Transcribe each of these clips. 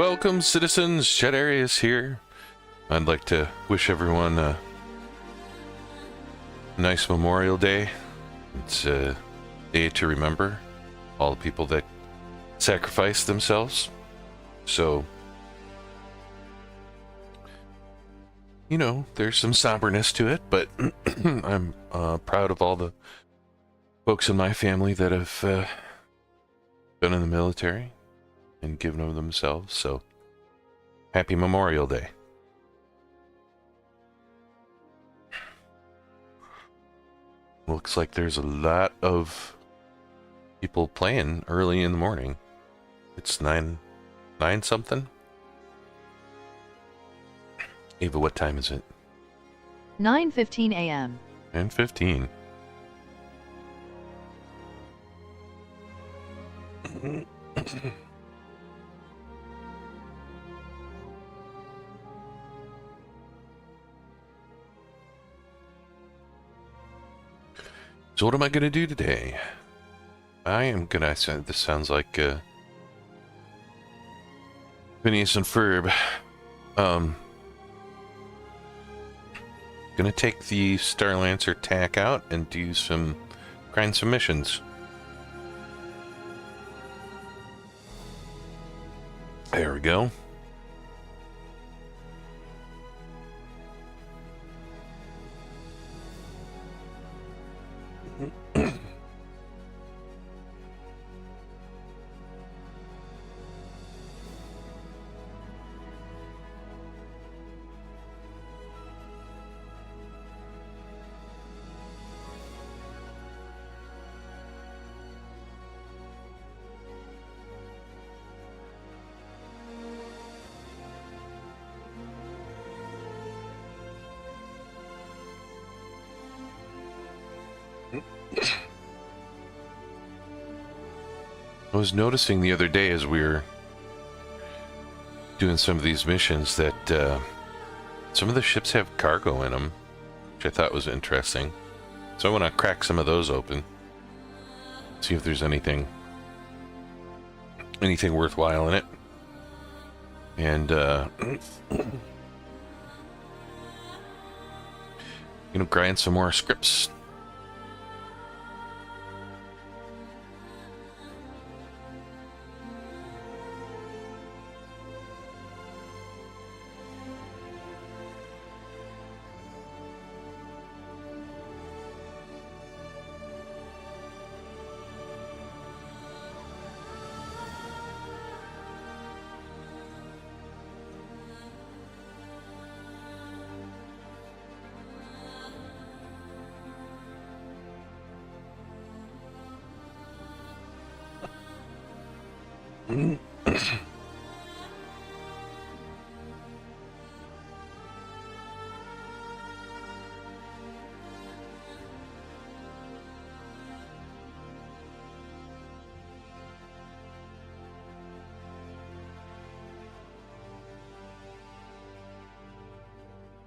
Welcome, citizens. Chet Arias here. I'd like to wish everyone a nice Memorial Day. It's a day to remember all the people that sacrificed themselves. So, you know, there's some somberness to it, but I'm proud of all the folks in my family that have been in the military and given of themselves. So, happy Memorial Day. Looks like there's a lot of people playing early in the morning. It's 9 something. Ava, what time is it? 9:15 a.m. 9:15. So what am I going to do today? I am going to... This sounds like Phineas and Ferb. Going to take the Starlancer TAC out and do grind some missions. There we go. I was noticing the other day as we were doing some of these missions that some of the ships have cargo in them, which I thought was interesting. So I want to crack some of those open, see if there's anything worthwhile in it, and you know, grind some more scripts.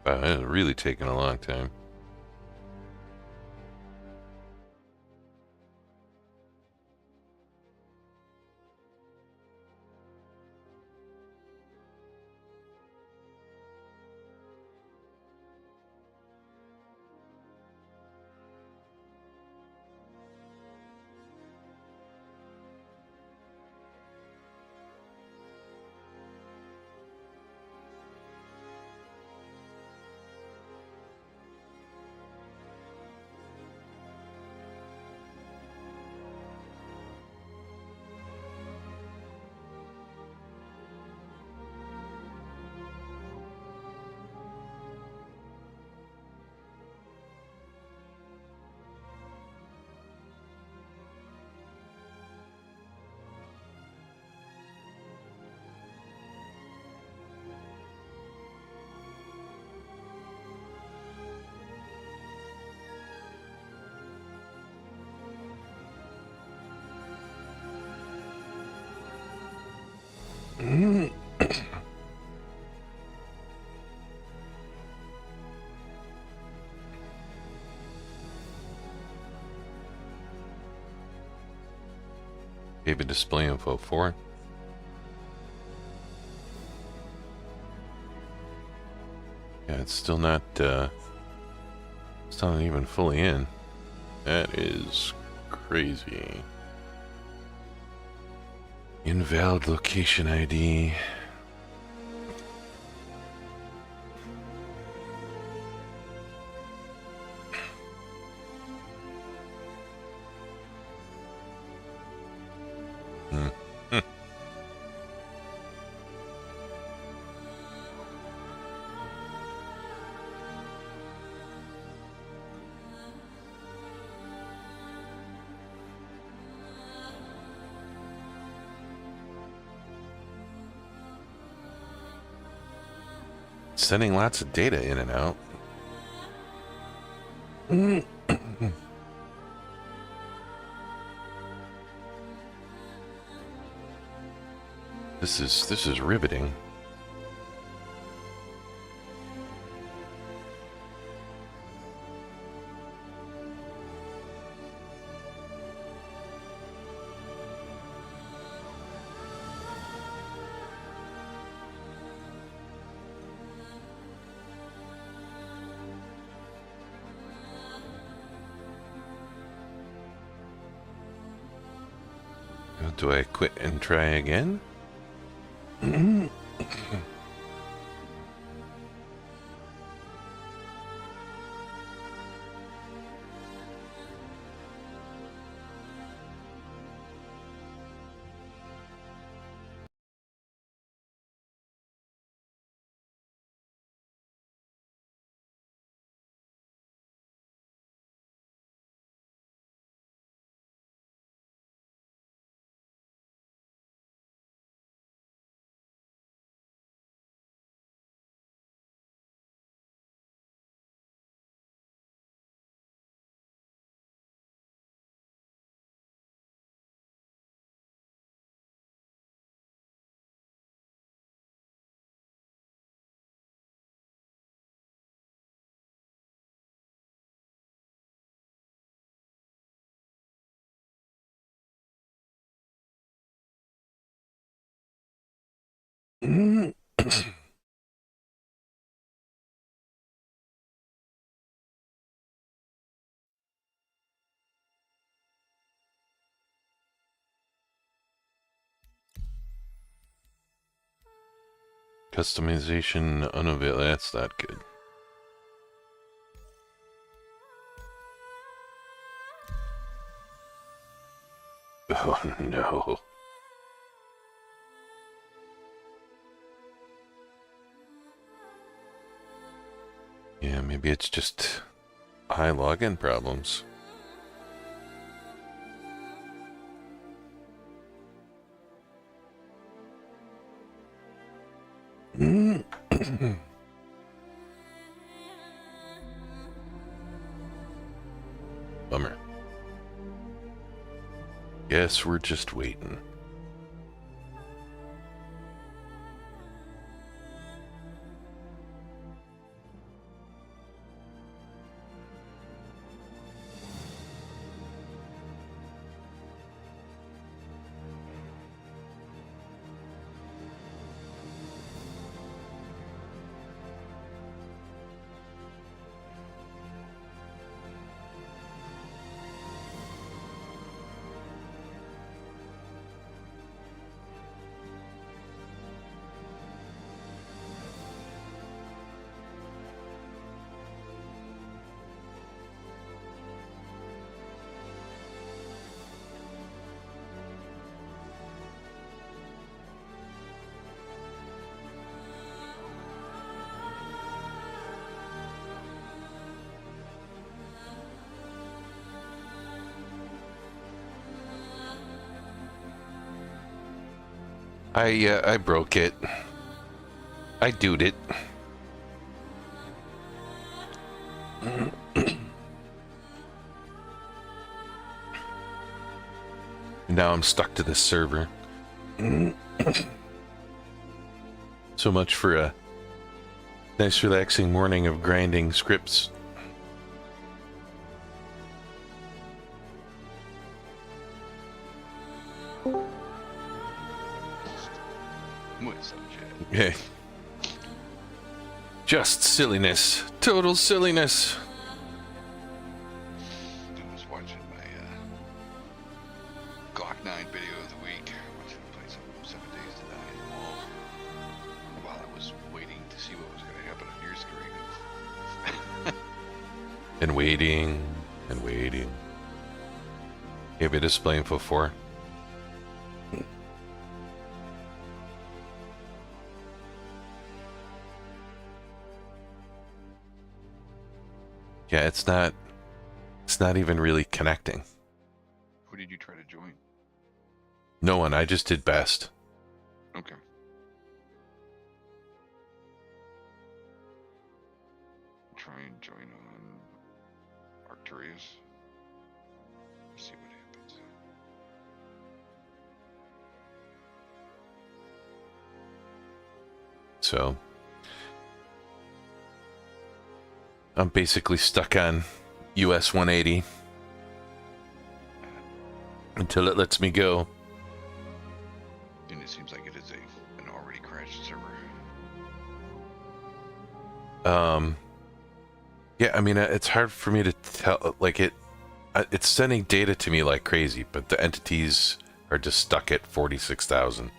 Wow, it's really taking a long time. Gave a display info for it. it's still not even fully in. That is crazy. Invalid location ID. Sending lots of data in and out. This is riveting. Do I quit and try again? Customization unavailable. That's not good. Oh no. Yeah, maybe it's just high login problems. Bummer. Guess we're just waiting. I broke it. I doed it. Now I'm stuck to this server. So much for a nice relaxing morning of grinding scripts. Muy subject. Okay. Just silliness. Total silliness. I was watching my Glock 9 video of the week. I watched him play some 7 Days to Die while I was waiting to see what was going to happen on your screen. And waiting. And waiting. You have a display info 4. Yeah, it's not even really connecting. Who did you try to join? No one, I just did best. Okay. Try and join on Arcturus. See what happens. So I'm basically stuck on US 180 until it lets me go. And it seems like it is an already crashed server. Yeah, I mean, it's hard for me to tell, like, it's sending data to me like crazy, but the entities are just stuck at 46,000.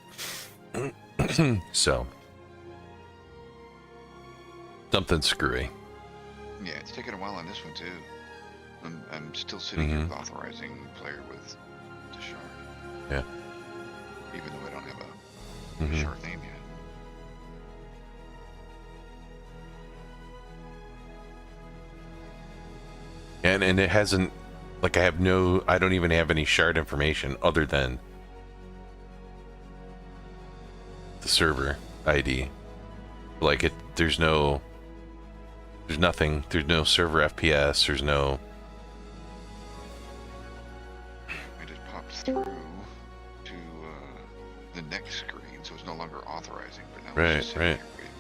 So something screwy. Yeah, it's taken a while on this one too. I'm still sitting here with authorizing player with the shard. Yeah. Even though I don't have a shard name yet. And it hasn't, like, I don't even have any shard information other than the server ID. Like, there's nothing, there's no server FPS, there's no... I just popped through to the next screen, so it's no longer authorizing, but now it's just sitting here waiting.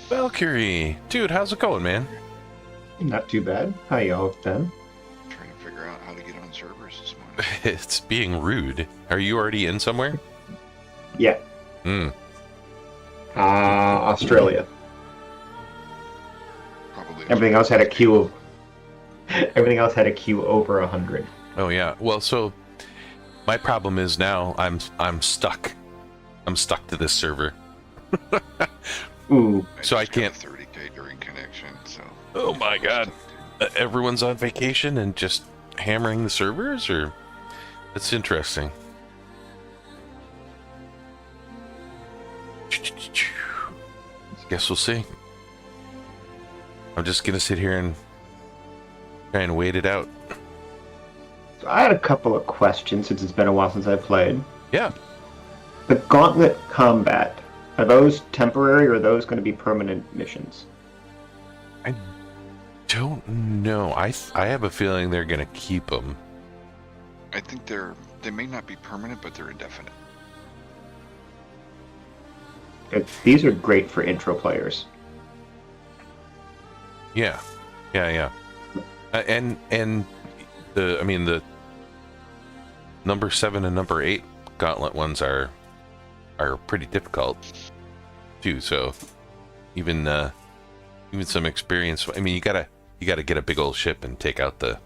Valkyrie! Dude, how's it going, man? Not too bad. How y'all been? Trying to figure out how to get on servers this morning. It's being rude. Are you already in somewhere? Yeah. Australia. Probably Everything else had a queue of. Everything else had a queue over 100. Oh yeah. Well, so my problem is now I'm stuck. I'm stuck to this server. Ooh. So I just got can't. a 30K during connection, so. Oh my god. Everyone's on vacation and just hammering the servers, or that's interesting. Guess we'll see. I'm just gonna sit here and try and wait it out. So I had a couple of questions since it's been a while since I played. Yeah. The gauntlet combat, are those temporary or are those going to be permanent missions? I don't know. I have a feeling they're gonna keep them. I think they may not be permanent, but they're indefinite. These are great for intro players. Yeah. And the number 7 and number 8 gauntlet ones are pretty difficult too. So even some experience. I mean, you gotta get a big old ship and take out the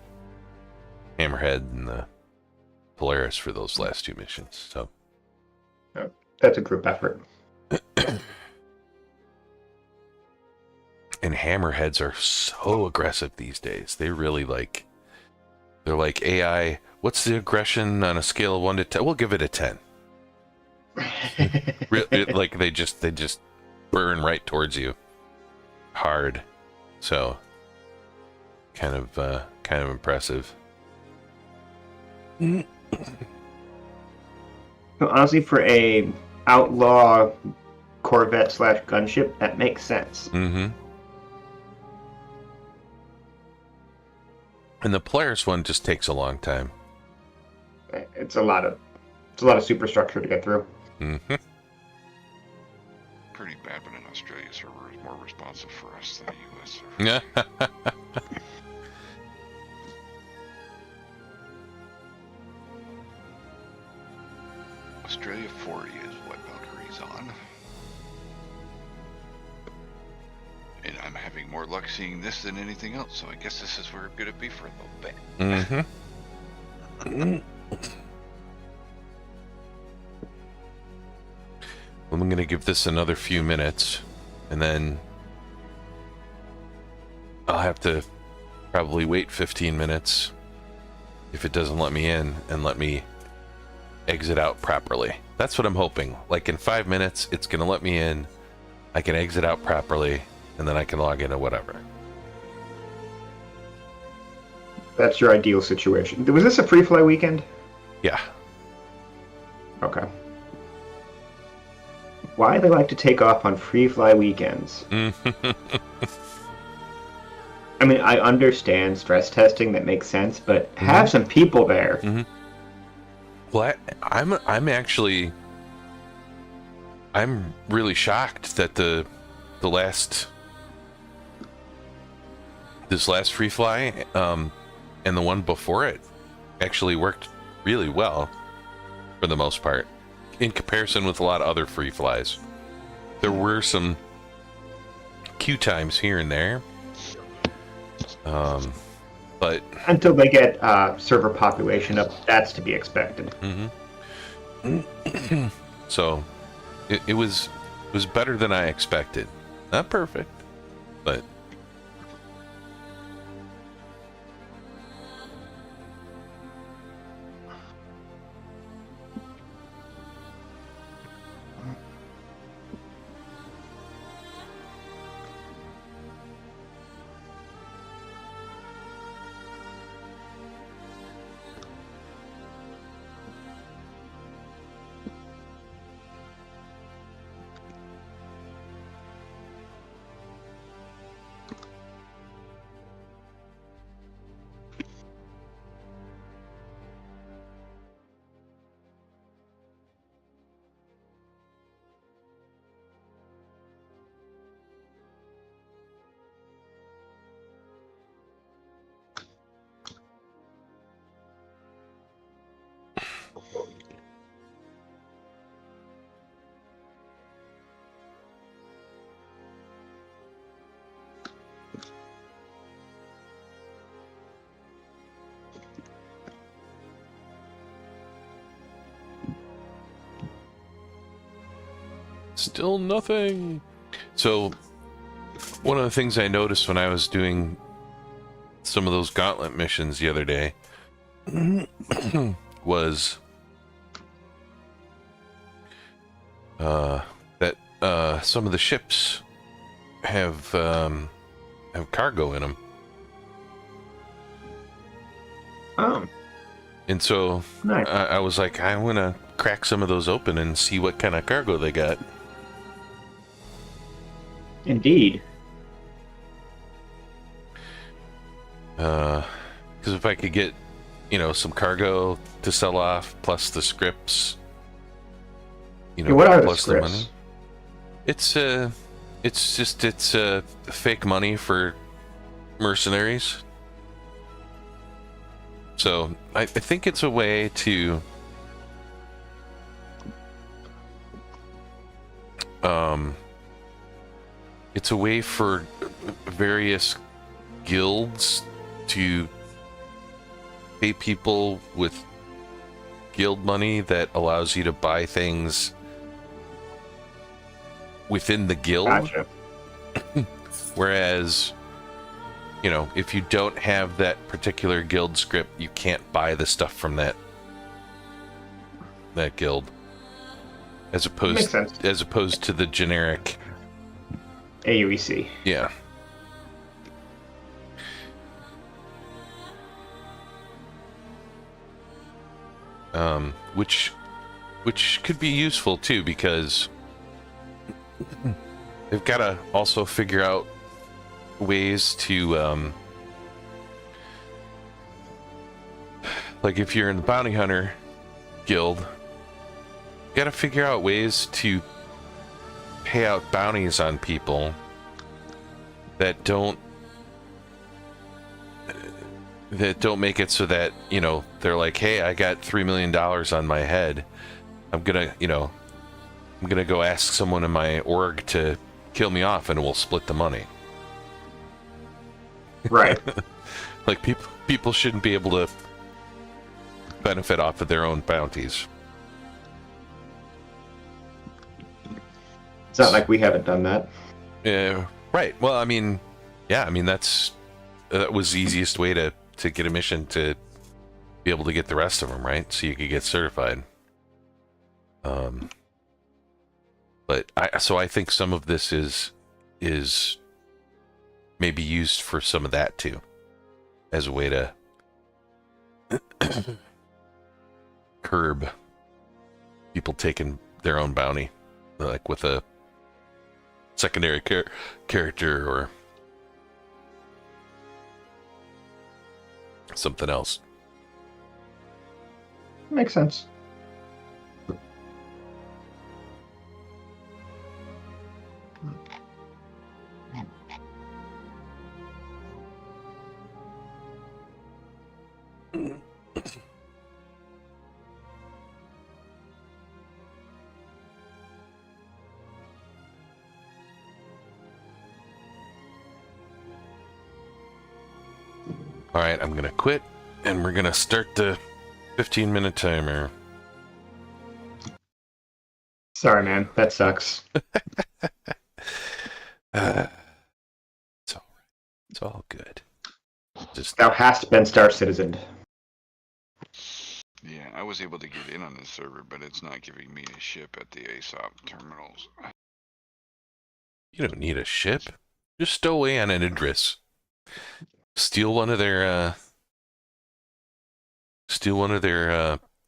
Hammerhead and the Polaris for those last 2 missions. So That's a group effort. And Hammerheads are so aggressive these days. They're like AI. What's the aggression on a scale of 1 to 10? We'll give it a 10. Like they just burn right towards you hard. So kind of impressive. Honestly, for a outlaw Corvette / gunship, that makes sense. And the Polaris one just takes a long time. It's a lot of superstructure to get through. Pretty bad, but an Australia server is more responsive for us than a US server. Yeah. Australia 40 is what Valkyrie's on. And I'm having more luck seeing this than anything else, so I guess this is where I'm gonna be for a little bit. Mm-hmm. I'm going to give this another few minutes, and then I'll have to probably wait 15 minutes if it doesn't let me in and let me exit out properly. That's what I'm hoping. Like in 5 minutes, it's going to let me in, I can exit out properly, and then I can log in or whatever. That's your ideal situation. Was this a free fly weekend? Yeah. Okay. Why they like to take off on free fly weekends? I mean, I understand stress testing, that makes sense, but have some people there. Well, I'm actually, I'm really shocked that this last free fly, and the one before it actually worked really well for the most part in comparison with a lot of other free flies. There were some queue times here and there, but Until they get server population up, that's to be expected. So it was better than I expected. Not perfect, but still nothing. So one of the things I noticed when I was doing some of those gauntlet missions the other day was that some of the ships have cargo in them. Oh, And so nice. I was like, I want to crack some of those open and see what kind of cargo they got. Indeed. Because if I could get, some cargo to sell off, plus the scripts, Hey, what are the plus the money. scripts? It's fake money for mercenaries. So I think it's a way to it's a way for various guilds to pay people with guild money that allows you to buy things within the guild. Gotcha. Whereas, if you don't have that particular guild script, you can't buy the stuff from that guild. As Makes sense. opposed to the generic. AUEC. Yeah. Which could be useful too, because they've got to also figure out ways to like if you're in the bounty hunter guild, you got to figure out ways to pay out bounties on people that don't make it so that they're like, hey, I got $3 million on my head, I'm gonna go ask someone in my org to kill me off and we'll split the money. Right. Like people shouldn't be able to benefit off of their own bounties. It's not like we haven't done that. Right. Well, I mean, yeah, I mean that was the easiest way to get a mission to be able to get the rest of them, right? So you could get certified. But I think some of this is maybe used for some of that too, as a way to curb people taking their own bounty, like with a secondary character or something else. Makes sense. All right, I'm gonna quit, and we're gonna start the 15-minute timer. Sorry, man. That sucks. It's all right. It's all good. Just Thou hast been Star Citizen. Yeah, I was able to get in on the server, but it's not giving me a ship at the ASOP terminals. you don't need a ship. Just stow away on an Idris. Steal one of their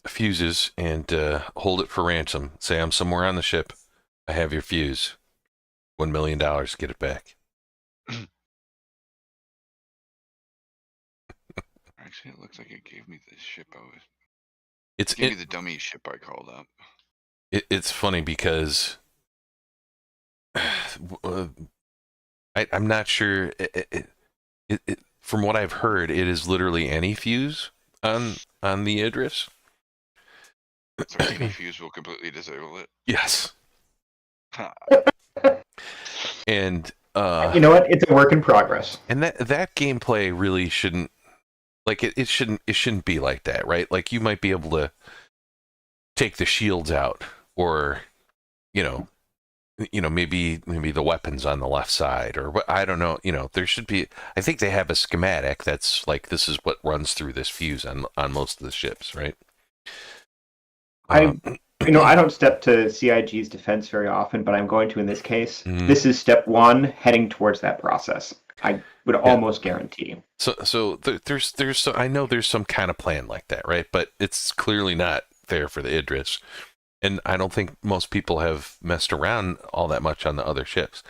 fuses and hold it for ransom. Say I'm somewhere on the ship. I have your fuse. $1 million. Get it back. Actually, it looks like it gave me the ship I was. It's It gave me the dummy ship I called up. It's funny because I'm not sure. From what I've heard, it is literally any fuse on the Idris. So any fuse will completely disable it. Yes. And You know what? It's a work in progress. and that gameplay really shouldn't, like, it shouldn't be like that, right? Like, you might be able to take the shields out, or maybe the weapons on the left side, or what, I don't know. There should be. I think they have a schematic that's like, this is what runs through this fuse on most of the ships, right? I don't step to CIG's defense very often, but I'm going to in this case. Mhm. This is step one, heading towards that process. I would almost guarantee. So there's I know there's some kind of plan like that, right? But it's clearly not there for the Idris, and I don't think most people have messed around all that much on the other ships.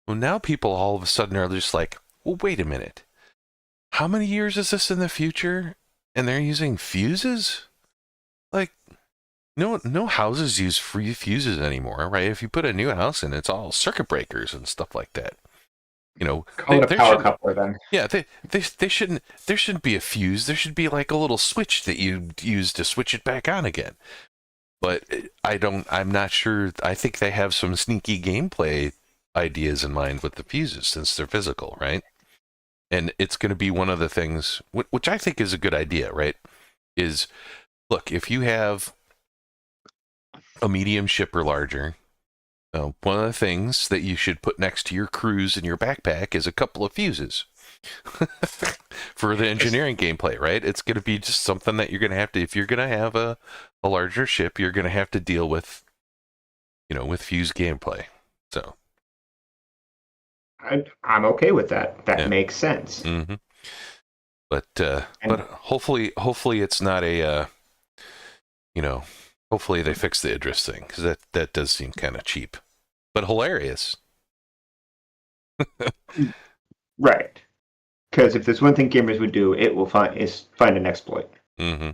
Well, now people all of a sudden are just like, well, wait a minute, how many years is this in the future? And they're using fuses? Like, no houses use free fuses anymore, right? If you put a new house in, it's all circuit breakers and stuff like that. Call it a power coupler then. Yeah, they shouldn't. There shouldn't be a fuse. There should be like a little switch that you use to switch it back on again. But I'm not sure. I think they have some sneaky gameplay ideas in mind with the fuses, since they're physical, right? And it's going to be one of the things, which I think is a good idea, right? Is, look, if you have a medium ship or larger, one of the things that you should put next to your cruise in your backpack is a couple of fuses for the engineering gameplay, right? It's going to be just something that you're going to have to, if you're going to have a larger ship, you're going to have to deal with, with fuse gameplay. So I'm okay with that. That Yeah. makes sense. Mm-hmm. But hopefully it's not a, hopefully they fix the Idris thing, because that does seem kind of cheap, but hilarious. Right. Because if there's one thing gamers would do, it will find an exploit. Mm-hmm.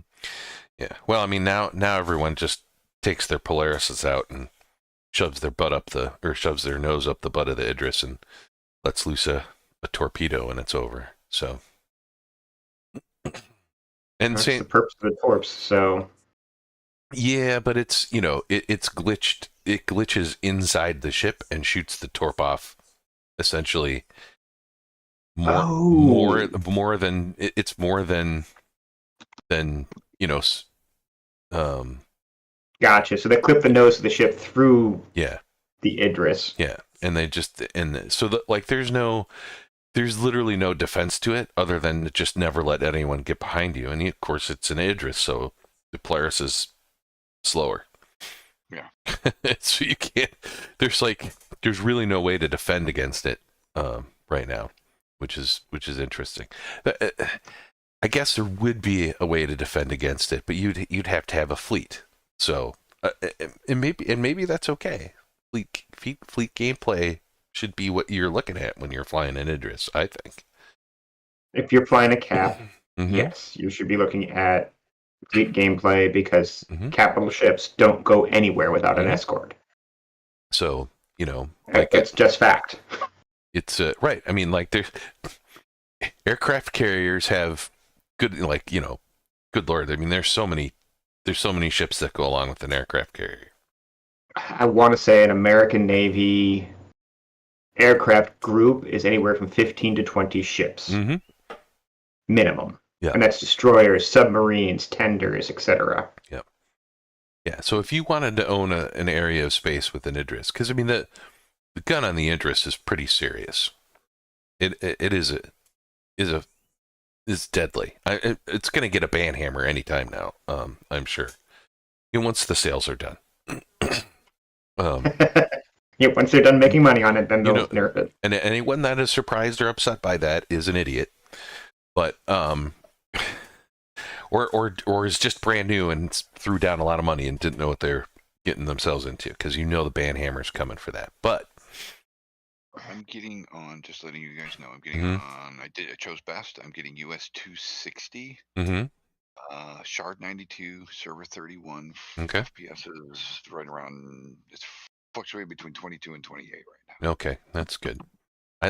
Yeah. Well, I mean, now everyone just takes their Polarises out and shoves their nose up the butt of the Idris and lets loose a torpedo, and it's over. So, and That's the purpose of the torps. So, yeah, but it's it's glitched. It glitches inside the ship and shoots the torp off, essentially more Oh, more than it's more than you know gotcha. So they clip the nose of the ship through yeah, the Idris. yeah, and they just and so like there's literally no defense to it other than to just never let anyone get behind you. And of course it's an Idris, so the Polaris is slower. Yeah. So you can't. There's really no way to defend against it right now, which is interesting. I guess there would be a way to defend against it, but you'd have to have a fleet. So and maybe that's okay. Fleet gameplay should be what you're looking at when you're flying an Idris, I think. If you're flying a cap, Mm-hmm. yes, you should be looking at fleet gameplay because Mm-hmm. capital ships don't go anywhere without an escort. So like That's just fact. it's right. I mean, like there's aircraft carriers have good, like good lord. I mean, there's so many ships that go along with an aircraft carrier. I want to say an American Navy aircraft group is anywhere from 15 to 20 ships Mm-hmm. minimum. Yeah. And that's destroyers, submarines, tenders, etc. Yeah. So if you wanted to own an area of space with an Idris, because I mean the gun on the Idris is pretty serious. It is deadly. It's going to get a ban hammer anytime now. I'm sure. And once the sales are done. Yeah, once they're done making money on it, then they'll nerf it. And anyone that is surprised or upset by that is an idiot. But or is just brand new and threw down a lot of money and didn't know what they're getting themselves into, because the ban hammer's coming for that. But I'm getting on, just letting you guys know, I'm getting on, I chose best. I'm getting US 260, Shard 92, server 31, okay. FPS is right around, it's fluctuating between 22 and 28 right now. Okay, that's good.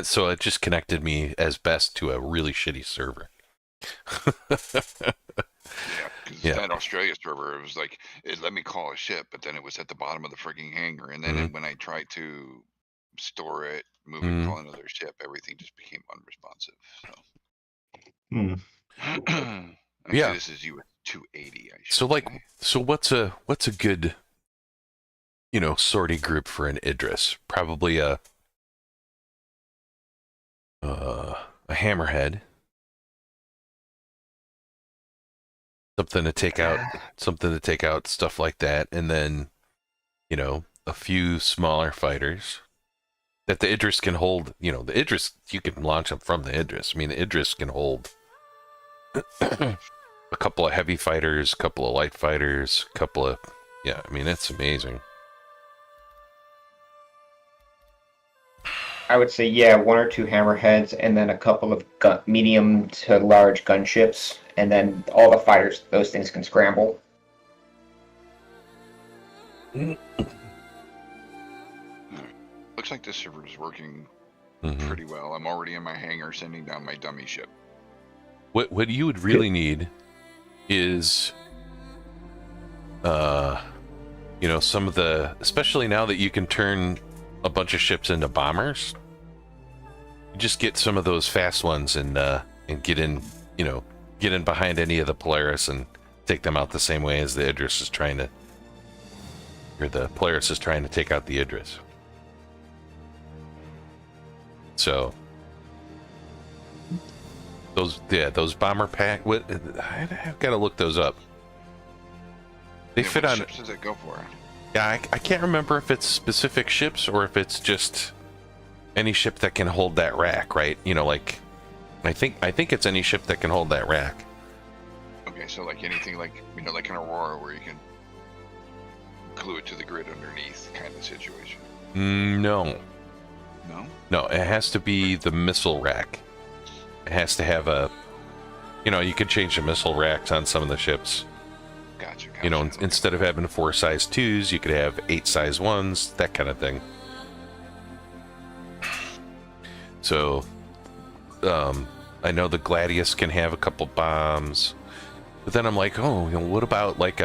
So it just connected me as best to a really shitty server. Yeah, because that Australia server, it was like, it let me call a ship, but then it was at the bottom of the freaking hangar. And then when I tried to store it, move it, call another ship, everything just became unresponsive. So, yeah, this is US 280. So what's a good sortie group for an Idris? Probably a hammerhead. Something to take out stuff like that, and then a few smaller fighters that the Idris can hold. The Idris, you can launch them from the Idris. I mean, the Idris can hold a couple of heavy fighters, a couple of light fighters, a couple of I mean, it's amazing. I would say, one or two hammerheads, and then a couple of medium to large gunships, and then all the fighters, those things can scramble. Looks like this server is working pretty well. I'm already in my hangar sending down my dummy ship. What you would really need is some of the, especially now that you can turn a bunch of ships into bombers, you just get some of those fast ones and get in behind any of the Polaris and take them out the same way as the Idris is trying to, or the Polaris is trying to take out the Idris. So those bomber pack, I've got to look those up. They fit on. What ships does it go for? Yeah, I can't remember if it's specific ships or if it's just any ship that can hold that rack, right? I think it's any ship that can hold that rack. Okay, so like anything like like an Aurora where you can glue it to the grid underneath kind of situation. No. No? No, it has to be the missile rack. It has to have a, you could change the missile racks on some of the ships. Gotcha. Instead of having 4 size 2s, you could have 8 size 1s, that kind of thing. So, I know the Gladius can have a couple bombs, but then I'm like, what about like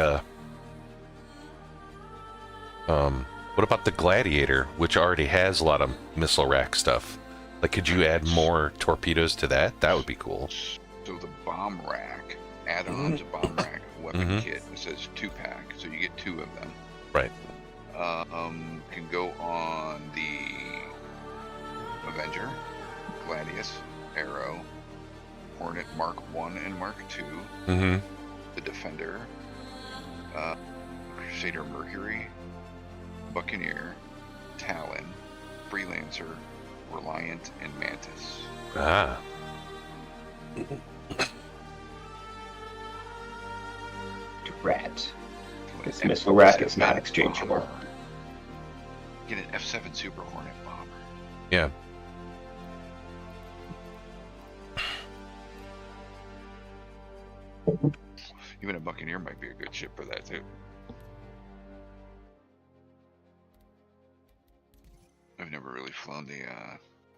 what about the Gladiator, which already has a lot of missile rack stuff? Like, could you add more torpedoes to that? That would be cool. So the bomb rack, add-ons, a bomb rack, weapon kit. It says 2-pack, so you get 2 of them. Right. Can go on the Avenger, Gladius, Arrow, Hornet Mark 1 and Mark 2, the Defender, Crusader Mercury, Buccaneer, Talon, Freelancer, Reliant, and Mantis. Ah. Rat. This missile rack is not exchangeable. Bomber. Get an F7 Super Hornet bomber. Yeah. Even a Buccaneer might be a good ship for that too. I've never really flown the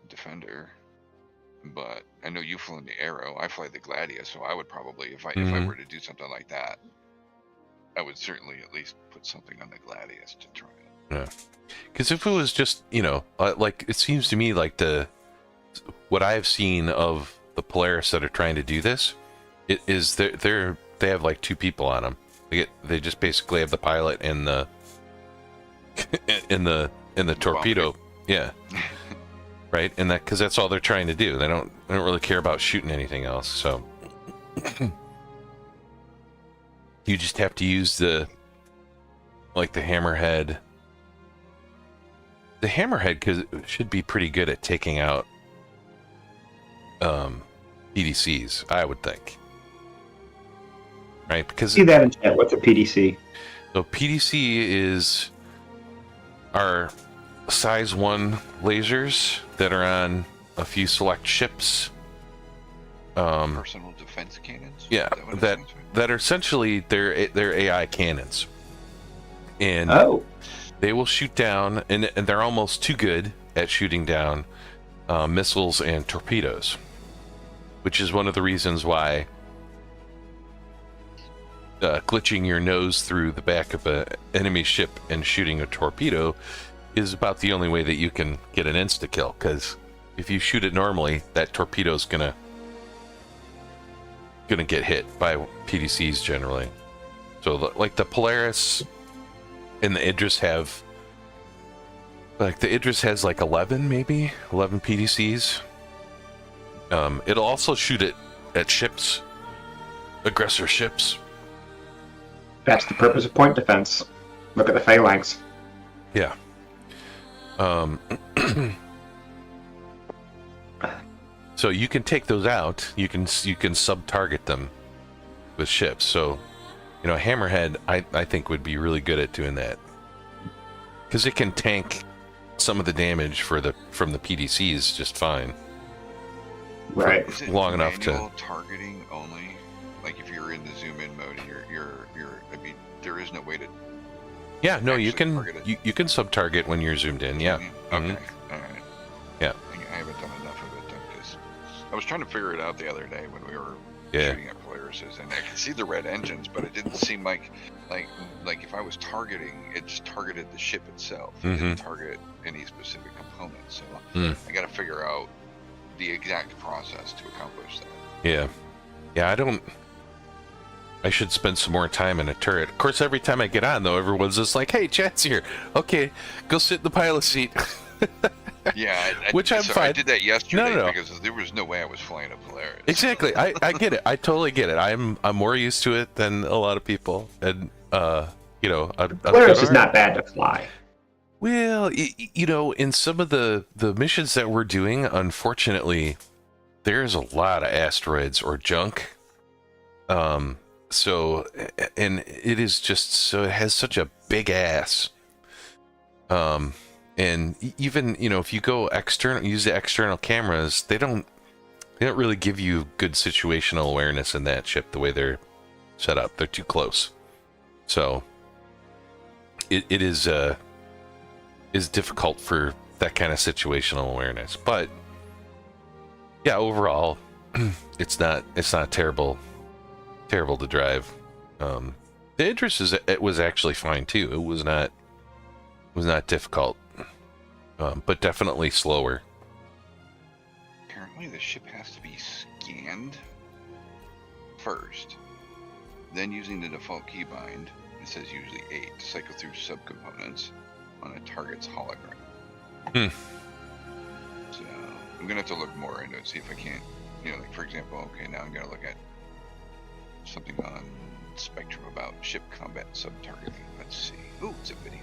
Defender, but I know you've flown the Arrow. I fly the Gladius, so I would probably, if I were to do something like that, I would certainly at least put something on the Gladius to try it. Yeah. Because if it was just, you know, like, it seems to me like what I've seen of the Polaris that are trying to do this, it is they have like 2 people on them. They just basically have the pilot and the in the torpedo. Yeah. Right, and because that's all they're trying to do. They don't really care about shooting anything else. So you just have to use the hammerhead. The hammerhead should be pretty good at taking out PDCs, I would think. Right, because See that in chat. What's a PDC? So PDC are size 1 lasers that are on a few select ships. Personal defense cannons. Yeah, that are essentially they're AI cannons, and they will shoot down, and they're almost too good at shooting down missiles and torpedoes, which is one of the reasons why glitching your nose through the back of an enemy ship and shooting a torpedo is about the only way that you can get an insta-kill, because if you shoot it normally, that torpedo's gonna get hit by PDCs generally. So like the Polaris and the Idris have, like the Idris has like 11 PDCs. It'll also shoot it at ships, aggressor ships. That's the purpose of point defense. Look at the phalanx. Yeah. So you can take those out. You can sub-target them with ships. So, you know, Hammerhead, I think would be really good at doing that, because it can tank some of the damage from the PDCs just fine. Right. Is it long enough to targeting only? Like if you're in the zoom in mode, you're I mean, there is no way to. Yeah, no, you actually can sub-target when you're zoomed in. Yeah. Okay. All right. Yeah. I haven't done enough of it because I was trying to figure it out the other day when we were shooting at Polarises, and I could see the red engines, but it didn't seem like if I was targeting, it just targeted the ship itself. It didn't target any specific components. So I got to figure out the exact process to accomplish that. Yeah. I should spend some more time in a turret. Of course, every time I get on, though, everyone's just like, "Hey, Chad's here. Okay, go sit in the pilot seat." Yeah, Which I'm fine. I did that yesterday No. because there was no way I was flying a Polaris. Exactly. I get it. I totally get it. I'm more used to it than a lot of people, and you know, Polaris is not bad to fly. Well, you know, in some of the missions that we're doing, unfortunately, there's a lot of asteroids or junk. So, and it is just so, it has such a big ass. And even, you know, if you go external, use the external cameras, they don't really give you good situational awareness in that ship the way they're set up. They're too close. So it is difficult for that kind of situational awareness. But yeah, overall, it's not terrible to drive. The Idris was actually fine too. It was not difficult, but definitely slower. Apparently the ship has to be scanned first. Then using the default keybind, it says usually 8, to cycle through subcomponents on a target's hologram. So I'm gonna have to look more into it, see if I can't, you know, like for example, okay, now I'm gonna look at something on Spectrum about ship combat sub-targeting. Let's see. Ooh, it's a video.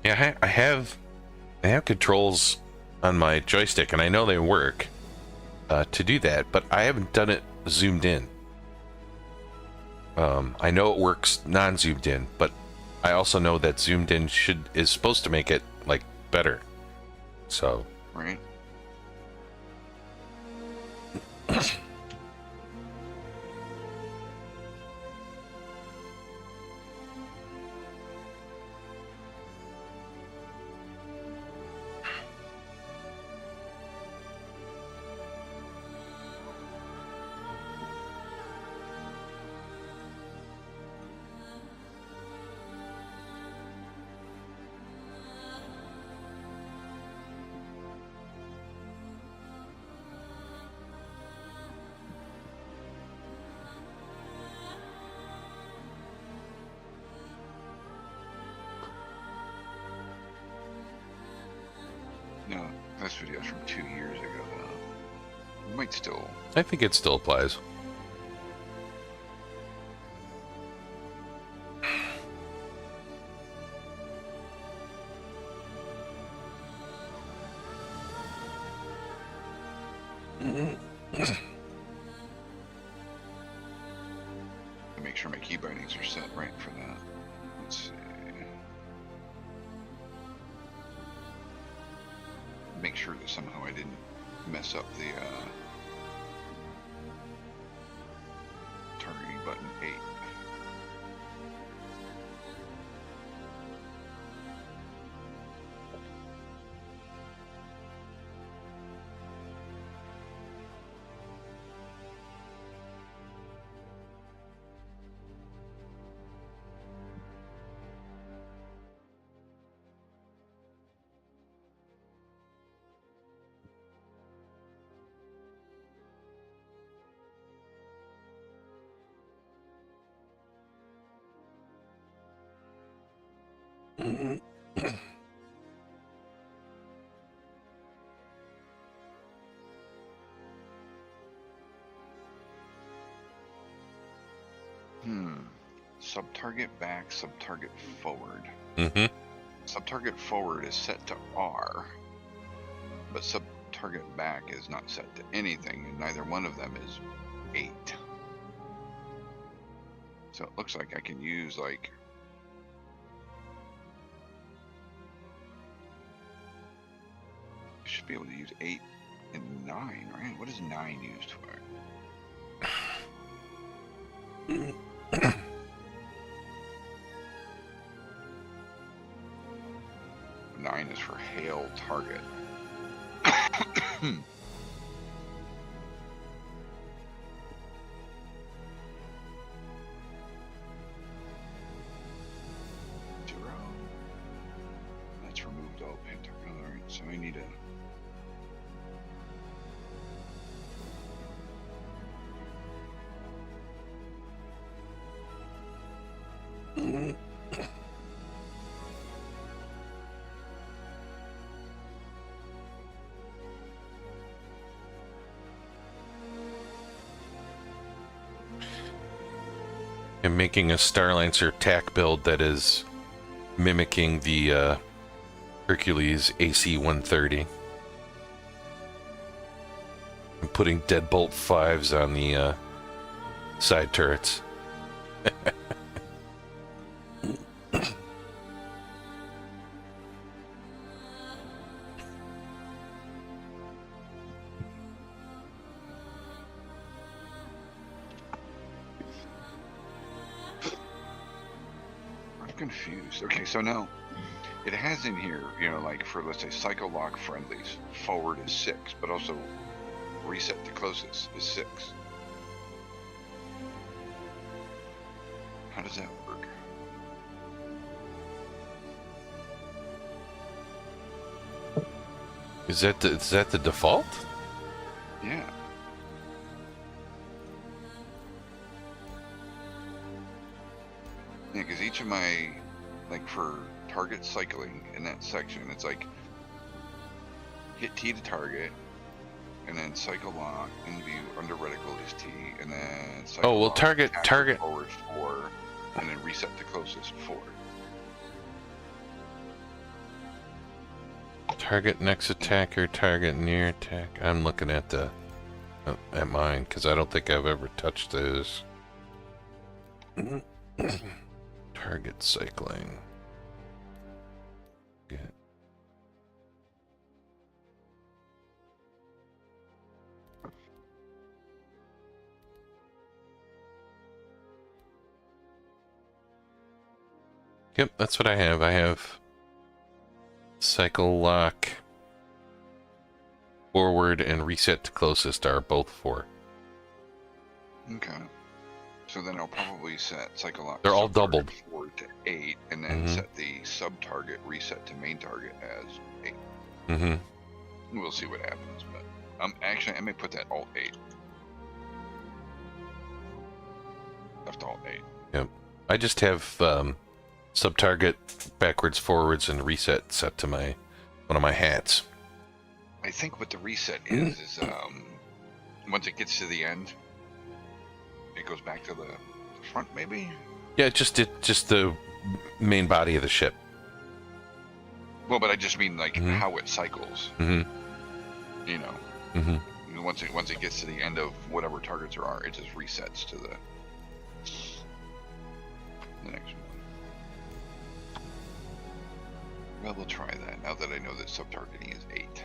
Yeah, I have controls on my joystick, and I know they work to do that, but I haven't done it zoomed in. I know it works non-zoomed in, but I also know that zoomed in is supposed to make it like better. So Right. No, this video's from 2 years ago. It might still. I think it still applies. Make sure my key bindings are set right for that. Let's see. Make sure that somehow I didn't mess up the targeting button 8. Sub-target back, sub-target forward. Sub-target forward is set to R, but sub-target back is not set to anything, and neither one of them is 8. So it looks like I can use like I should be able to use 8 and 9, right? What is 9 used for? 9 is for hail target. That's removed all pentagon. Alright, so I need a I'm making a Starlancer TAC build that is mimicking the Hercules AC-130. I'm putting deadbolt 5s on the side turrets. confused. Okay, so now it has in here, you know, like for let's say cycle lock friendlies, forward is 6, but also reset to closest is 6. How does that work? Is that the default? Yeah. Yeah, because each of my, like for target cycling in that section, it's like hit T to target, and then cycle lock, in view, under reticle is T, and then cycle Oh, well, lock, target forward 4, and then reset to closest 4. Target next attacker, target near attack. I'm looking at the at mine because I don't think I've ever touched those. Target cycling. Yeah. Yep, that's what I have. I have cycle lock, forward, and reset to closest are both 4. Okay. So then I'll probably set cycle lock. They're all sub-target doubled. 4 to 8, and then set the sub target reset to main target as 8. Mm-hmm. We'll see what happens, but actually I may put that alt 8. Left alt 8. Yep. I just have sub target, backwards, forwards, and reset set to my one of my hats. I think what the reset is once it gets to the end, it goes back to the front, maybe. Yeah, just the main body of the ship. Well, but I just mean like how it cycles. Mm-hmm. You know. Mm-hmm. Once it gets to the end of whatever targets there are, it just resets to the next one. Well, we'll try that now that I know that sub-targeting is 8.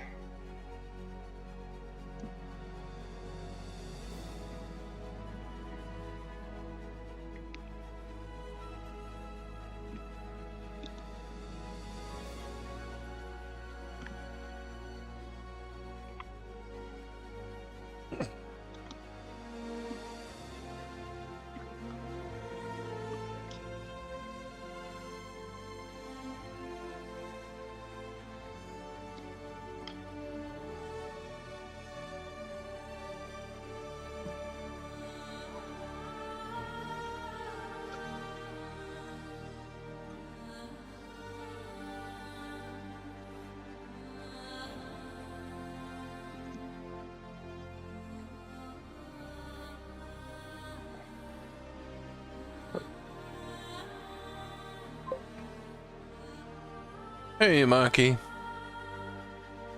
Hey, Maki.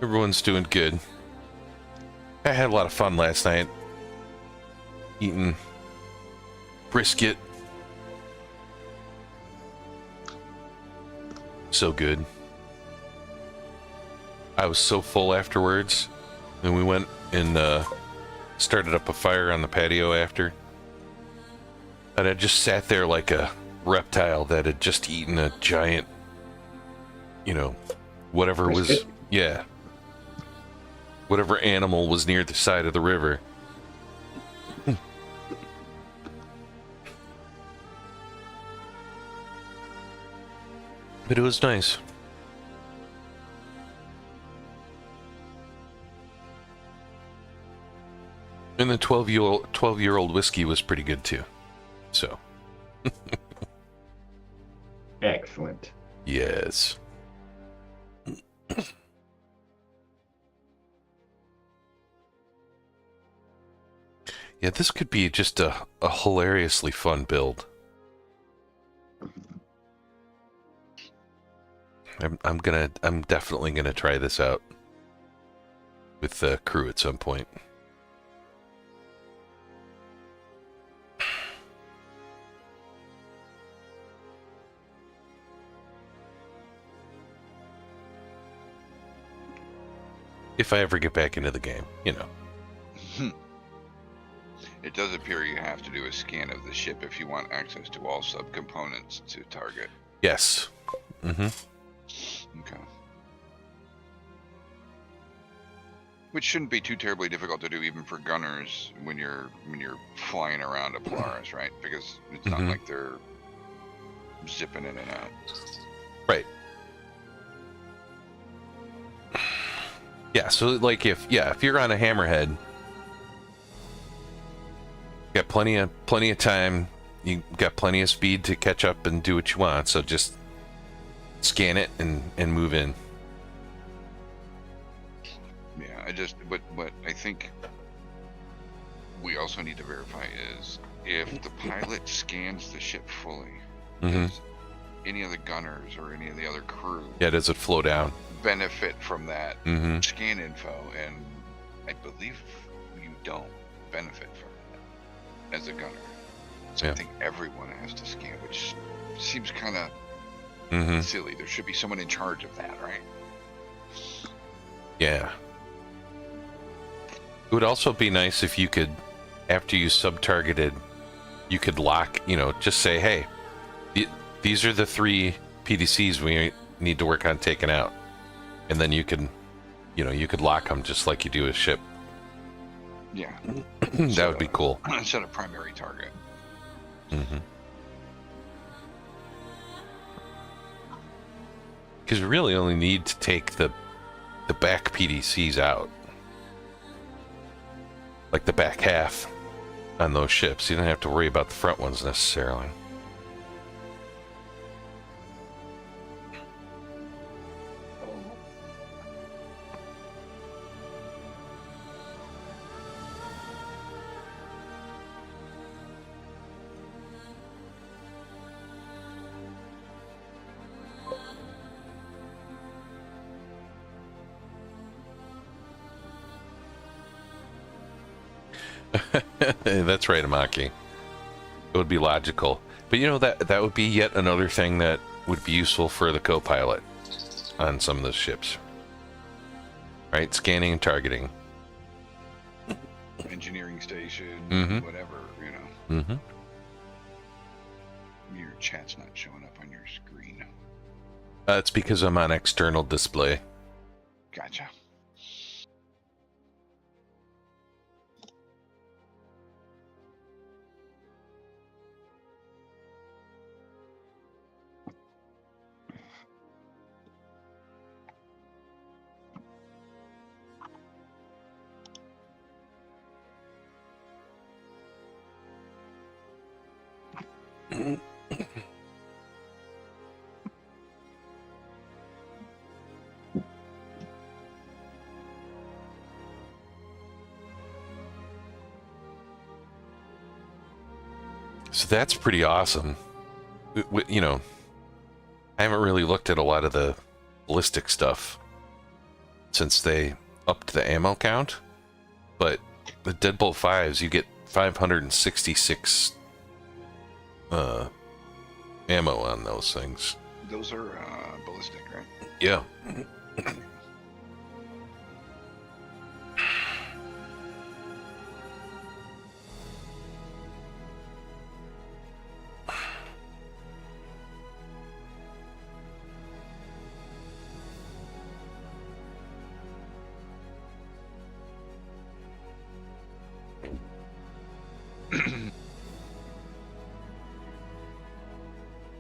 Everyone's doing good. I had a lot of fun last night. Eating brisket. So good. I was so full afterwards. Then we went and started up a fire on the patio after. And I just sat there like a reptile that had just eaten a giant, you know, whatever was, yeah. Whatever animal was near the side of the river. But it was nice. And the 12-year-old whiskey was pretty good too. So. Excellent. Yes. Yeah, this could be just a hilariously fun build. I'm definitely gonna try this out with the crew at some point. If I ever get back into the game, you know. It does appear you have to do a scan of the ship if you want access to all subcomponents to target. Yes. Mm-hmm. Okay. Which shouldn't be too terribly difficult to do even for gunners when you're flying around a Polaris, right? Because it's not like they're zipping in and out. Right. Yeah, so like if you're on a hammerhead, you got plenty of time, you got plenty of speed to catch up and do what you want, so just scan it and move in. Yeah, what I think we also need to verify is if the pilot scans the ship fully, does any of the gunners or any of the other crew Does it flow down? benefit from that scan info? And I believe you don't benefit from it as a gunner. So I think everyone has to scan, which seems kind of silly. There should be someone in charge of that, right? Yeah. It would also be nice if you could, after you sub-targeted, you could lock, just say, hey, these are the 3 PDCs we need to work on taking out. And then you can, you could lock them just like you do a ship. Yeah. That would be cool. Set a primary target. Because you really only need to take the back PDCs out. Like the back half on those ships. You don't have to worry about the front ones necessarily. That's right, Amaki. It would be logical. But that would be yet another thing that would be useful for the co-pilot on some of those ships. Right? Scanning and targeting. Engineering station, whatever, Your chat's not showing up on your screen. It's because I'm on external display. Gotcha. So that's pretty awesome. I haven't really looked at a lot of the ballistic stuff since they upped the ammo count, but the Deadbolt 5s, you get 566 ammo on those things. Those are ballistic, right? Yeah.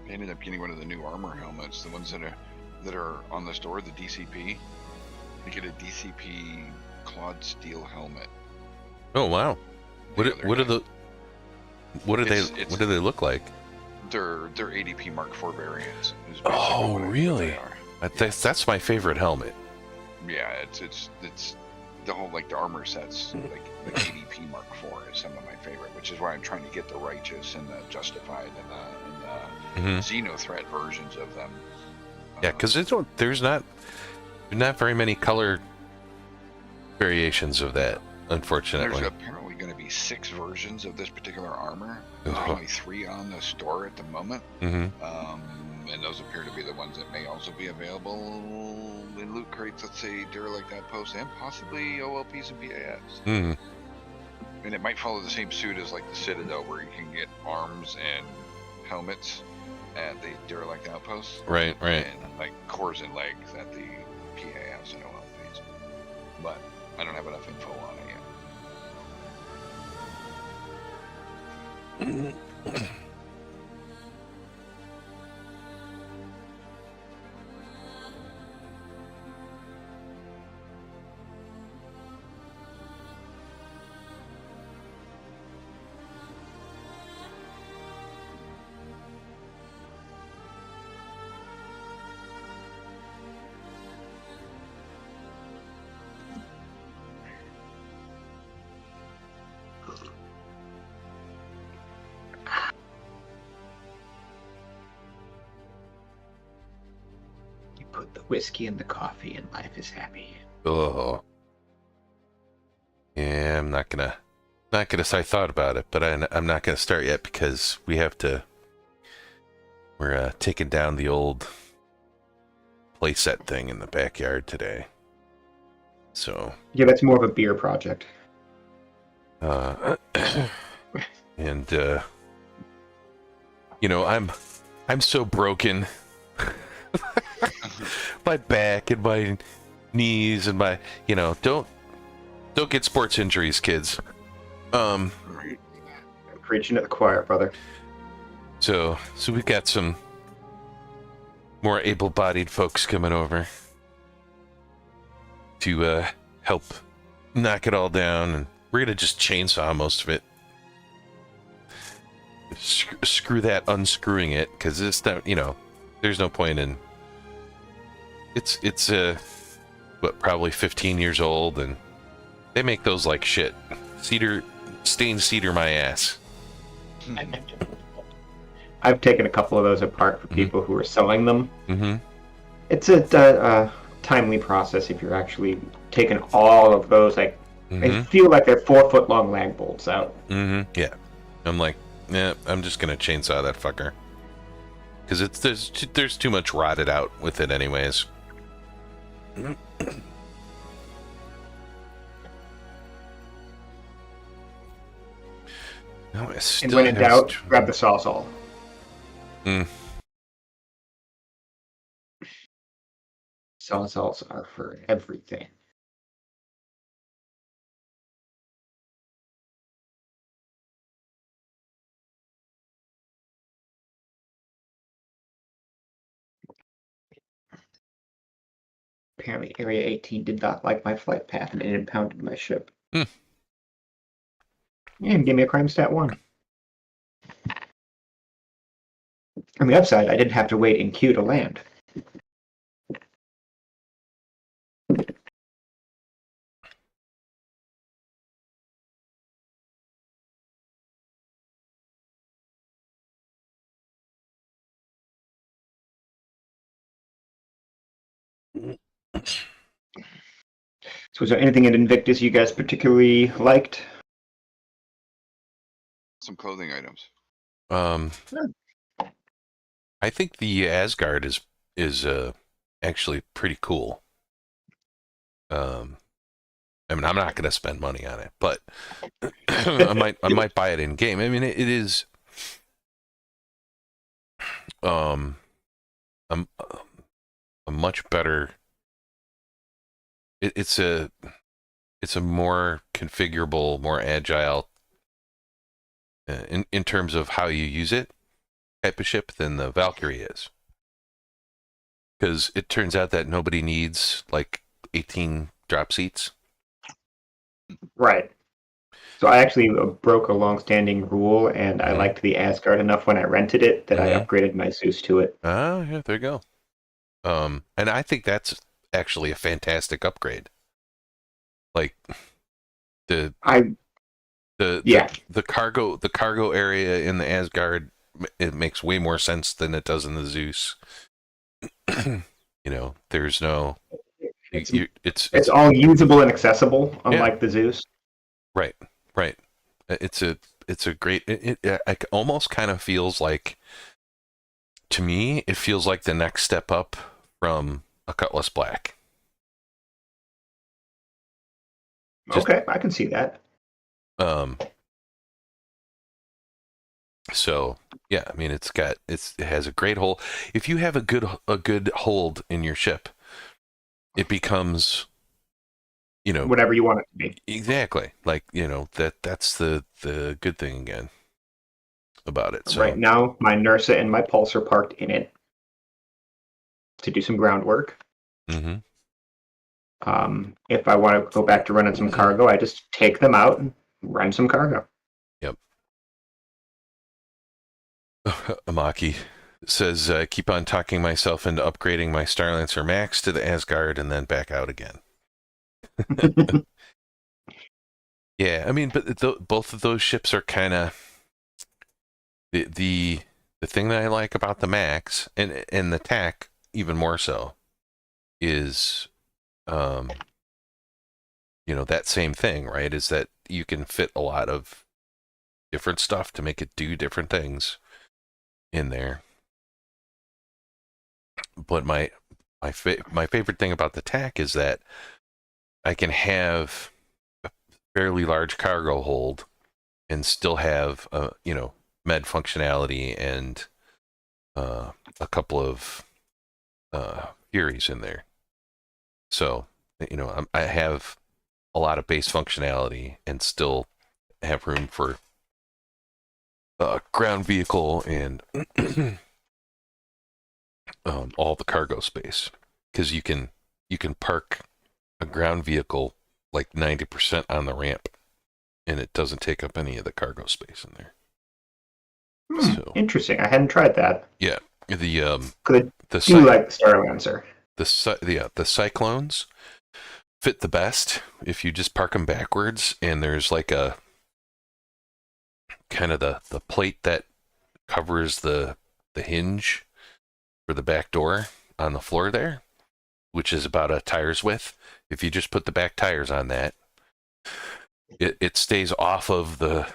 I ended up getting one of the new armor helmets, the ones that are on the store, the DCP. You get a DCP clawed steel helmet. Oh wow! What do they look like? They're ADP Mark IV variants. Oh really? That's my favorite helmet. Yeah, it's the whole the armor sets like ADP Mark IV is some of my favorite, which is why I'm trying to get the Righteous and the Justified and the Xenothreat versions of them. Yeah, because there's not very many color variations of that, unfortunately. There's apparently going to be 6 versions of this particular armor. There's only 3 on the store at the moment. And those appear to be the ones that may also be available in loot crates, let's say Derelict Outposts, and possibly OLPs and PAS. And it might follow the same suit as the Citadel, where you can get arms and helmets at the Derelict Outposts. Right. And cores and legs at the PAS and OLPs. But I don't have enough info on it yet. the whiskey and the coffee, and life is happy. Oh. Yeah, I'm not gonna. I thought about it, but I'm not gonna start yet because we're taking down the old playset thing in the backyard today. So. Yeah, that's more of a beer project. And you know, I'm so broken. My back and my knees and my, you know, don't get sports injuries, kids. Preaching to the choir, brother. So we've got some more able-bodied folks coming over to help knock it all down, and we're gonna just chainsaw most of it. Screw that unscrewing it, because it's not, you know, there's no point in. It's what, probably 15 years old, and they make those like shit. Stained cedar my ass. I've taken a couple of those apart for people who are selling them. Mm-hmm. It's a timely process if you're actually taking all of those. Like, they feel like they're 4-foot long lag bolts out. Mm-hmm. Yeah, I'm like, yeah, I'm just gonna chainsaw that fucker because there's too much rotted out with it, anyways. No, And when in doubt, grab the sawzall. Sawzalls are for everything. Apparently, Area 18 did not like my flight path and it impounded my ship. And gave me a crime stat 1. On the upside, I didn't have to wait in queue to land. So, was there anything in Invictus you guys particularly liked? Some clothing items. I think the Asgard is actually pretty cool. I mean, I'm not gonna spend money on it, but I might buy it in game. I mean, it is a much better. It's a more configurable, more agile in terms of how you use it type of ship than the Valkyrie is, because it turns out that nobody needs like 18 drop seats. Right. So I actually broke a long-standing rule, and I liked the Asgard enough when I rented it that I upgraded my Zeus to it. Oh, yeah, there you go. And I think that's actually a fantastic upgrade. Like the cargo area in the Asgard, it makes way more sense than it does in the Zeus. You know, there's no. It's all usable and accessible, unlike the Zeus. Right. It's a great. It almost kind of feels like, to me, it feels like the next step up from a Cutlass Black. Okay, I can see that. So yeah, I mean, it has a great hold. If you have a good hold in your ship, it becomes, you know, whatever you want it to be. Exactly. Like, you know, that's the good thing again about it. So right now, my Nursa and my Pulse are parked in it to do some groundwork. If I want to go back to running some cargo, I just take them out and run some cargo. Yep. Amaki says, keep on talking myself into upgrading my Starlancer Max to the Asgard and then back out again. Yeah, I mean, but both of those ships are kind of the thing that I like about the Max and the TAC even more so is, you know, that same thing, right? Is that you can fit a lot of different stuff to make it do different things in there. But my favorite thing about the TAC is that I can have a fairly large cargo hold and still have, you know, med functionality and a couple of Furies in there. So, you know, I have a lot of base functionality and still have room for ground vehicle and all the cargo space, because you can park a ground vehicle like 90% on the ramp and it doesn't take up any of the cargo space in there. So interesting. I hadn't tried that. yeah, the like Starlancer. The Cyclones fit the best if you just park them backwards, and there's like a kind of the plate that covers the hinge for the back door on the floor there, which is about a tire's width. If you just put the back tires on that, it stays off of the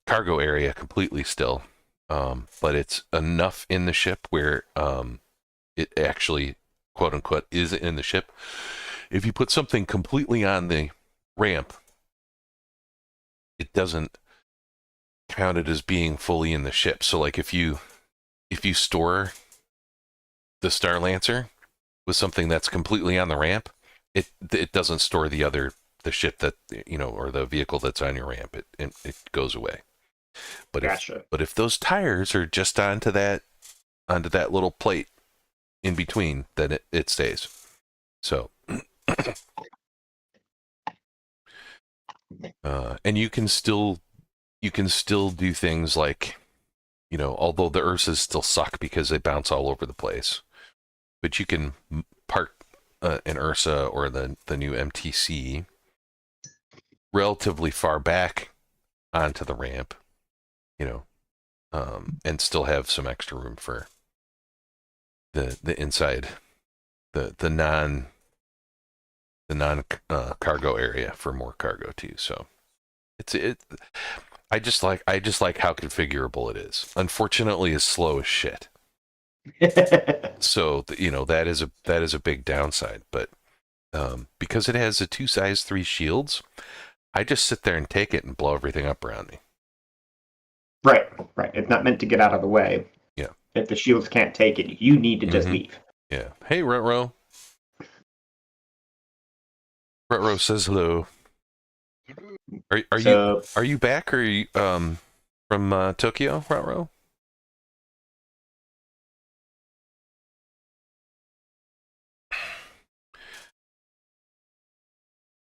cargo area completely still, but it's enough in the ship where it actually, quote unquote, is in the ship. If you put something completely on the ramp, it doesn't count it as being fully in the ship. So like if you store the Starlancer with something that's completely on the ramp, it doesn't store the ship that, you know, or the vehicle that's on your ramp. It goes away. But gotcha. if those tires are just onto that little plate in between, then it stays. So and you can still do things like, you know, although the Ursas still suck because they bounce all over the place, but you can park an Ursa or the new MTC relatively far back onto the ramp, you know, and still have some extra room for the inside, the non cargo area for more cargo too. So I just like how configurable it is. Unfortunately, it's slow as shit. So you know, that is a big downside. But because it has the 2 size 3 shields, I just sit there and take it and blow everything up around me. Right. It's not meant to get out of the way. Yeah. If the shields can't take it, you need to just leave. Yeah. Hey, Rutro. Rutro says hello. Are you back, or are you from Tokyo, Rutro?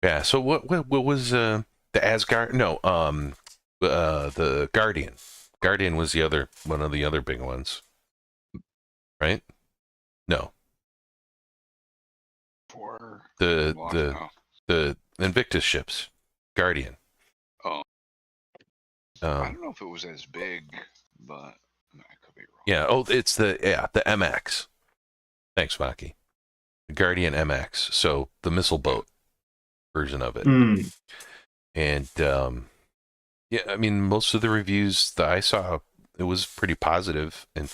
Yeah. So what was the Asgard? No, the Guardian. Guardian was one of the other big ones, right? No. For the Invictus ships, Guardian. Oh. I don't know if it was as big, but I could be wrong. Yeah. Oh, it's the MX. Thanks, Maki. The Guardian MX. So the missile boat version of it. And yeah, I mean, most of the reviews that I saw, it was pretty positive, and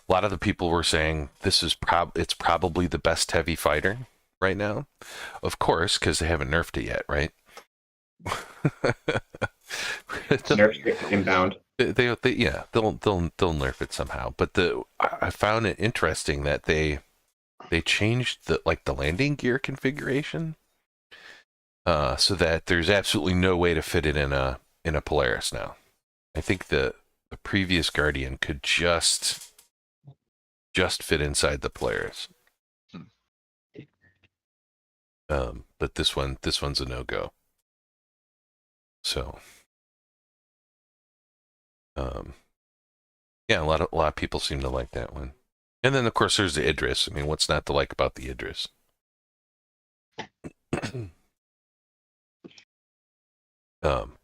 a lot of the people were saying this is it's probably the best heavy fighter right now. Of course, because they haven't nerfed it yet, right? Nerfed it inbound. They'll nerf it somehow. But I found it interesting that they changed the landing gear configuration, so that there's absolutely no way to fit it in a Polaris now. I think the previous Guardian could just fit inside the Polaris. But this one's a no-go. So yeah, a lot of people seem to like that one. And then of course there's the Idris. I mean, what's not to like about the Idris?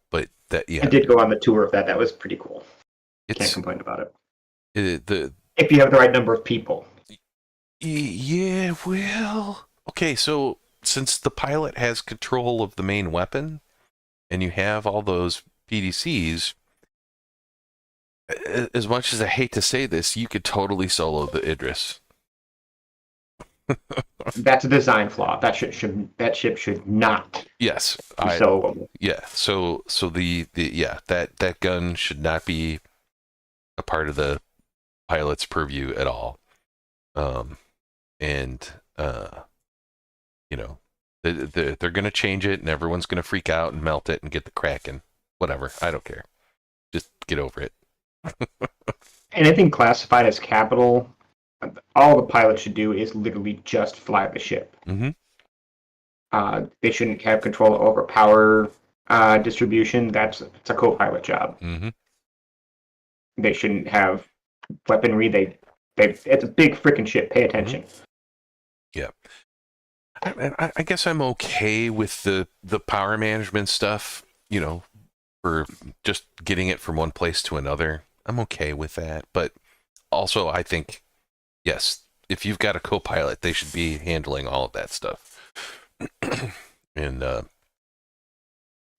But that, yeah, I did go on the tour of that. That was pretty cool. Can't complain about it. If you have the right number of people. Yeah, well, okay, so since the pilot has control of the main weapon and you have all those PDCs, as much as I hate to say this, you could totally solo the Idris. That's a design flaw. That ship should not Yes, be soloable. yeah. So that gun should not be a part of the pilot's purview at all. And you know, they're going to change it, and everyone's going to freak out and melt it and get the Kraken. Whatever, I don't care. Just get over it. Anything classified as capital, all the pilot should do is literally just fly the ship. Mm-hmm. They shouldn't have control over power distribution. It's a co-pilot job. Mm-hmm. They shouldn't have weaponry. It's a big freaking ship. Pay attention. Yeah. I guess I'm okay with the power management stuff, for just getting it from one place to another. I'm okay with that. But also, I think, yes, if you've got a co-pilot, they should be handling all of that stuff. And well,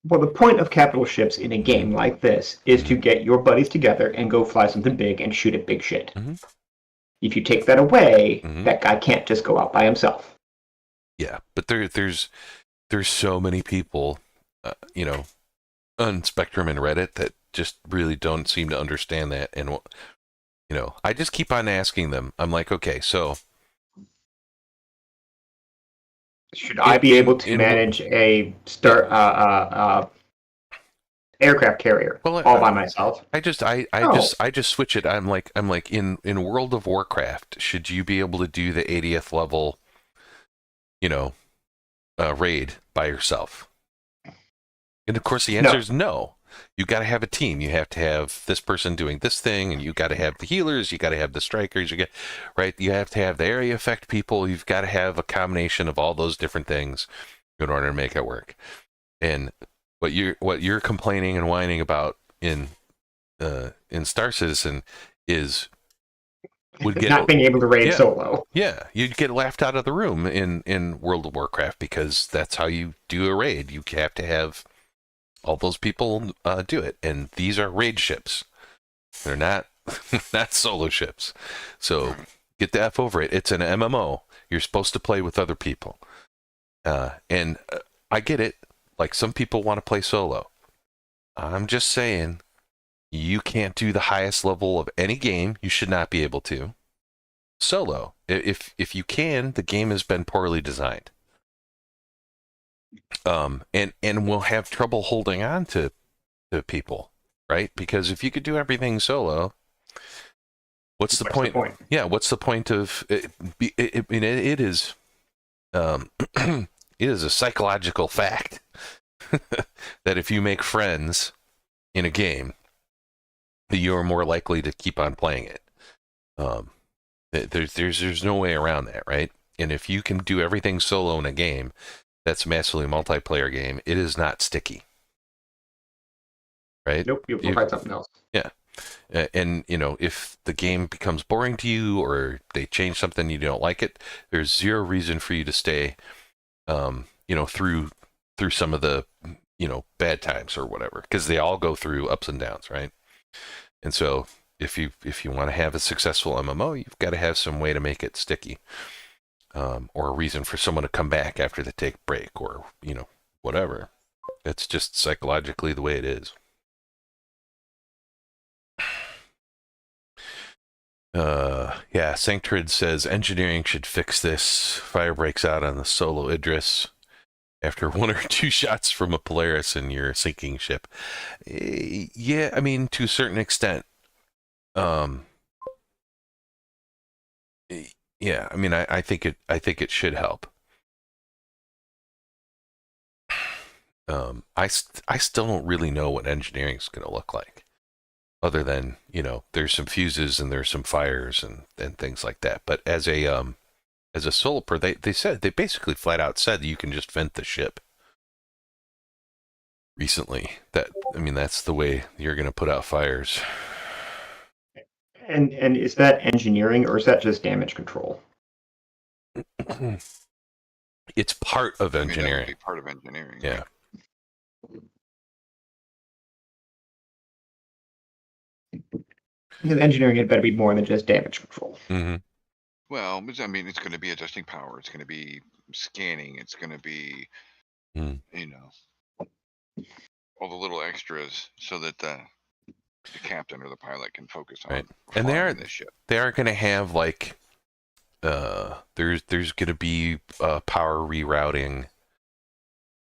the point of capital ships in a game like this is to get your buddies together and go fly something big and shoot at big shit. Mm-hmm. If you take that away, that guy can't just go out by himself. Yeah, but there's so many people, on Spectrum and Reddit that just really don't seem to understand that. And, I just keep on asking them. I'm like, okay, so should I be able to manage a aircraft carrier all by myself? I just switch it. I'm like in World of Warcraft, should you be able to do the 80th level, raid by yourself? And of course the answer is no. You got to have a team. You have to have this person doing this thing, and you got to have the healers. You got to have the strikers. You have to have the area effect people. You've got to have a combination of all those different things in order to make it work. And what you're complaining and whining about in Star Citizen is not being able to raid solo. Yeah, you'd get laughed out of the room in World of Warcraft, because that's how you do a raid. You have to have all those people do it, and these are raid ships. They're not not solo ships. So get the F over it. It's an MMO. You're supposed to play with other people, and I get it. Like, some people want to play solo. I'm just saying, you can't do the highest level of any game. You should not be able to solo. If you can, the game has been poorly designed. And we'll have trouble holding on to people, right? Because if you could do everything solo, what's the point? Yeah, what's the point of it? It is it is a psychological fact that if you make friends in a game, you're more likely to keep on playing it. There's no way around that, right? And if you can do everything solo in a game that's a massively multiplayer game, it is not sticky, right? Nope, you'll find something else. Yeah. And, if the game becomes boring to you, or they change something, you don't like it, there's zero reason for you to stay, through some of the, bad times or whatever, because they all go through ups and downs, right? And so if you want to have a successful MMO, you've got to have some way to make it sticky, or a reason for someone to come back after they take a break, or, whatever. It's just psychologically the way it is. Yeah, Sanctrid says engineering should fix this. Fire breaks out on the solo Idris after one or two shots from a Polaris and your sinking ship. Yeah, I mean, to a certain extent. Yeah, I mean, I think it should help. I still don't really know what engineering is going to look like, other than, there's some fuses and there's some fires and things like that. But as a solo per, they basically flat out said that you can just vent the ship. Recently, that's the way you're going to put out fires. And is that engineering, or is that just damage control? it's part of I mean, that would engineering. be part of engineering. Yeah. Because engineering had better be more than just damage control. Mm-hmm. Well, I mean, it's going to be adjusting power. It's going to be scanning. It's going to be, you know, all the little extras so that the captain or the pilot can focus on And flying this ship. they are going to have like there's going to be power rerouting.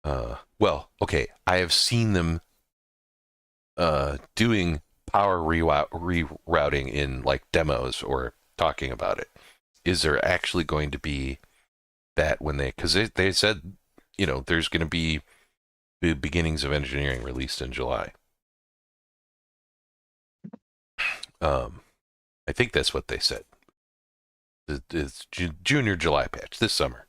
Well, okay, I have seen them doing power rerouting in like demos or talking about it. Is there actually going to be that when because they said, you know, there's going to be the beginnings of engineering released in July. I think that's what they said. It's Junior July patch this summer.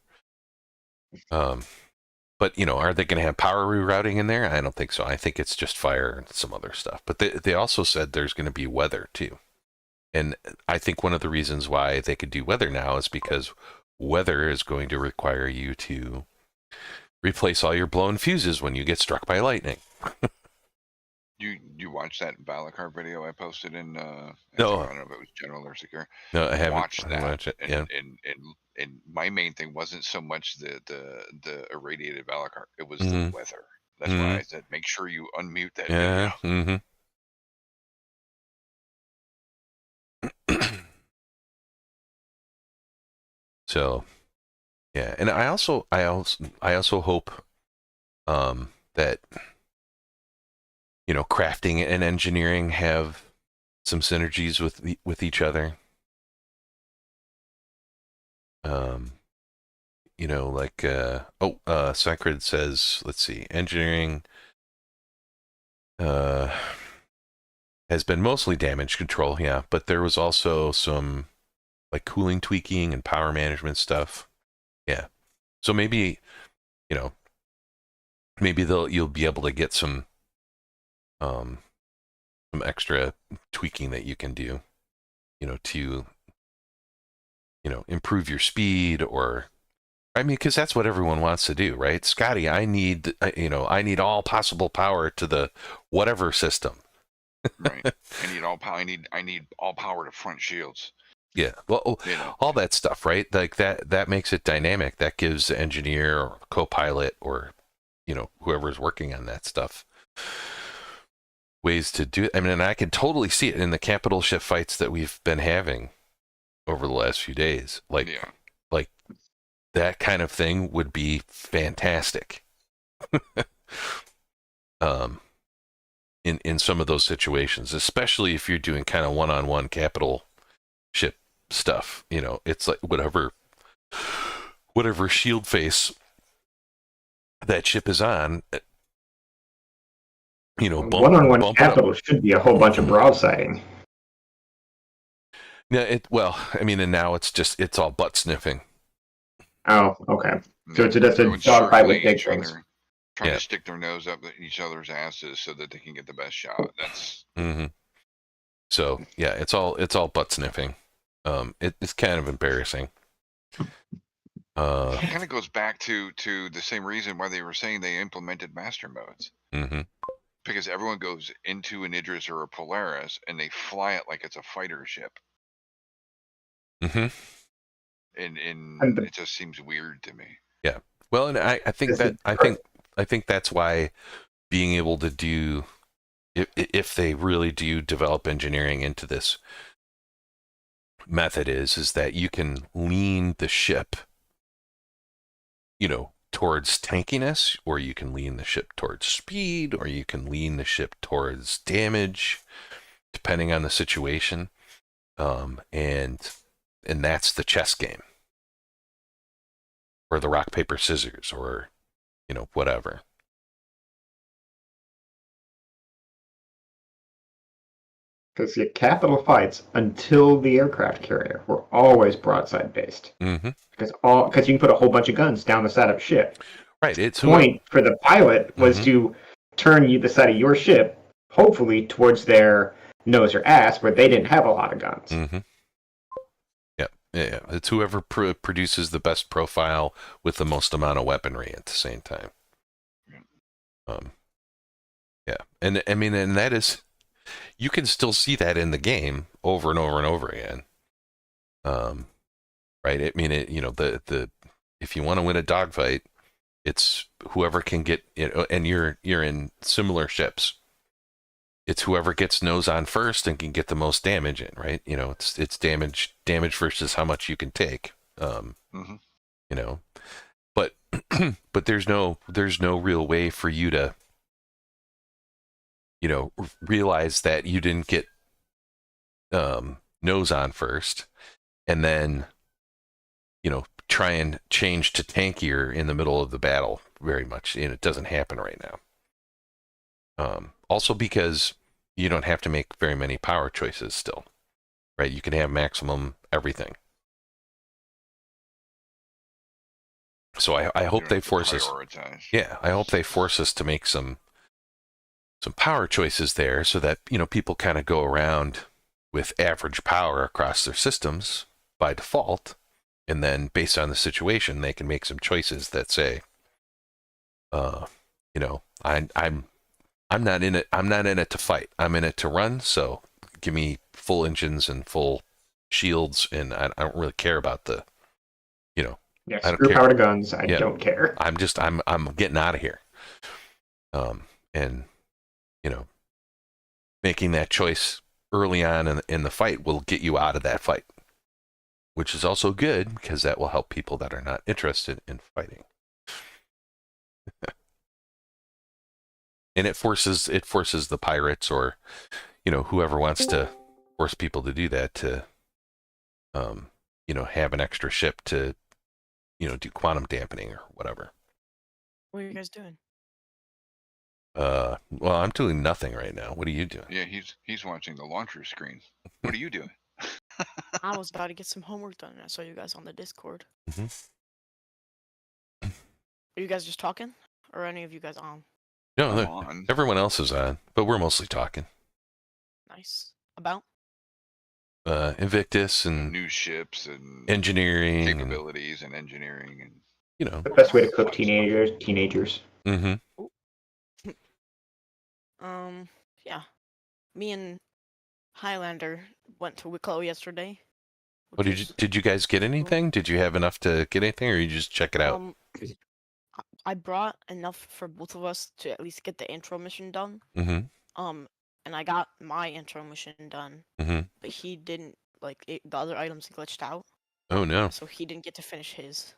But, you know, are they going to have power rerouting in there? I don't think so. I think it's just fire and some other stuff. But they also said there's going to be weather, too. And I think one of the reasons why they could do weather now is because weather is going to require you to replace all your blown fuses when you get struck by lightning. You watched that Valacar video I posted in No. I don't know if it was general or secure. No, I haven't watched that. Watched it. Yeah. And my main thing wasn't so much the irradiated Valacar, it was Mm-hmm. the weather. That's why I said make sure you unmute that Yeah. video. So, yeah, and I also hope that, you know, crafting and engineering have some synergies with each other. You know, like Sacred says, let's see, engineering has been mostly damage control, yeah, but there was also some like cooling tweaking and power management stuff. Yeah. So maybe, you know, maybe you'll be able to get some extra tweaking that you can do, you know, to, you know, improve your speed, or, I mean, because that's what everyone wants to do, right? Scotty, I need all possible power to the whatever system. Right. I need all power. I need all power to front shields. Yeah. Well, you know, all that stuff, right? Like that makes it dynamic. That gives the engineer or co-pilot or, you know, whoever's working on that stuff ways to do it. I mean, and I can totally see it in the capital ship fights that we've been having over the last few days. Like that kind of thing would be fantastic. In some of those situations, especially if you're doing kind of one-on-one capital ship stuff, you know, it's like whatever shield face that ship is on, you know, one-on-one capital should be a whole bunch of broadsiding. Yeah, well, I mean, and now it's all butt sniffing. Oh, okay. So it's just a dogfight with big things. Trying to stick their nose up each other's asses so that they can get the best shot. That's. So yeah, it's all butt sniffing. It's kind of embarrassing. It kind of goes back to the same reason why they were saying they implemented master modes. Because everyone goes into an Idris or a Polaris and they fly it like it's a fighter ship. And it just seems weird to me. Yeah. Well, and I think that's why being able to do, if they really do develop engineering into this method, is that you can lean the ship, you know, towards tankiness, or you can lean the ship towards speed, or you can lean the ship towards damage, depending on the situation. And that's the chess game, or the rock, paper, scissors, or, you know, whatever. Because the capital fights until the aircraft carrier were always broadside based. Because you can put a whole bunch of guns down the side of a ship. Right. The point for the pilot was to turn the side of your ship, hopefully, towards their nose or ass, where they didn't have a lot of guns. Yeah. Yeah, it's whoever produces the best profile with the most amount of weaponry at the same time. Um, yeah, and I mean, and that is, you can still see that in the game over and over and over again. Right? I mean, the if you want to win a dogfight, it's whoever can get, and you're in similar ships. It's whoever gets nose on first and can get the most damage in, right? It's damage versus how much you can take. Mm-hmm. But but there's no real way for you to realize that you didn't get nose on first, and then try and change to tankier in the middle of the battle very much, and it doesn't happen right now. Also because you don't have to make very many power choices still, right? You can have maximum everything. So I hope they force us. Yeah, I hope they force us to make some power choices there, so that people kind of go around with average power across their systems by default, and then based on the situation, they can make some choices that say, I'm not in it. I'm not in it to fight. I'm in it to run. So give me full engines and full shields, and I don't really care about the, Yeah, I don't screw care. power to guns. I don't care. I'm getting out of here. And making that choice early on in the fight will get you out of that fight, which is also good because that will help people that are not interested in fighting. And it forces the pirates, or whoever wants to force people to do that, to have an extra ship to do quantum dampening or whatever. What are you guys doing? Well, I'm doing nothing right now. What are you doing? Yeah, he's watching the launcher screen. What are you doing? I was about to get some homework done, and I saw you guys on the Discord. Mm-hmm. Are you guys just talking, or are any of you guys on? No, everyone else is on, but we're mostly talking. Nice. About? Invictus and new ships and engineering capabilities and engineering, and the best way to cook teenagers. Mm-hmm. Yeah. Me and Highlander went to Wicklow yesterday. Well, did you guys get anything? Did you have enough to get anything, or you just check it out? I brought enough for both of us to at least get the intro mission done. Mm-hmm. And I got my intro mission done. Mm-hmm. But he didn't, the other items glitched out. Oh no. So he didn't get to finish his.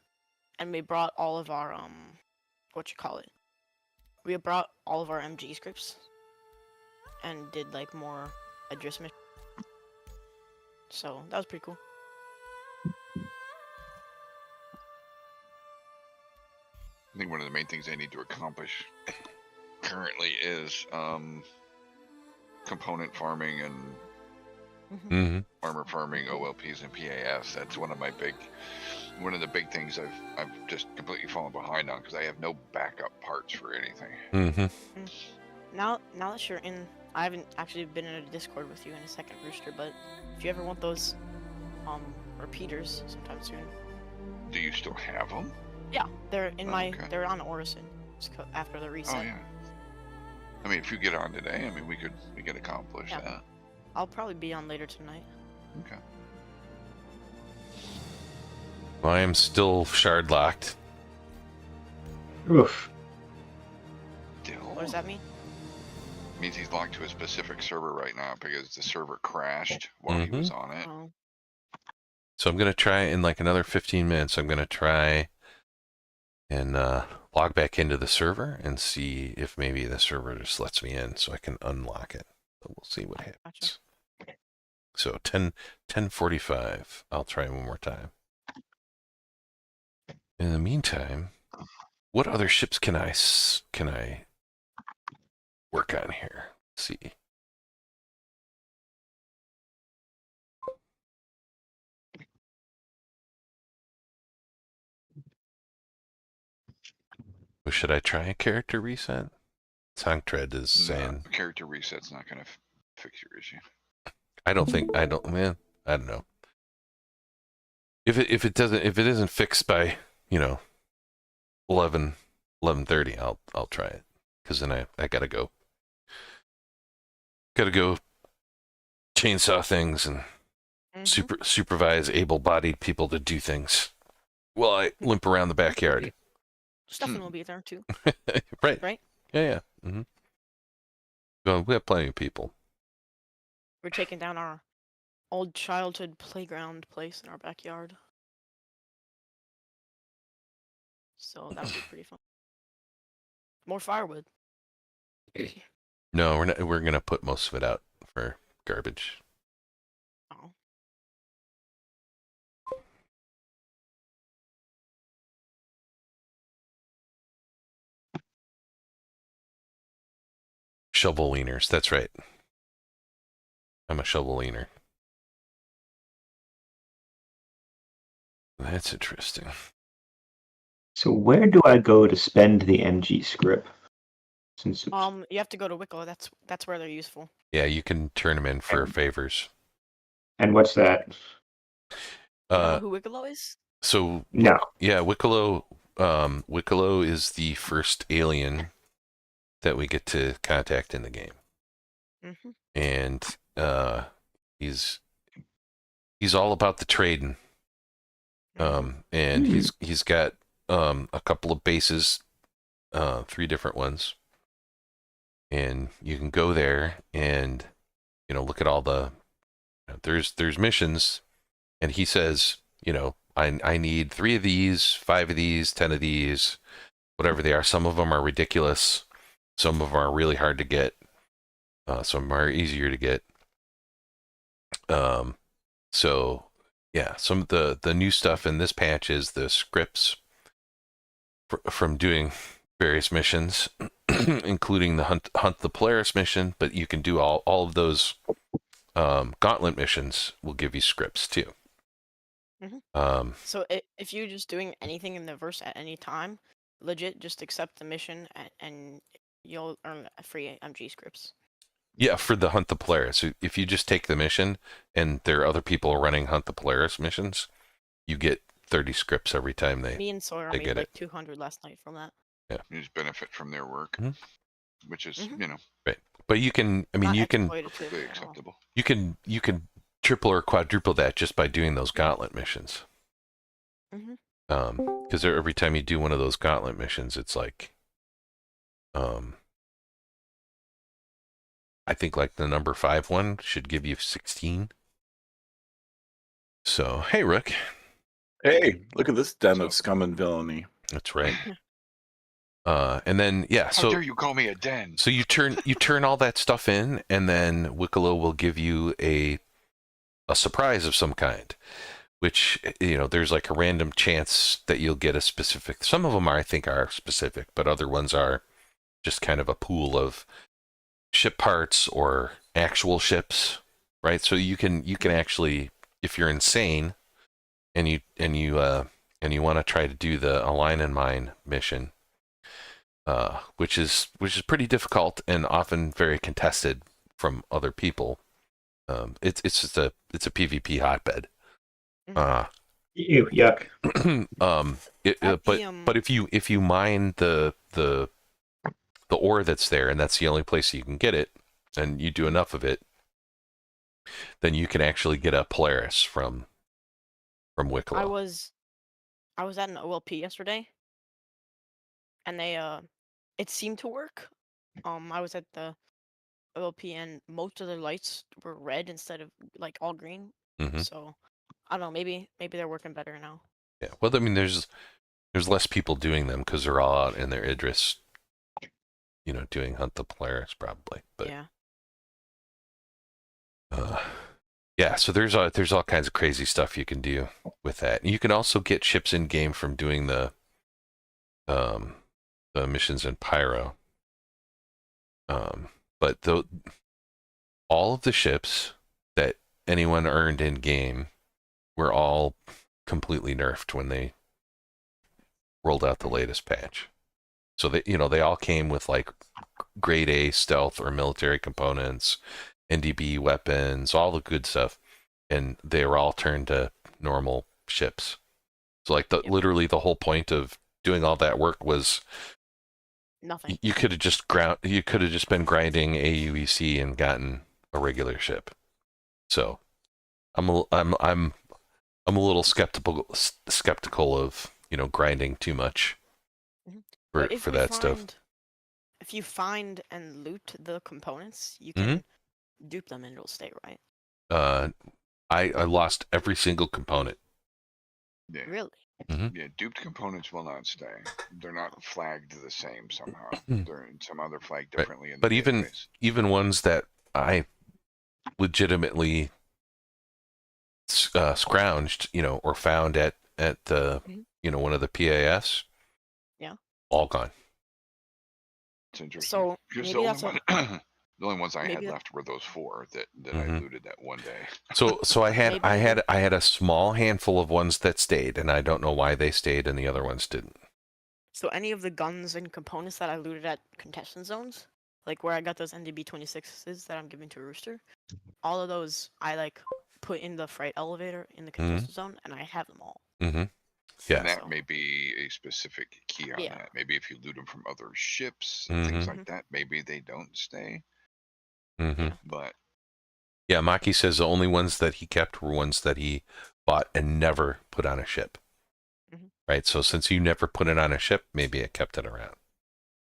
And we brought all of our we brought all of our MG scripts and did more address mission. So that was pretty cool. I think one of the main things they need to accomplish currently is component farming and armor farming, OLPs and PAS. That's one of the big things I've just completely fallen behind on, because I have no backup parts for anything. Mm-hmm. Now that you're in, I haven't actually been in a Discord with you in a second, Rooster, but if you ever want those repeaters sometime soon. Do you still have them? Yeah, they're in they're on Orison after the reset. Oh yeah. I mean, if you get on today, I mean, we could accomplish that. I'll probably be on later tonight. Okay. Well, I am still shard locked. Oof. What does that mean? It means he's locked to a specific server right now because the server crashed while he was on it. Oh. So I'm gonna try in another 15 minutes. I'm gonna try and log back into the server and see if maybe the server just lets me in, so I can unlock it. But we'll see what happens. Gotcha. So 10:45. I'll try one more time. In the meantime, what other ships can I work on here? Let's see. Or should I try a character reset? Songtread is saying character reset's not going to fix your issue. I don't know. if it isn't fixed by 11:30, I'll try it, because then I gotta go chainsaw things and supervise able-bodied people to do things while I limp around the backyard. Stefan will be there too. Right. Right? Yeah. Well, we have plenty of people. We're taking down our old childhood playground place in our backyard. So that would be pretty fun. More firewood. No, we're not. We're gonna put most of it out for garbage. Oh. Shovel leaners. That's right. I'm a shovel leaner. That's interesting. So where do I go to spend the MG script? Since You have to go to Wicklow. That's where they're useful. Yeah, you can turn them in for favors. And what's that? You know who Wicklow is? So No. yeah, Wicklow. Wicklow is the first alien that we get to contact in the game, and he's all about the trading. And he's got a couple of bases, 3 different ones, and you can go there and look at all the there's missions, and he says I need 3 of these, 5 of these, 10 of these, whatever they are. Some of them are ridiculous, some of them are really hard to get, some of them are easier to get. So yeah, some of the new stuff in this patch is the scripts from doing various missions, including the hunt the Polaris mission. But you can do all of those gauntlet missions. Will give you scripts too. So if you're just doing anything in the verse at any time, legit, just accept the mission and you'll earn free MG scripts. Yeah, for the Hunt the Polaris. If you just take the mission and there are other people running Hunt the Polaris missions, you get 30 scripts every time they Me and Sawyer made like 200 last night from that. Yeah. You just benefit from their work, which is, right. But you can, you can, completely acceptable. You can triple or quadruple that just by doing those gauntlet missions. Because every time you do one of those gauntlet missions, it's like, I think like the number 5 one should give you 16. So, hey, Rook. Hey, look at this den of scum and villainy. That's right. And then How dare you call me a den? So you turn all that stuff in, and then Wicklow will give you a surprise of some kind, which there's like a random chance that you'll get a specific. Some of them I think are specific, but other ones are just kind of a pool of ship parts or actual ships, right? So you can actually, if you're insane and you want to try to do the Align and Mine mission, which is pretty difficult and often very contested from other people. It's just a PvP hotbed. Ew, yuck. But if you mine the ore that's there, and that's the only place you can get it, and you do enough of it, then you can actually get a Polaris from Wicklow. I was at an OLP yesterday, and they it seemed to work. I was at the OLP, and most of the lights were red instead of like all green. So I don't know. Maybe they're working better now. Yeah. Well, I mean, there's less people doing them because they're all out in their Idris, doing Hunt the Polaris probably. But yeah. Yeah. So there's all kinds of crazy stuff you can do with that. And you can also get ships in game from doing the missions in Pyro. But all of the ships that anyone earned in game were all completely nerfed when they rolled out the latest patch. So they all came with like grade A stealth or military components, NDB weapons, all the good stuff, and they were all turned to normal ships. So like Yep. literally the whole point of doing all that work was Nothing. you could have just been grinding AUEC and gotten a regular ship. So I'm a little skeptical of, you know, grinding too much for that stuff. If you find and loot the components, you Mm-hmm. can dupe them and it'll stay, right? I lost every single component. Yeah. Really? Mm-hmm. Yeah, duped components will not stay. They're not flagged the same somehow. They're in some other flag Right. differently in the But database. even ones that I legitimately scrounged, you know, or found at the, you know, one of the PAS, Yeah. all gone. It's interesting. So Because maybe that's the only ones I had maybe that- left were those 4 that Mhm. I looted that one day. So I had Maybe- I had a small handful of ones that stayed, and I don't know why they stayed and the other ones didn't. So any of the guns and components that I looted at contestant zones, like where I got those NDB 26s that I'm giving to Rooster, all of those I like put in the freight elevator in the contestant zone, and I have them all. Mm-hmm. Yeah. And that So- may be a specific key on Yeah. that. Maybe if you loot them from other ships and things like that, maybe they don't stay. Mm-hmm. Yeah. But Yeah, Maki says the only ones that he kept were ones that he bought and never put on a ship. Mhm. Right. So since you never put it on a ship, maybe it kept it around.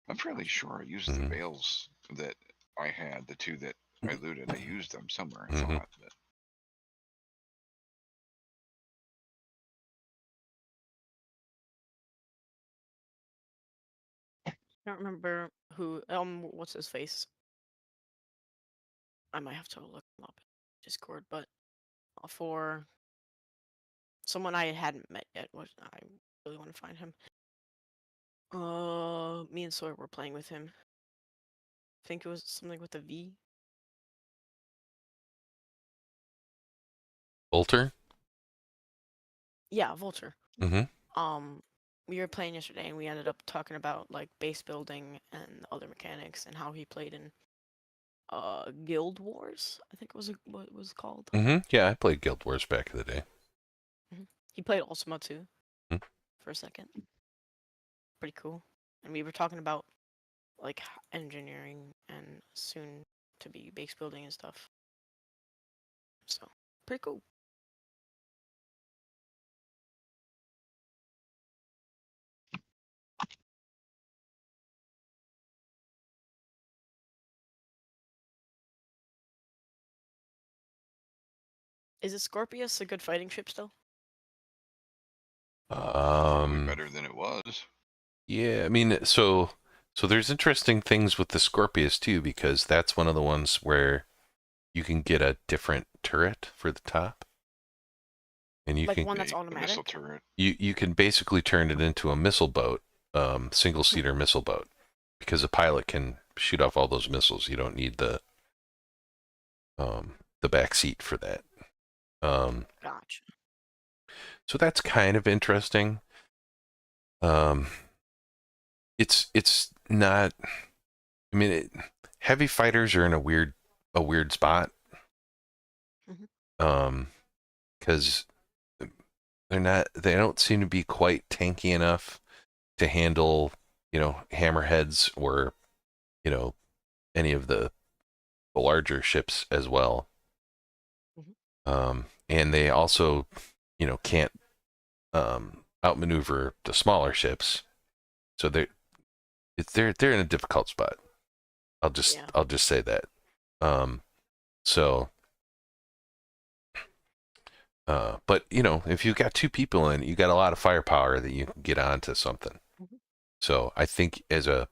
I'm fairly sure I used the bales that I had, the 2 that I looted. I used them somewhere, I thought. But I don't remember who. What's his face? I might have to look him up in Discord, but for someone I hadn't met yet, I really want to find him. Me and Sawyer were playing with him. I think it was something with a V. Bolter? Yeah, Vulture. Mm-hmm. We were playing yesterday, and we ended up talking about like base building and other mechanics, and how he played in Guild Wars. I think what it was called. Mm-hmm. Yeah, I played Guild Wars back in the day. He played Ultima too, Mhm. for a second. Pretty cool. And we were talking about like engineering and soon to be base building and stuff. So pretty cool. Is a Scorpius a good fighting ship still? probably better than it was. Yeah, I mean, so there's interesting things with the Scorpius too, because that's one of the ones where you can get a different turret for the top, and you Like can one that's The missile automatic? turret. you can basically turn it into a missile boat, single seater missile boat, because a pilot can shoot off all those missiles. You don't need the back seat for that. Gotcha. So that's kind of interesting. It's not. I mean, heavy fighters are in a weird spot. Because they don't seem to be quite tanky enough to handle, you know, hammerheads or, you know, any of the larger ships as well. And they also, you know, can't outmaneuver the smaller ships, so they're in a difficult spot. I'll just say that. But you know, if you've got 2 people in, you got a lot of firepower that you can get onto something. So I think as a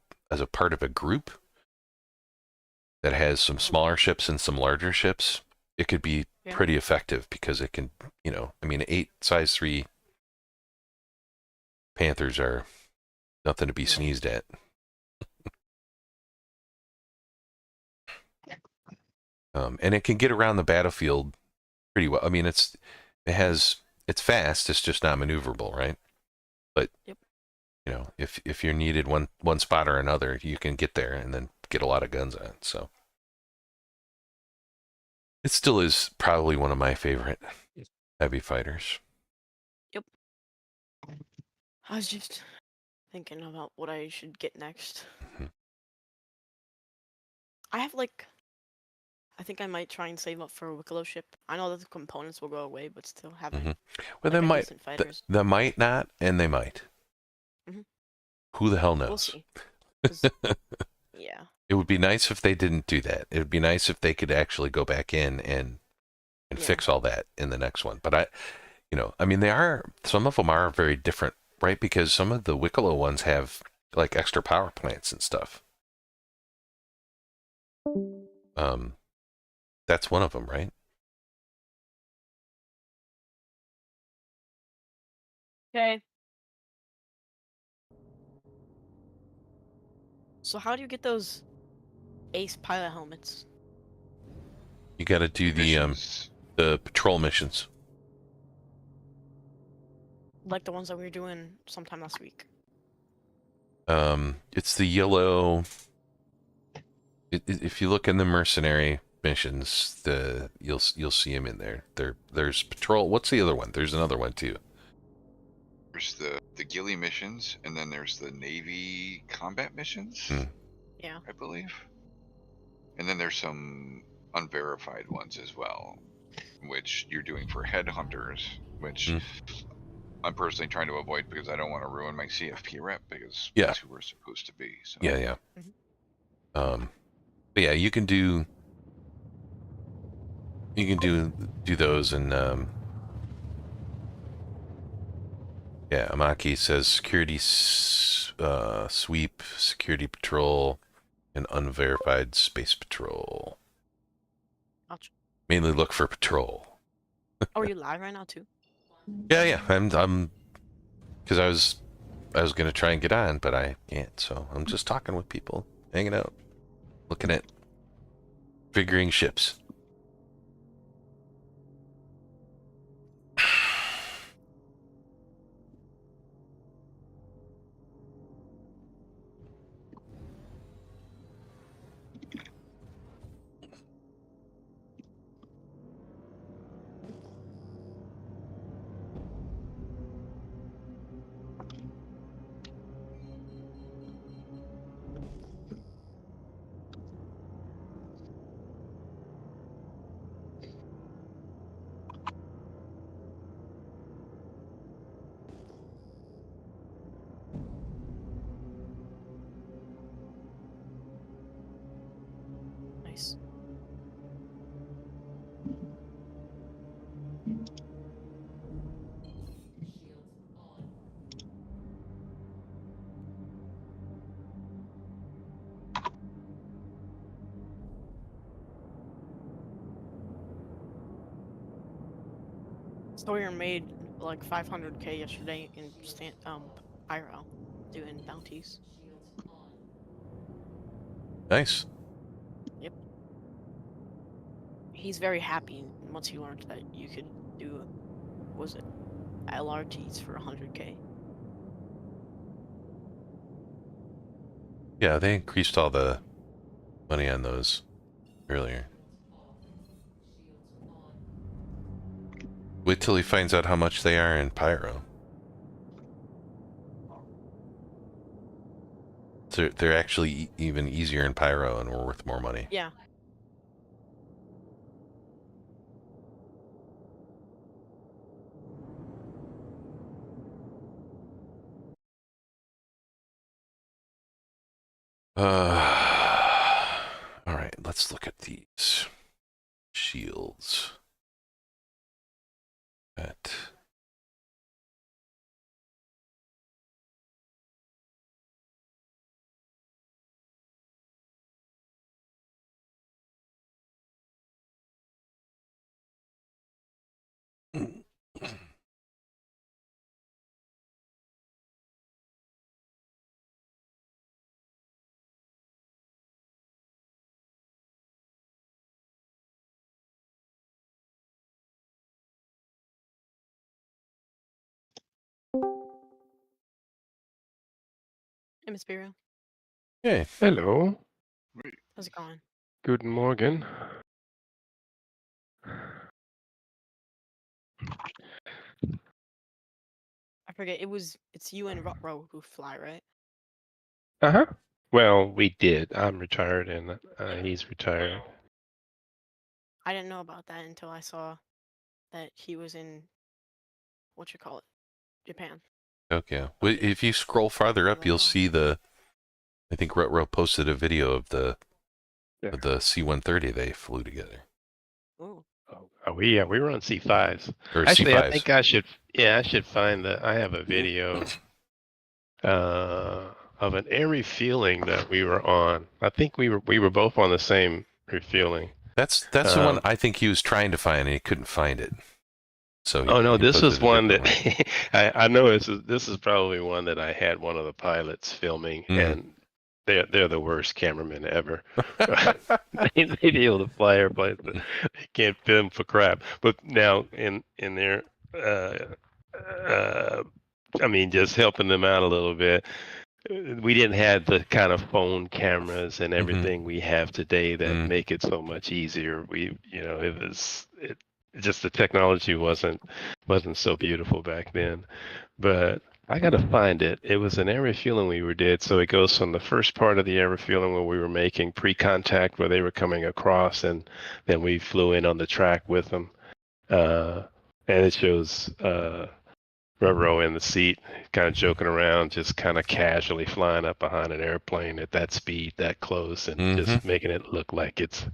part of a group that has some smaller ships and some larger ships, it could be pretty effective, because it can, you know, I mean, 8 size 3 Panthers are nothing to be sneezed at. And it can get around the battlefield pretty well. I mean, it's fast. It's just not maneuverable, right? But you know, if you're needed one spot or another, you can get there and then get a lot of guns on. So it still is probably one of my favorite heavy fighters. I was just thinking about what I should get next. Mhm. I have like, I think I might try and save up for a Wicklow ship. I know that the components will go away, but still having Well, like they a might. decent fighters. They might not, and they might. Mhm. Who the hell We'll knows? see. 'Cause- yeah. It would be nice if they didn't do that. It would be nice if they could actually go back in and Yeah. fix all that in the next one. But I mean, some of them are very different, right? Because some of the Wicklow ones have like extra power plants and stuff. That's one of them, right? Okay. So how do you get those Ace pilot helmets? You got to do Missions. the patrol missions. Like the ones that we were doing sometime last week. It's the yellow. If you look in the mercenary missions, you'll see them in there. There's patrol. What's the other one? There's another one too. There's the ghillie missions, and then there's the Navy combat missions, Yeah. I believe. And then there's some unverified ones as well, which you're doing for headhunters, which I'm personally trying to avoid because I don't want to ruin my CFP rep because Yeah. that's who we're supposed to be. So. Yeah. Mhm. But yeah, you can do those, and yeah, Amaki says security sweep, security patrol, and unverified space patrol. Gotcha. Mainly look for patrol. Oh, are you live right now too? Yeah, I'm because I was gonna try and get on, but I can't, so I'm just talking with people, hanging out, looking at figuring ships. Nice. Sawyer made like 500k yesterday in IRL doing bounties. Nice. Yep. He's very happy once he learned that you could do, was it LRTs for 100k? Yeah, they increased all the money on those earlier. Wait till he finds out how much they are in Pyro. So they're actually even easier in Pyro and were worth more money. Yeah. All right, let's look at these shields. At Hey, Miss Biro. Hey. Hello. How's it going? Guten Morgen. I forget. It's you and Rutro who fly, right? Uh-huh. Well, we did. I'm retired and he's retired. I didn't know about that until I saw that he was in Japan. Okay. Well, if you scroll farther up, you'll see the. I think Rutro posted a video of the C-130 they flew together. Oh. We were on C5s. Or Actually, C5s. I think I should find that. I have a video of an airy feeling that we were on. I think we were both on the same refueling. That's the one I think he was trying to find and he couldn't find it. So This is one that I know this is probably one that I had one of the pilots filming, and they're the worst cameramen ever. They be able to fly airplanes, but they can't film for crap. But now in their I mean, just helping them out a little bit. We didn't have the kind of phone cameras and everything we have today that make it so much easier. Just the technology wasn't so beautiful back then. But I gotta find it. It was an air refueling we did. So it goes from the first part of the air refueling where we were making pre-contact, where they were coming across, and then we flew in on the track with them. And it shows Rutro in the seat, kind of joking around, just kind of casually flying up behind an airplane at that speed, that close, and just making it look like it's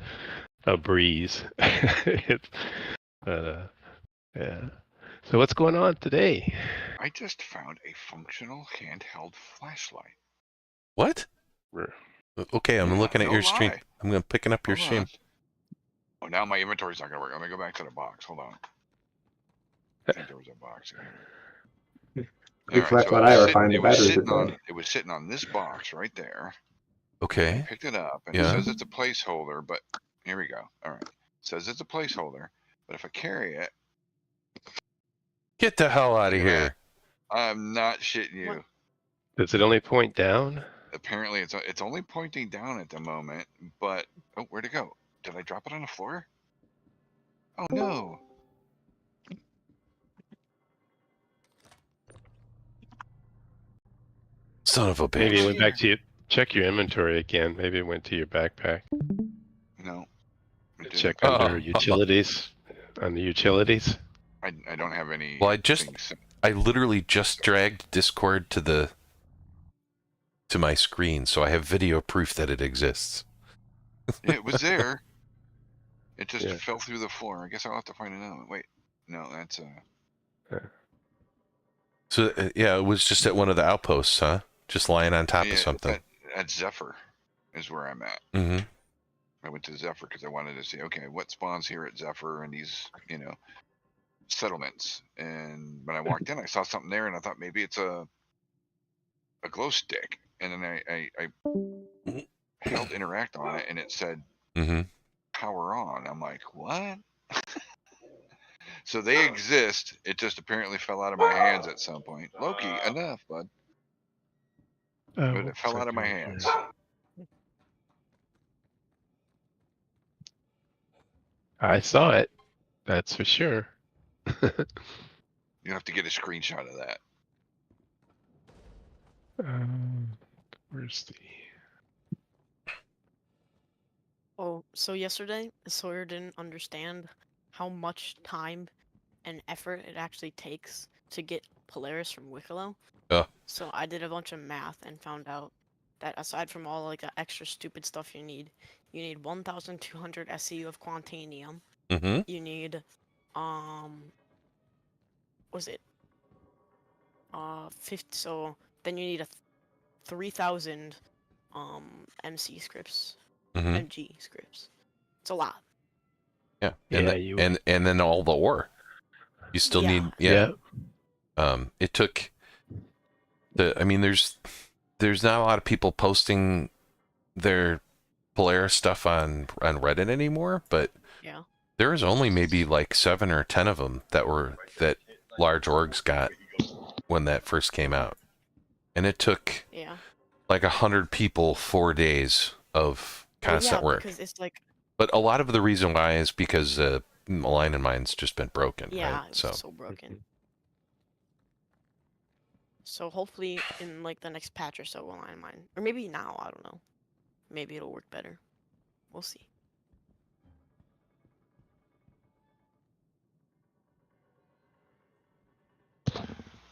a breeze. Yeah. So what's going on today? I just found a functional handheld flashlight. What? Okay, I'm looking at your stream. I'm picking up your stream. Oh, now my inventory's not gonna work. Let me go back to the box. Hold on. I think there was a box in here. The flashlight I ever find, the batteries are dead. It was sitting on this box right there. Okay. I picked it up, and it says it's a placeholder, but here we go. All right. It says it's a placeholder, but if I carry it... Get the hell out of here. I'm not shitting you. What? Does it only point down? Apparently, it's only pointing down at the moment, but... Oh, where'd it go? Did I drop it on the floor? Oh, no. Son of a bitch. Maybe it went back to you. Check your inventory again. Maybe it went to your backpack. No. Check under utilities. On the utilities. I don't have any. Well, I literally just dragged Discord to my screen, so I have video proof that it exists. It was there. It just fell through the floor. I guess I'll have to find another one. Wait, no, that's So it was just at one of the outposts, huh? Just lying on top of something. At Zephyr is where I'm at. Mm-hmm. I went to Zephyr because I wanted to see, okay, what spawns here at Zephyr and these, settlements. And when I walked in, I saw something there, and I thought maybe it's a glow stick. And then I held interact on it, and it said power on. I'm like, what? So they exist. It just apparently fell out of my hands at some point. Loki, enough, bud. Oh, But it fell out of my hands. I saw it. That's for sure. You have to get a screenshot of that. Where's the... Oh, so yesterday, Sawyer didn't understand how much time and effort it actually takes to get Polaris from Wicklow. So I did a bunch of math and found out that aside from all the extra stupid stuff you need 1,200 SEU of Quantanium. You need, was it 50? So then you need 3,000 MC scripts, MG scripts. It's a lot. Yeah, and then all the ore. You still need it took I mean, there's not a lot of people posting their Polaris stuff on Reddit anymore, but there was only maybe like 7 or 10 of them that large orgs got when that first came out, and it took like 100 people 4 days of constant work. Because it's like. But a lot of the reason why is because line in mine's just been broken. Yeah, right? it's so broken. So hopefully in like the next patch or so we'll line mine. Or maybe now, I don't know. Maybe it'll work better. We'll see.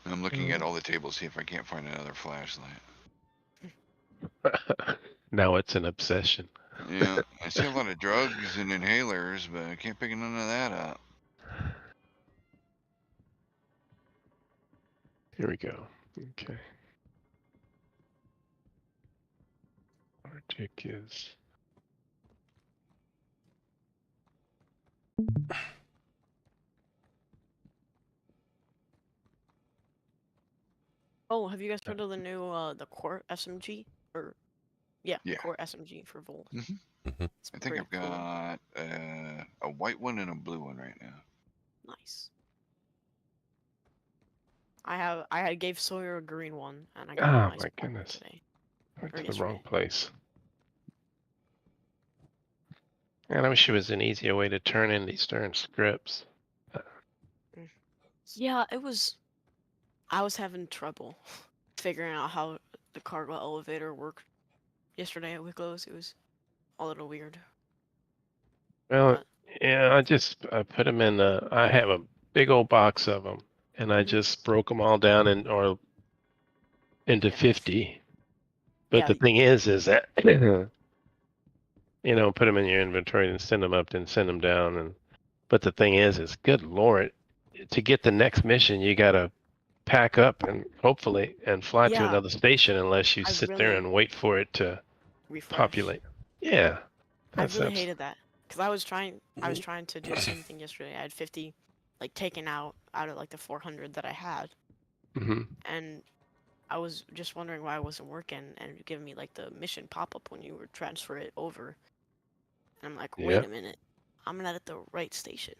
I'm looking at all the tables, see if I can't find another flashlight. Now it's an obsession. Yeah, I see a lot of drugs and inhalers, but I can't pick none of that up. Here we go. Okay. Arctic is. Oh, have you guys heard of the new the Core SMG? Or yeah, Yeah. Core SMG for Volt. Mhm. It's I think pretty I've cool. got a white one and a blue one right now. Nice. I gave Sawyer a green one, and I got Oh a my nice black one goodness. today. Went Or to the wrong yesterday. place. And I wish it was an easier way to turn in these darn scripts. Yeah, it was. I was having trouble figuring out how the cargo elevator worked yesterday at Wicklows. It was a little weird. Well, But yeah, I put them in I have a big old box of them, and I Mhm. just broke them all down into Yeah. 50. But Yeah. the thing is that put them in your inventory and send them up, then send them down. But the thing is good Lord, to get the next mission, you gotta pack up and hopefully and fly to Yeah. another station unless you I sit there really and wait for it to refresh. populate. Yeah, I that's really hated that because I was trying to do the same thing yesterday. I had 50 like taken out of like the 400 that I had, hmm and I was just wondering why it wasn't working and it giving me like the mission pop up when you would transfer it over. And I'm like, wait Yep. a minute, I'm not at the right station,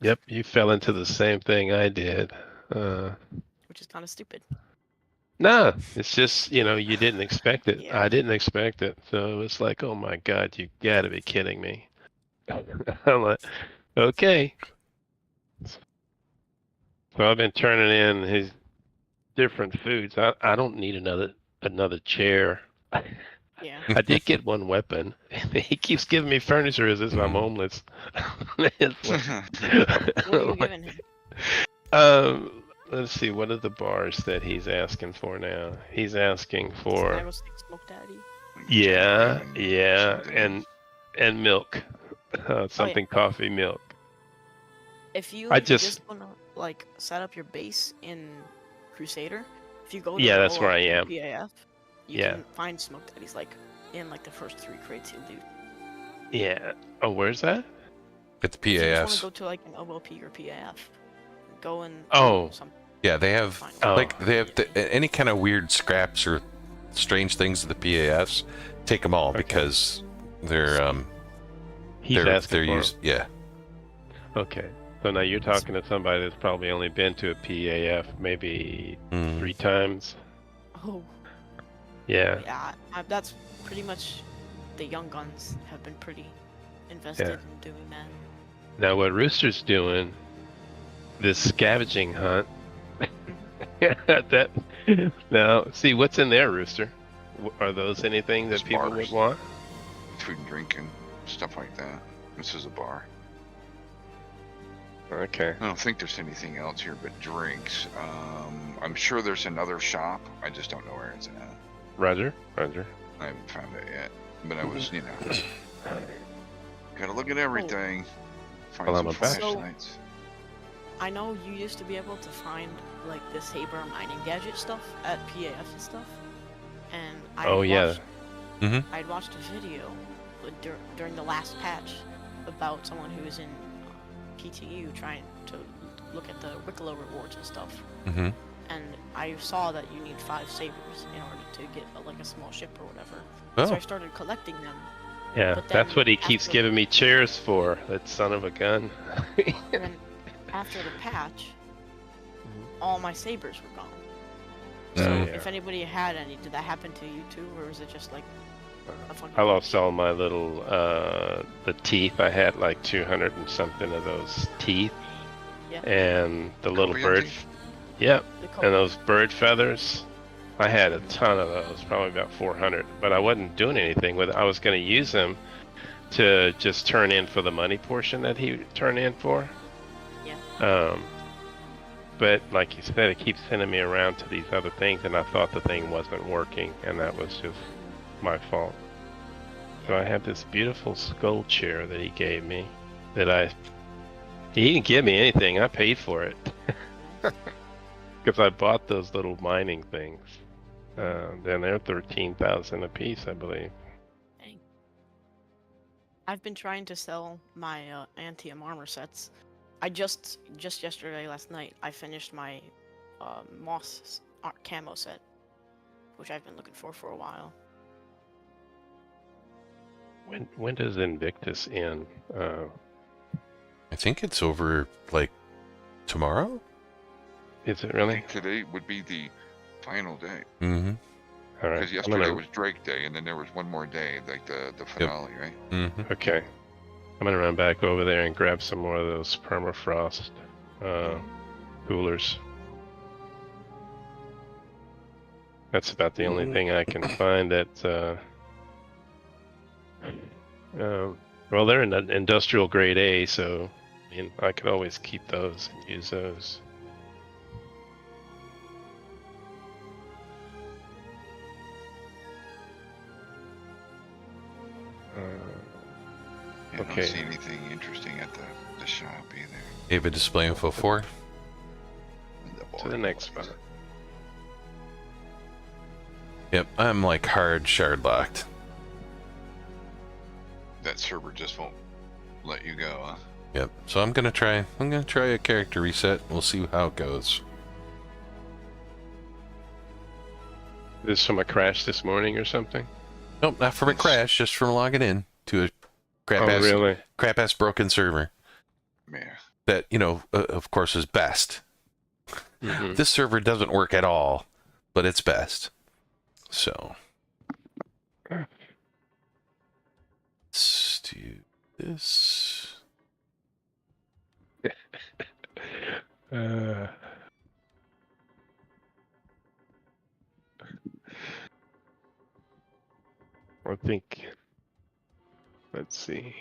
Yep, you fell into the same thing I did. which is kind of stupid. No, it's just, you didn't expect it. Yeah. I didn't expect it. So it's like, oh my God, you gotta be kidding me. I'm like, okay. So I've been turning in his different foods. I don't need another chair. Yeah. I did get one weapon. He keeps giving me furniture as if I'm homeless. It's like, What are you giving him? let's see. What are the bars that he's asking for now? He's asking for Snaggle Stick Smoke Daddy. yeah, Something. yeah, and milk, something coffee milk. If you I just just wanna like set up your base in Crusader, if you go to yeah, the that's where I OLP am. PAF, you Yeah. can find Smoke Daddies like in like the first 3 crates you'll do. Yeah. Oh, where's that? It's If you just want PAS. to go to like an OLP or PAF, go and Oh. do some. Yeah, they have Fine. any kind of weird scraps or strange things to the PAFs. Take them all Okay. because they're He's asking they're for 'em. used. Yeah. Okay. So now you're talking to somebody that's probably only been to a PAF maybe 3 times. Oh. Yeah. Yeah, that's pretty much the young guns have been pretty invested in doing that. Now what Rooster's doing, this scavenging hunt. that now see what's in there, Rooster. Are those anything that There's people bars. would want? Food and drink and stuff like that. This is a bar. Okay. I don't think there's anything else here but drinks. I'm sure there's another shop. I just don't know where it's at. Roger. I haven't found it yet. But I was, gotta look at everything. Find Well, some I'm about to. flashlights. I know you used to be able to find like the Saber mining gadget stuff at PAF and stuff, and I'd watched a video during the last patch about someone who was in PTU trying to look at the Wicklow rewards and stuff. Mm-hmm. And I saw that you need 5 sabers in order to get like a small ship or whatever. Oh. So I started collecting them. Yeah, But that's then what he keeps after- giving me chairs for. That son of a gun. And then after the patch, all my sabers were gone. So Oh, if anybody had any, did that happen to you too, or was it just like a fucking I lost all my little the teeth. I had like 200 and something of those teeth, Yeah. and the little Korean bird. teeth? Yep. The And those bird feathers, I had a ton of those, probably about 400, but I wasn't doing anything with it. I was going to use them to just turn in for the money portion that he turned in for. Yeah. But like you said, it keeps sending me around to these other things, and I thought the thing wasn't working, and that was just my fault. So I have this beautiful skull chair that he gave me that he didn't give me anything. I paid for it. Because I bought those little mining things. Then they're 13,000 a piece, I believe. Dang. I've been trying to sell my antium armor sets. I just yesterday, last night, I finished my moss camo set, which I've been looking for a while. When does Invictus end? I think it's over like tomorrow. Is it I really? think today would be the final day. Mm-hmm. All right. Because yesterday was Drake Day, and then there was one more day, like the finale, right? Mm-hmm. Okay. I'm gonna run back over there and grab some more of those permafrost coolers. That's about the only thing I can find that. Well, they're in industrial grade A, so I mean, I could always keep those and use those. I Okay. don't see anything interesting at the shop either. David display info 4. To the next spot. Yep, I'm like hard shard locked. That server just won't let you go, huh? Yep. So I'm gonna try a character reset. We'll see how it goes. This from a crash this morning or something? Nope, not from a crash, just from logging in to a crap ass broken server. Yeah. That, of course is best. Mm-hmm. This server doesn't work at all, but it's best. So let's do this. I think, let's see.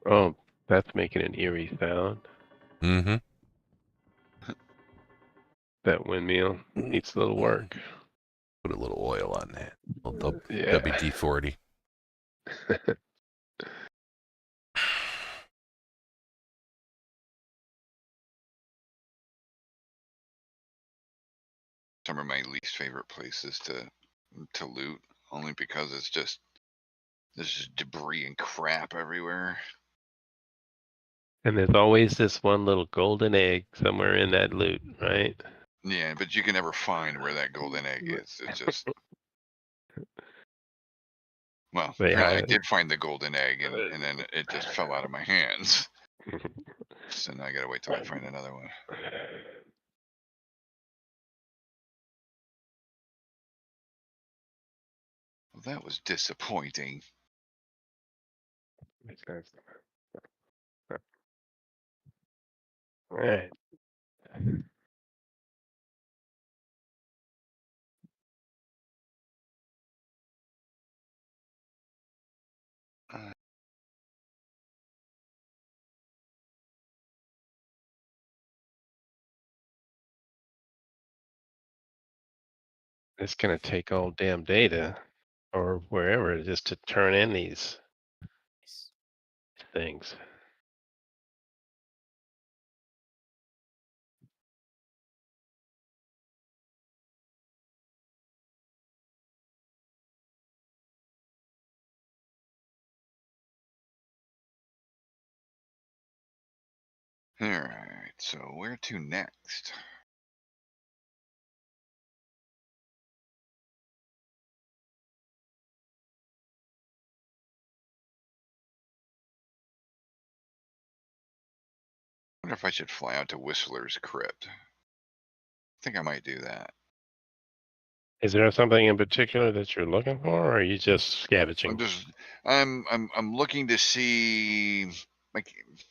Oh, that's making an eerie sound. Mm-hmm. That windmill needs a little work. Put a little oil on that. Yeah. WD-40. Some of my least favorite places to loot, only because it's just there's just debris and crap everywhere. And there's always this one little golden egg somewhere in that loot, right? Yeah, but you can never find where that golden egg is. It's just well, They apparently I hide it. did find the golden egg, and then it just fell out of my hands. So now I gotta wait till I find another one. Well, that was disappointing. All right. It's gonna take all damn data or wherever just to turn in these things. All right, so where to next? I wonder if I should fly out to Whistler's Crypt. I think I might do that. Is there something in particular that you're looking for, or are you just scavenging? I'm looking to see like if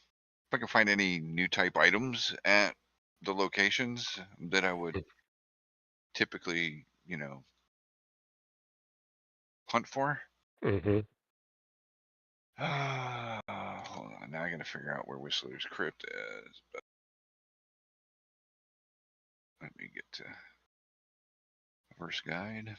I can find any new type items at the locations that I would typically, hunt for. Mm-hmm. Hold on. Now I got to figure out where Whistler's Crypt is. But let me get to first guide.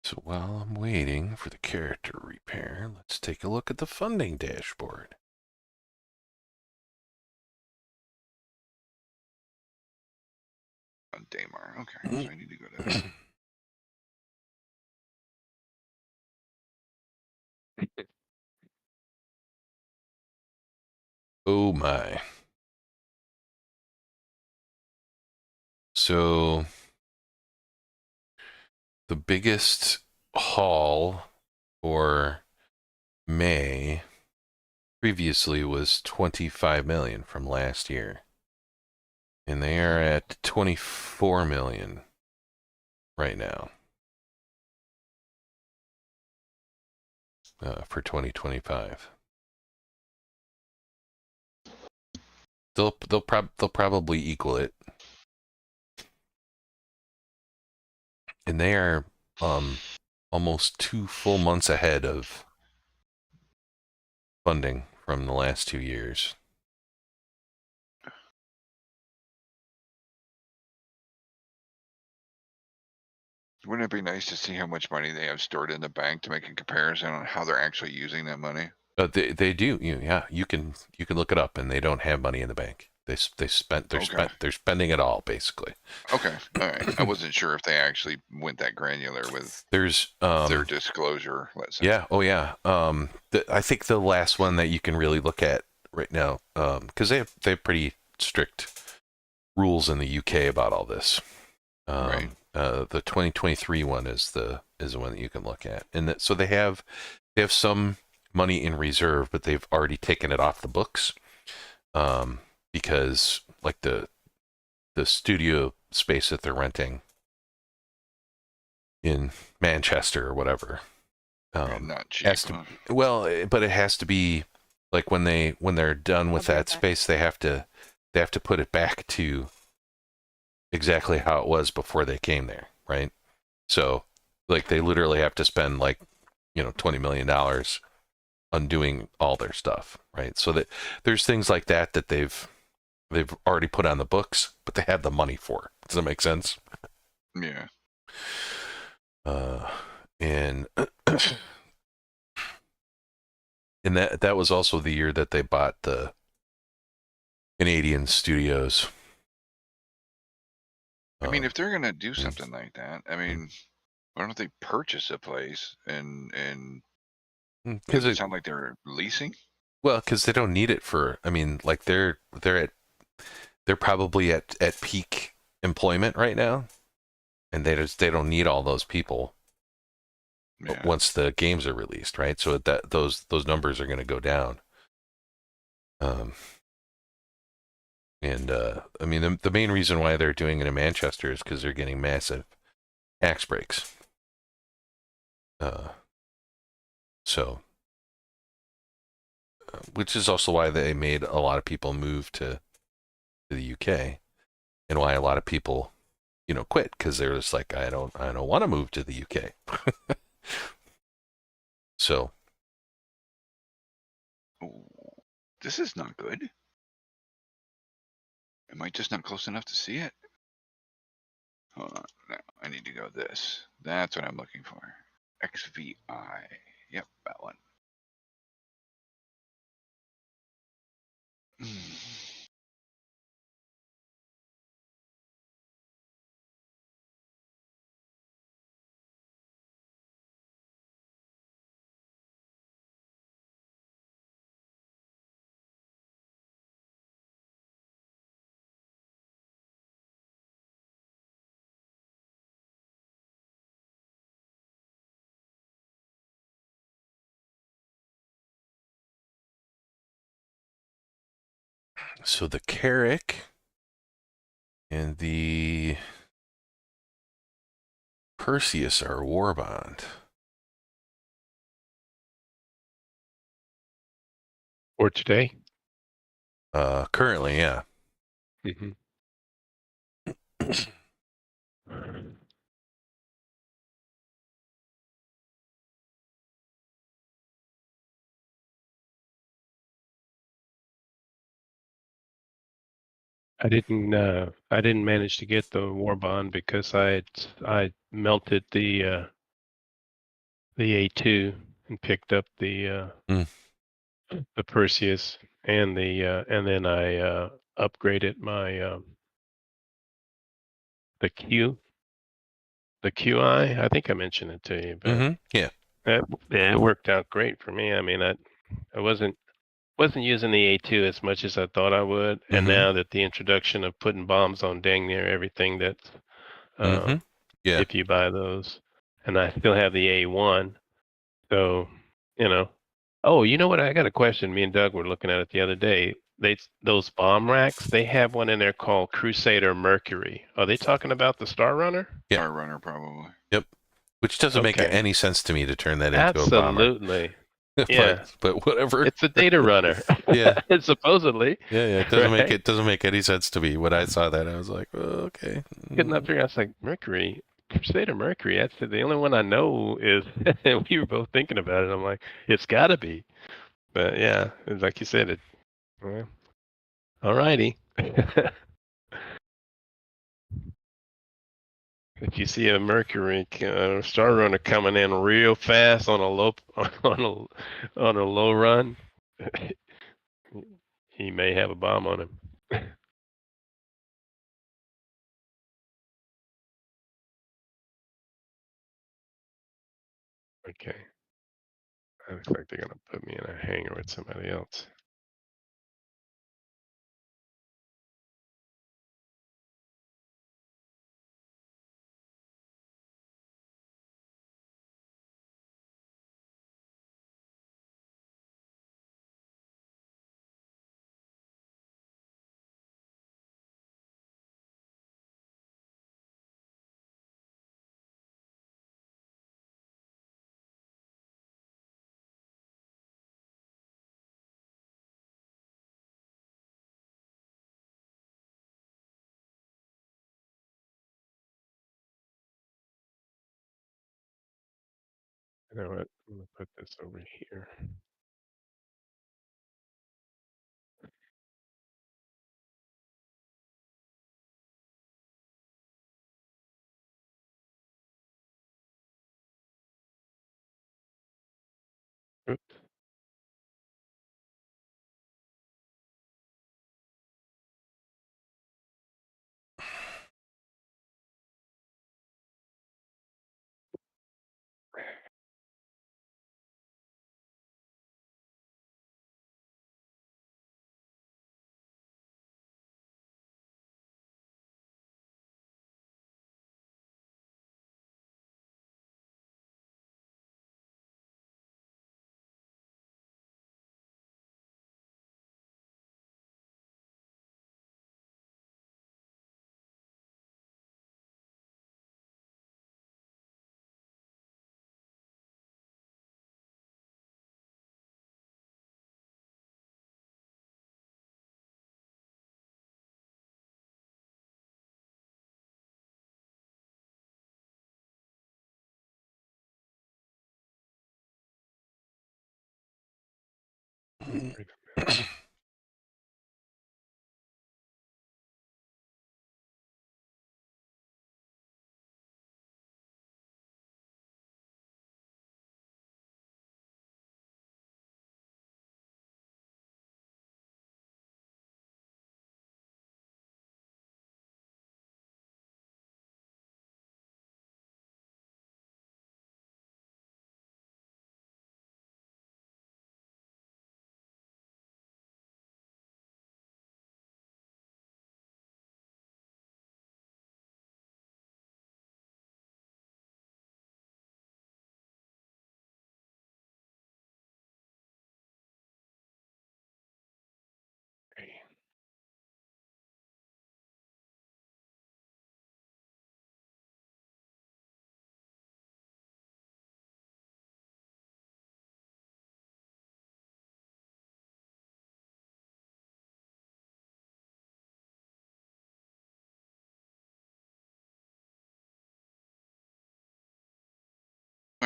So while I'm waiting for the character repair, let's take a look at the funding dashboard. On Daymar. Okay, so I need to go to. Oh my. So the biggest haul for May previously was 25 million from last year. And they are at 24 million right now for 2025. They'll probably equal it. And they are almost 2 full months ahead of funding from the last 2 years. Wouldn't it be nice to see how much money they have stored in the bank to make a comparison on how they're actually using that money? They do. Yeah, you can look it up, and they don't have money in the bank. They're spending it all basically. Okay, all right. I wasn't sure if they actually went that granular with There's their disclosure. Let's say. yeah, oh yeah. I think the last one that you can really look at right now, because they have pretty strict rules in the UK about all this. Right. The 2023 one is the one that you can look at, and so they have some money in reserve, but they've already taken it off the books, because like the studio space that they're renting in Manchester or whatever, Not cheap. has to, well, but it has to be like when they're done with I'll be that right back. space, they have to put it back to exactly how it was before they came there, right? So like they literally have to spend like $20 million undoing all their stuff, right? So that there's things like that they've already put on the books, but they have the money for. Does that make sense? Yeah. And and that was also the year that they bought the Canadian studios. I mean, if they're gonna do mm. something like that, I mean, why don't they purchase a place and Because does it sound like they're leasing? well, because they don't need it for. I mean, like they're probably at peak employment right now, and they don't need all those people Yeah. once the games are released, right? So that those numbers are going to go down. And I mean, the main reason why they're doing it in Manchester is because they're getting massive tax breaks. So, which is also why they made a lot of people move to the UK, and why a lot of people, quit, because they're just like, I don't want to move to the UK. So, Oh, this is not good. Am I just not close enough to see it? Hold on. No, I need to go this. That's what I'm looking for. XVI. Yep, that one. So the Carrick and the Perseus are war bond. Or today? Currently, yeah. Mm-hmm. I didn't manage to get the war bond because I melted the A2 and picked up the Perseus and then I upgraded my the QI. I think I mentioned it to you, but Yeah. it worked out great for me. I mean, I wasn't using the A2 as much as I thought I would, and now that the introduction of putting bombs on dang near everything that's Yeah. if you buy those, and I still have the A1, so Oh, you know what? I got a question. Me and Doug were looking at it the other day. Those bomb racks, they have one in there called Crusader Mercury. Are they talking about the Star Runner? Yeah. Star Runner, probably. Yep. Which doesn't make any sense to me to turn that into a bomber. Absolutely. Yeah. but whatever. It's a data runner. Yeah. Supposedly. Yeah. It doesn't make any sense to me. When I saw that, I was like, oh, okay. Could not figure out. I was like, Mercury, Crusader Mercury. That's the only one I know is. We were both thinking about it. I'm like, it's got to be. But yeah, like you said, it. Well, all righty. If you see a Mercury Star Runner coming in real fast on a low on a low run, he may have a bomb on him. Okay. Looks like they're gonna put me in a hangar with somebody else. You know what? I'm gonna put this over here. Oops. Wait a minute. Okay.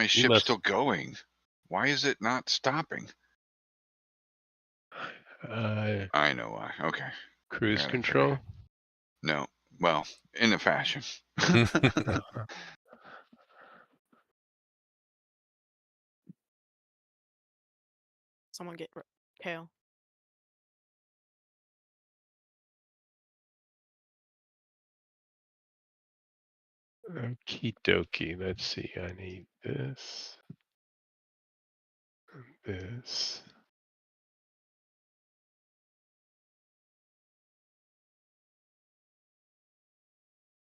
my ship must- still going? Why is it not stopping? I know why. Okay. Cruise Got it control. figured. No. Well, in a fashion. Someone get Kale. Okie dokie. Let's see. I need this. This.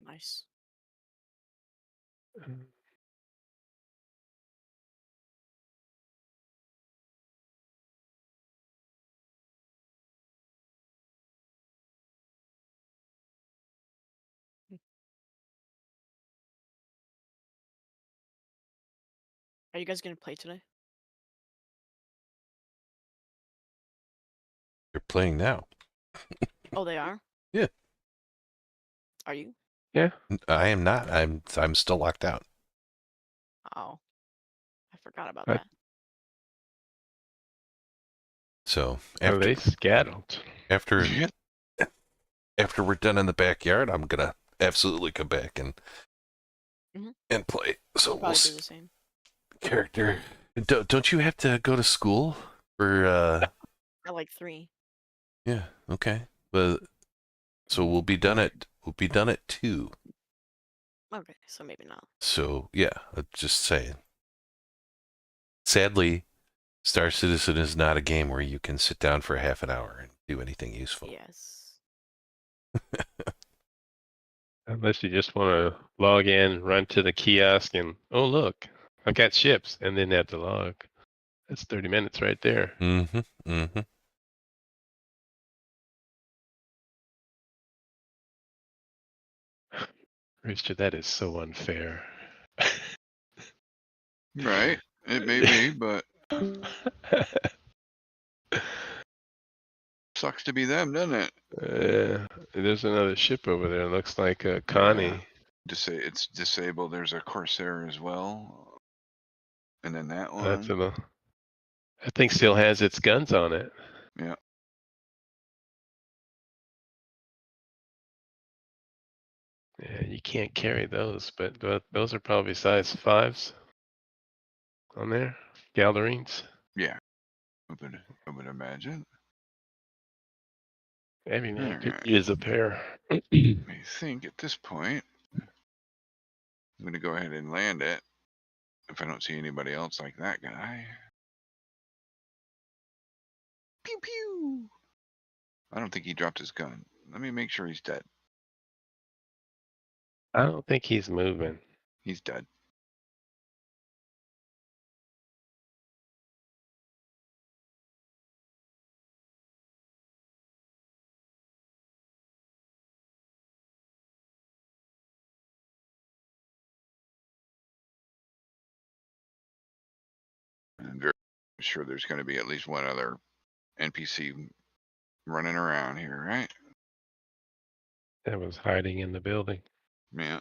Nice. Are you guys gonna play today? You're playing now. Oh, they are. Yeah. Are you? Yeah. I am not. I'm still locked out. Oh, I forgot about I- that. So Are they after scattered? after after we're done in the backyard, I'm gonna absolutely come back and Mhm. and play. So we'll Probably do the same. character. Don't you have to go to school for? At like 3. Yeah. Okay. But so we'll be done at 2. Okay, so maybe not. So yeah, I'm just saying. Sadly, Star Citizen is not a game where you can sit down for half an hour and do anything useful. Yes. Unless you just want to log in, run to the kiosk, and oh look, I got ships, and then have to log. That's 30 minutes right there. Mm-hmm. Mm-hmm. Richard, that is so unfair. Right. It may be, but sucks to be them, doesn't it? There's another ship over there. Looks like Connie. It's disabled. There's a Corsair as well. And then that one. That's that thing still has its guns on it. Yeah. Yeah, you can't carry those, but those are probably size 5s on there. Galderines. Yeah. I would imagine. I mean, it could Alright. use a pair. I think at this point, I'm going to go ahead and land it. If I don't see anybody else like that guy. Pew pew. I don't think he dropped his gun. Let me make sure he's dead. I don't think he's moving. He's dead. I'm very sure there's going to be at least one other NPC running around here, right? That was hiding in the building. Yeah.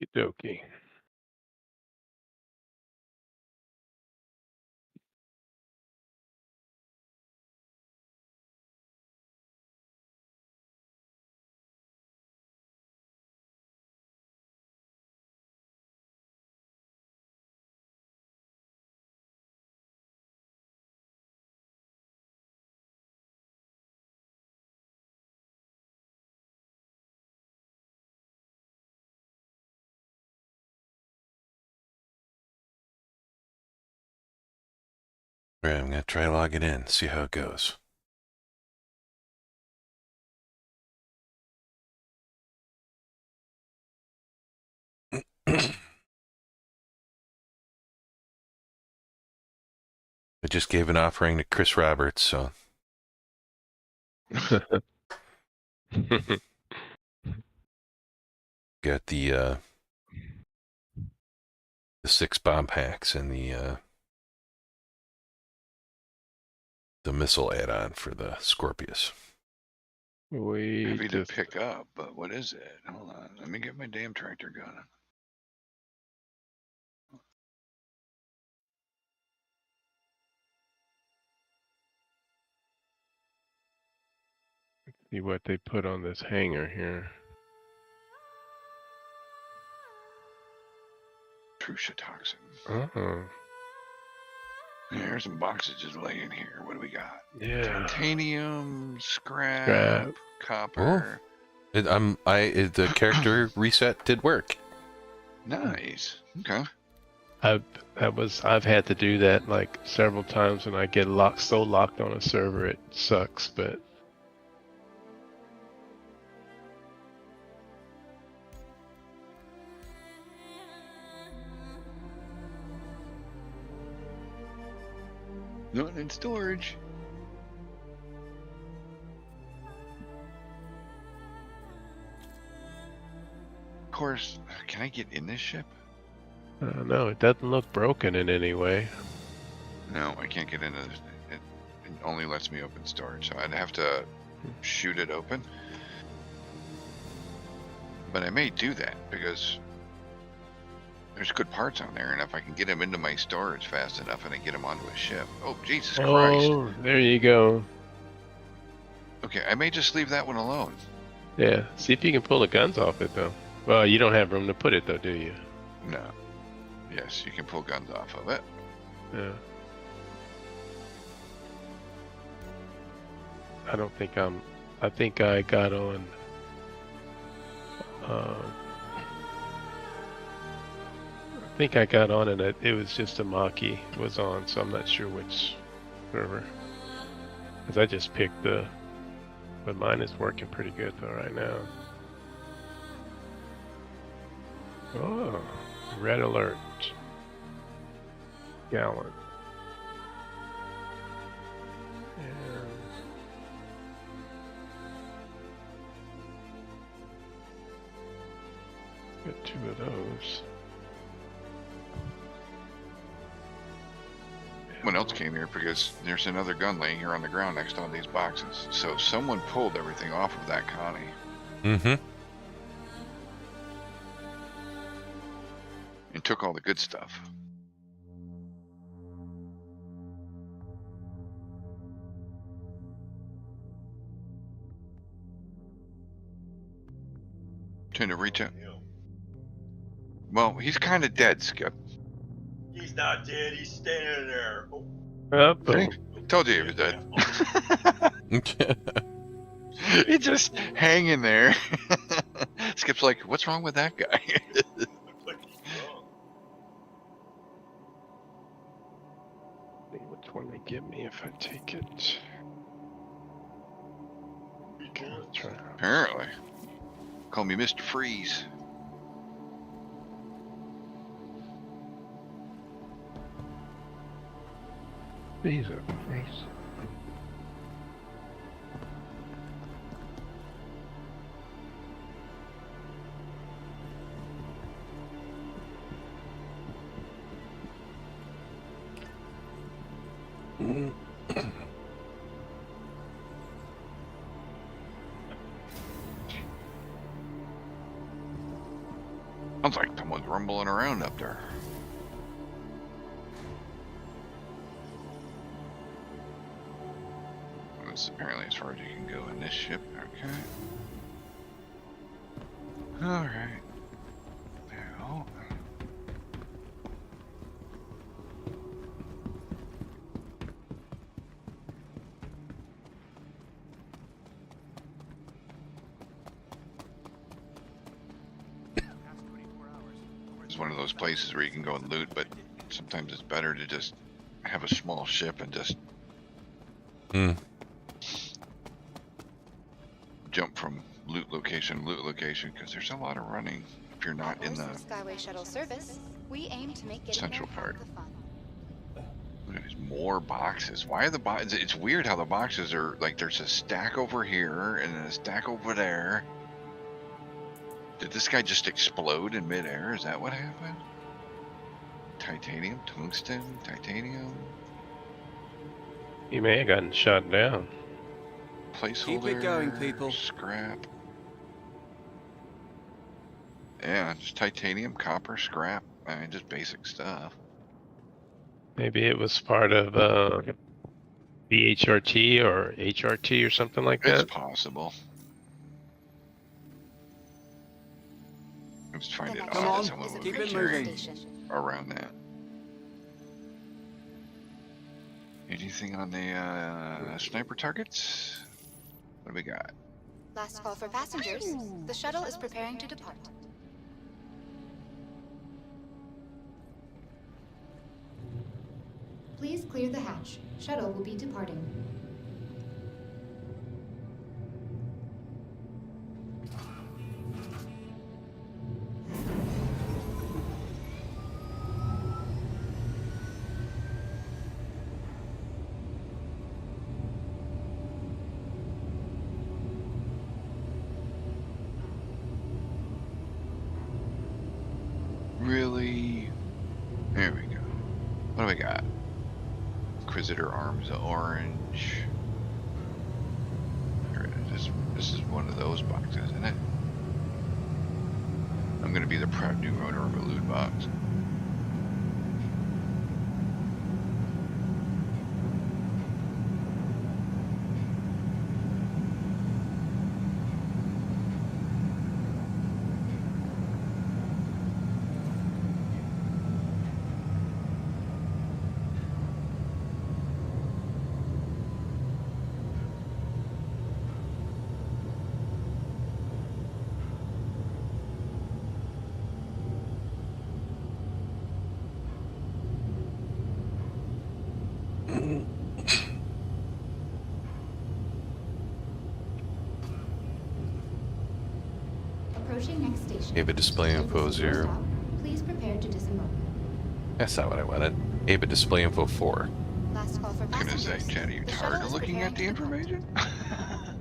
Okey-dokey. Right, I'm gonna try logging in, see how it goes. I just gave an offering to Chris Roberts, so got the the 6 bomb packs and the missile add-on for the Scorpius. We Heavy to just pick up, but what is it? Hold on, let me get my damn tractor gun. see what they put on this hanger here. Trusha toxin. Uh-oh. There's some boxes just laying here. What do we got? Yeah. Titanium, scrap, Scrap. copper. The character reset did work. Nice. Okay. I've had to do that like several times when I get locked on a server it sucks, but Not in storage. Of course, can I get in this ship? no, it doesn't look broken in any way. No, I can't get into this. It only lets me open storage, so I'd have to shoot it open. But I may do that because there's good parts on there, and if I can get them into my storage fast enough and I get them onto a ship. Oh, Jesus Christ. Oh, there you go. Okay, I may just leave that one alone. Yeah, see if you can pull the guns off it though. Well, you don't have room to put it though, do you? No. Yes, you can pull guns off of it. Yeah. I think I got on. I think I got on and it was just a Maki was on, so I'm not sure which server. Because I just picked but mine is working pretty good though right now. Oh, red alert. Gallant. And got 2 of those. Someone else came here because there's another gun laying here on the ground next to all these boxes. So someone pulled everything off of that Connie. Mm-hmm. And took all the good stuff. Trying to reach out. Well, he's kind of dead, Skip. He's not dead. He's standing there. Oh, See? Told you he was dead. He's just hanging there. Skip's like, what's wrong with that guy? looks like he's drunk. See which one they give me if I take it. Okay, let's try. Apparently. Call me Mr. Freeze. These are nice. Sounds like someone's rumbling around up there. That's apparently as far as you can go in this ship. Okay. Alright. Now. It's one of those places where you can go and loot, but sometimes it's better to just have a small ship and just jump from loot location to loot location, because there's a lot of running if you're not in the Skyway shuttle service. We aim to make getting central there half part. the fun. There's more boxes. Why are the boxes? It's weird how the boxes are like there's a stack over here and then a stack over there. Did this guy just explode in midair? Is that what happened? Titanium, tungsten, titanium. He may have gotten shot down. Placeholder. Keep it going, people. Scrap. Yeah, just titanium, copper, scrap. I mean, just basic stuff. Maybe it was part of VHRT or HRT or something like It's that. possible. I'm just trying to Come on, someone would keep be it carrying moving. around that. Anything on the sniper targets? What do we got? Last call for passengers. The shuttle is preparing to depart. Please clear the hatch. Shuttle will be departing. Really? There we go. What do we got? Inquisitor arms orange. Here it is. This is one of those boxes, isn't it? I'm gonna be the proud new owner of a loot box. Approaching next station. Ava display info 0. Please prepare to disembark. That's not what I wanted. Ava display info 4. Last call for I'm gonna say, passengers. Chad, are you The tired shuttle of is looking at the preparing to depart. information?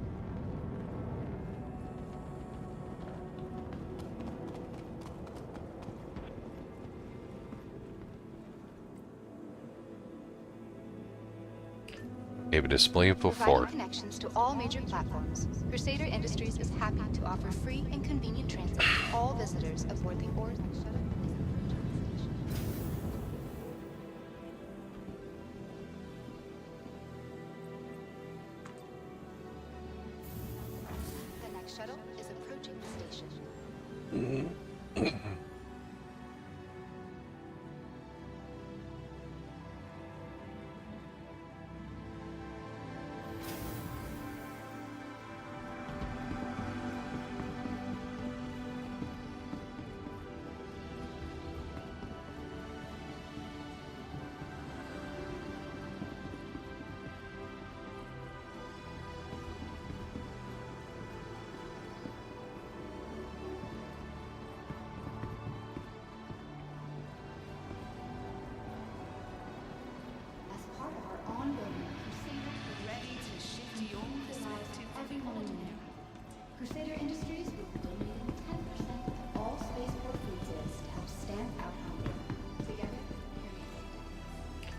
Ava display info Providing 4. connections to all major platforms, Crusader Industries is happy to offer free and convenient transit to all visitors aboard the Ord shuttle. The next shuttle is approaching the station. As part of our ongoing Crusader, ready to shift your perspective to everyone in there. Crusader Industries will be donating 10% of all spaceport food sales to help stamp out hunger. Together, period.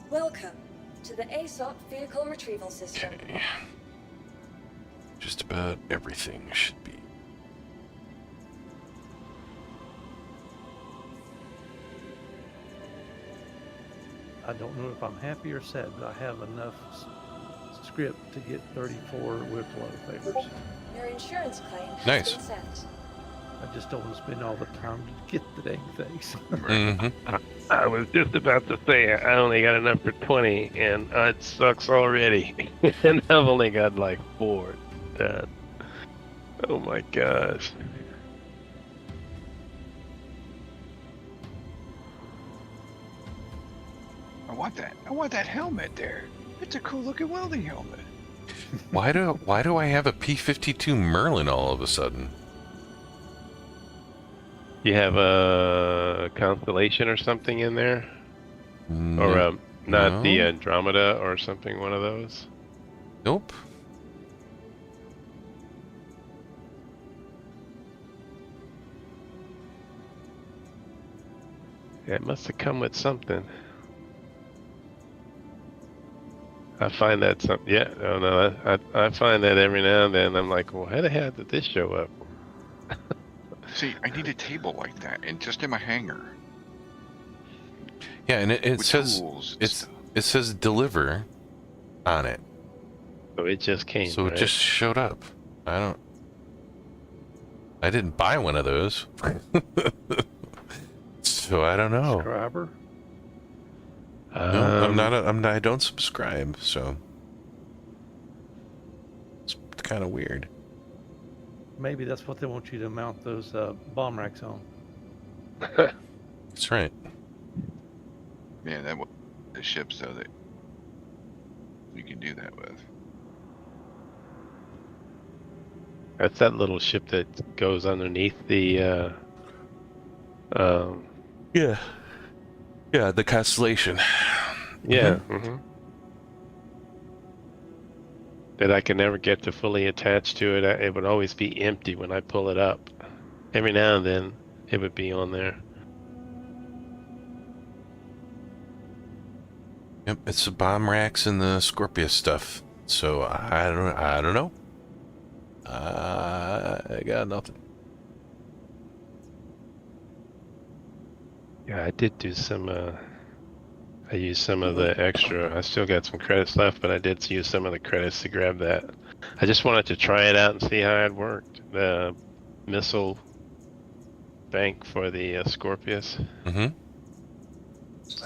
Welcome to the ASOP Vehicle Retrieval System. Okay. Just about everything should be. I don't know if I'm happy or sad, but I have enough script to get 34 whipload favors. Your insurance claim has Nice. been sent. I just don't want to spend all the time to get the dang things. I was just about to say I only got enough for 20, and it sucks already. And I've only got like 4 done. Oh my gosh. I want that helmet there. It's a cool looking welding helmet. Why do I have a P-52 Merlin all of a sudden? You have a Constellation or something in there? Or not the Andromeda or something, one of those? Nope. Yeah, it must have come with something. I find that something. Yeah, oh no, I find that every now and then. I'm like, well, how the hell did this show up? See, I need a table like that, and just in my hangar. Yeah, and it says it says deliver on it. So it just came. So right? it just showed up. I didn't buy one of those. So I don't know. Subscriber? No, I don't subscribe, so it's kind of weird. Maybe that's what they want you to mount those bomb racks on. That's right. Yeah, that was the ship, so that you can do that with. That's that little ship that goes underneath the. Yeah, the Constellation. Yeah. That I can never get to fully attach to it. It would always be empty when I pull it up. Every now and then, it would be on there. Yep, it's the bomb racks and the Scorpius stuff. So I don't know. I got nothing. Yeah, I did do some. I used some of the extra. I still got some credits left, but I did use some of the credits to grab that. I just wanted to try it out and see how it worked. The missile bank for the Scorpius. I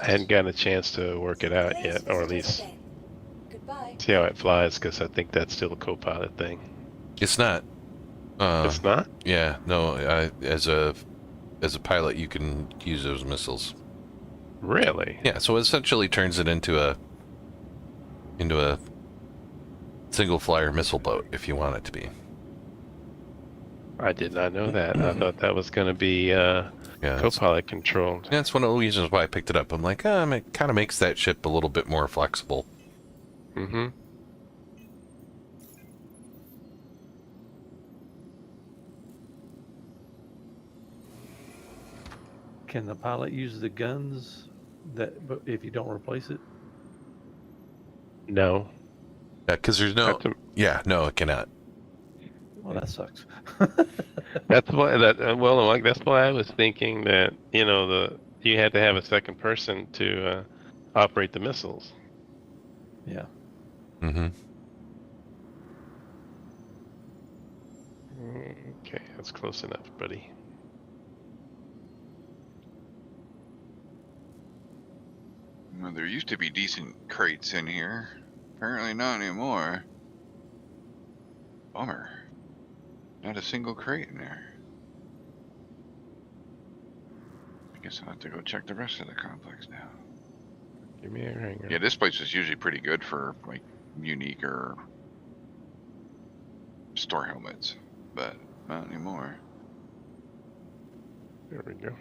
hadn't gotten a chance to work it out yet, or at least see how it flies, because I think that's still a co-pilot thing. It's not. It's not? Yeah, no. As a pilot, you can use those missiles. Really? Yeah. So it essentially turns it into a single flyer missile boat, if you want it to be. I did not know that. I thought that was going to be co-pilot controlled. Yeah, that's one of the reasons why I picked it up. I'm like, it kind of makes that ship a little bit more flexible. Can the pilot use the guns but if you don't replace it? No. Yeah, because there's no. Yeah, no, it cannot. Well, that sucks. That's why that's why I was thinking that you had to have a second person to operate the missiles. Yeah. Okay, that's close enough, buddy. Well, there used to be decent crates in here. Apparently not anymore. Bummer. Not a single crate in there. I guess I'll have to go check the rest of the complex now. Give me a hanger. Yeah, this place is usually pretty good for like unique or store helmets, but not anymore. There we go.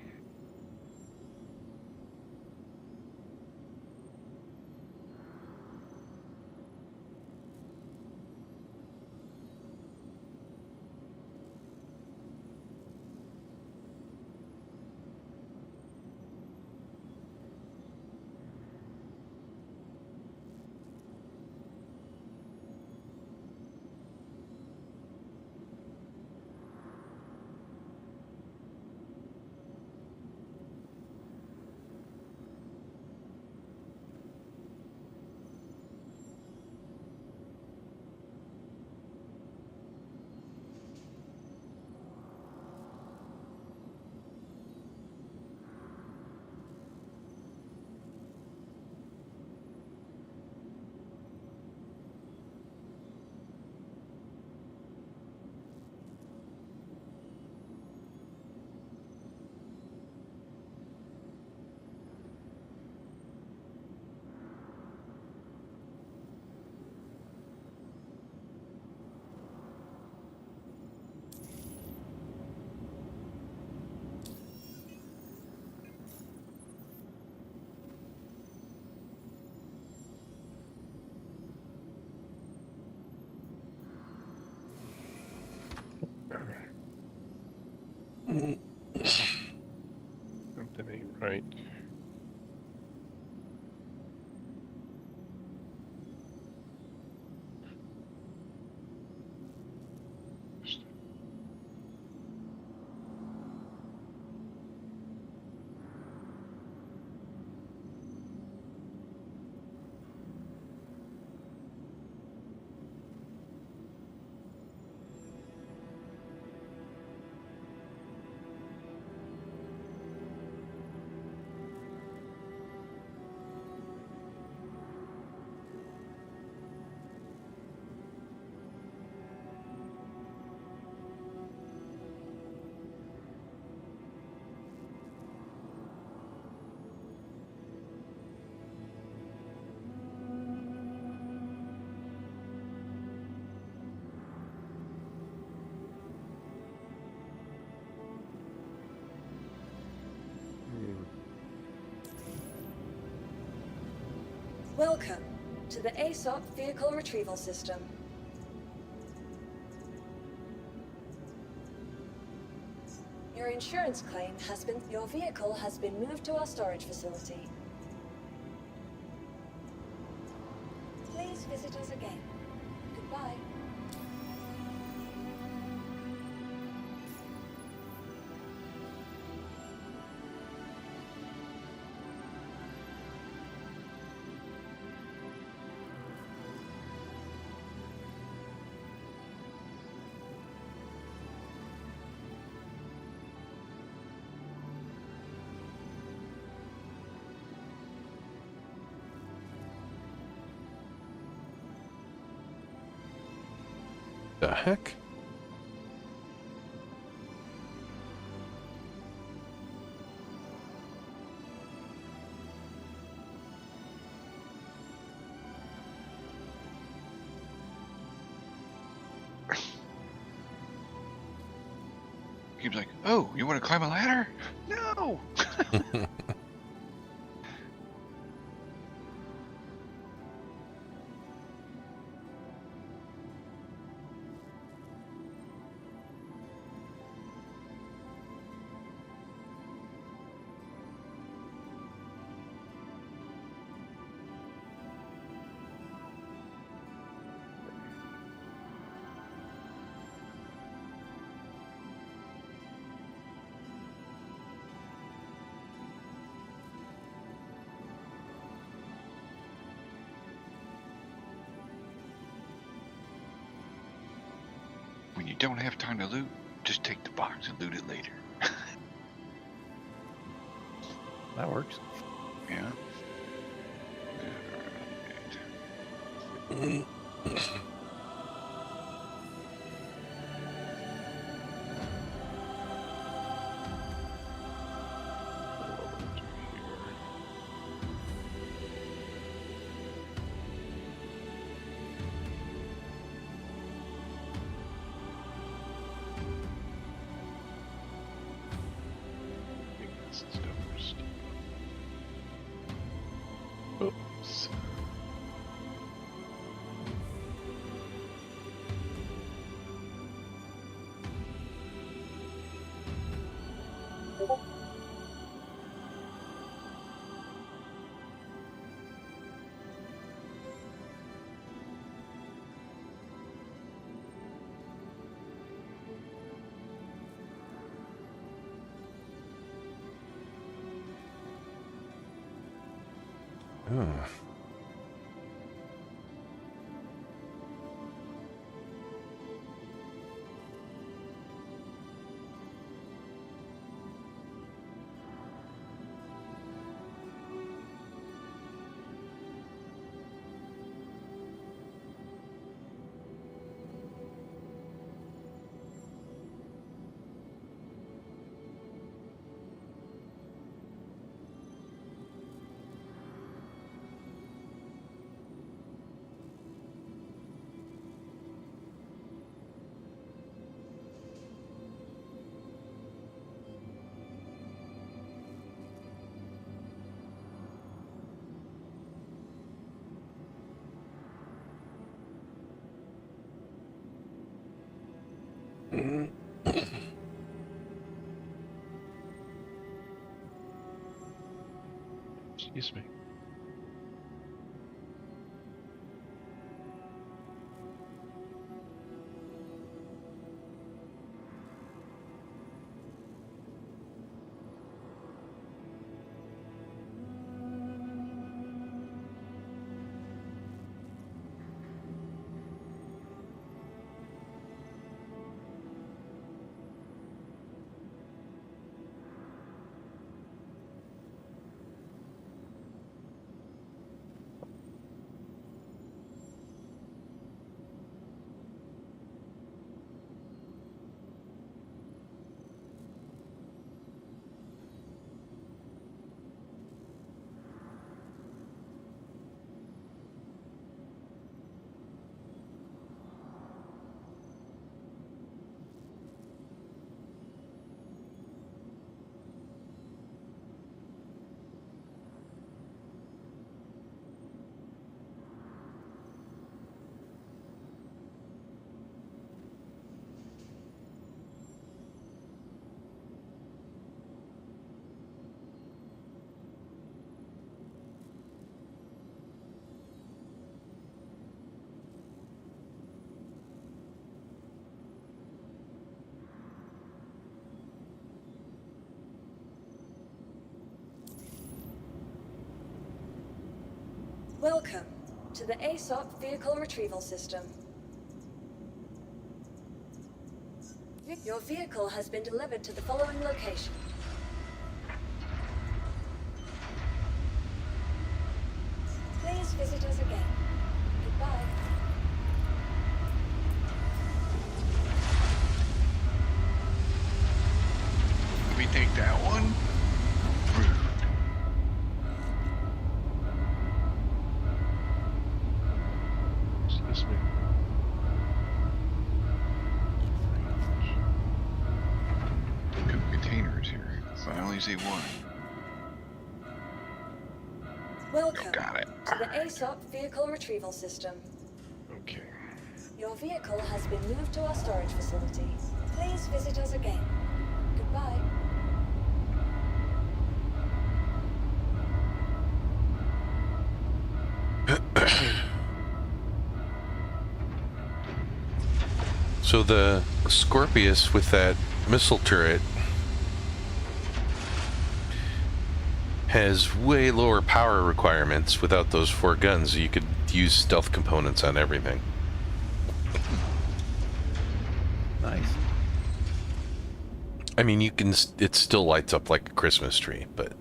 Welcome to the ASOP Vehicle Retrieval System. Your insurance claim has been... Your vehicle has been moved to our storage facility. Please visit us again. Goodbye. The heck? Keeps like, oh, you want to climb a ladder? No. When you don't have time to loot, just take the box and loot it later. That works. Yeah. Oops. Oh. Excuse me. Welcome to the ASOP Vehicle Retrieval System. Your vehicle has been delivered to the following location. Please visit us again. Goodbye. Let me take that one. Excuse me. Look at the containers here. So I only see one. Welcome Got it. to the ASOP Vehicle Retrieval System. Okay. Your vehicle has been moved to our storage facility. Please visit us again. Goodbye. So the Scorpius with that missile turret has way lower power requirements without those 4 guns. You could use stealth components on everything. Nice. I mean, you can. It still lights up like a Christmas tree, but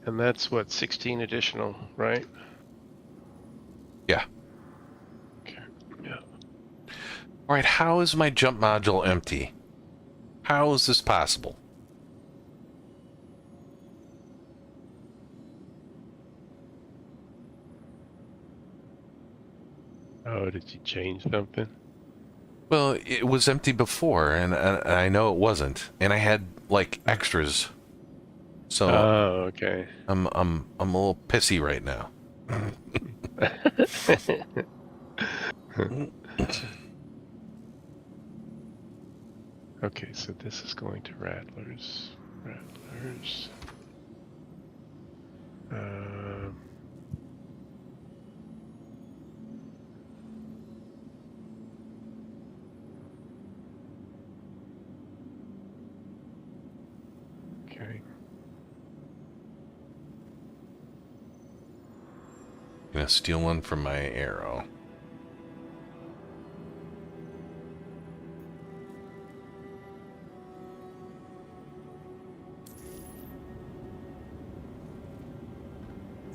And that's what, 16 additional, right? yeah. Okay. Yeah. All right. How is my jump module empty? How is this possible? Oh, did you change something? Well, it was empty before, and I know it wasn't, and I had like extras. So Oh, okay. I'm a little pissy right now. Okay, so this is going to Rattlers. Rattlers. Okay. Gonna steal one from my arrow.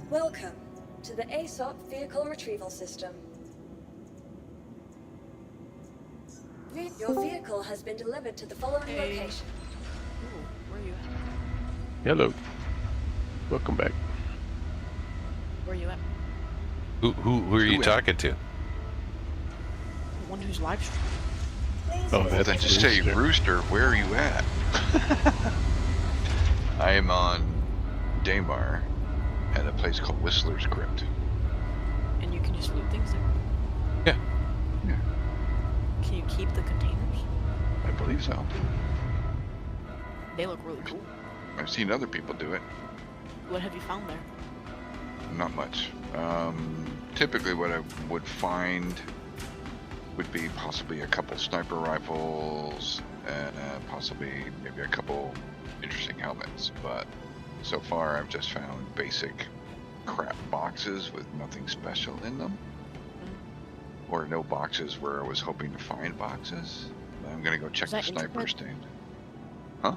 Welcome to the ASOP Vehicle Retrieval System. Your vehicle has been delivered to the following location. Ooh, where are you at? Hello. Welcome back. Where are you at? Who are you talking to? The one who's live streaming. Oh, Well, then just say, Rooster, where are you at? I am on Daymar at a place called Whistler's Crypt. And you can just loot things there? Yeah. Yeah, Can you keep the containers? I believe so. They look really cool. I've seen other people do it. What have you found there? Not much. Typically what I would find would be possibly a couple sniper rifles and possibly maybe a couple interesting helmets, but so far I've just found basic crap boxes with nothing special in them, or no boxes where I was hoping to find boxes. I'm gonna go check the sniper stand. Huh?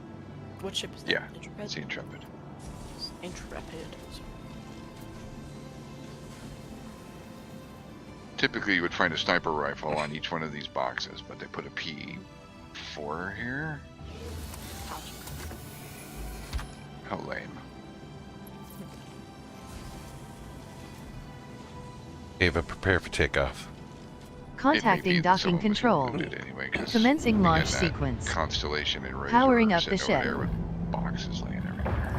What ship is that? Yeah, Intrepid? it's the Intrepid. Intrepid. Typically you would find a sniper rifle on each one of these boxes, but they put a P4 here. How lame. Ava, prepare for takeoff. Contacting docking control. Anyway, Commencing launch sequence. Constellation and Powering up the ship. Boxes laying everywhere.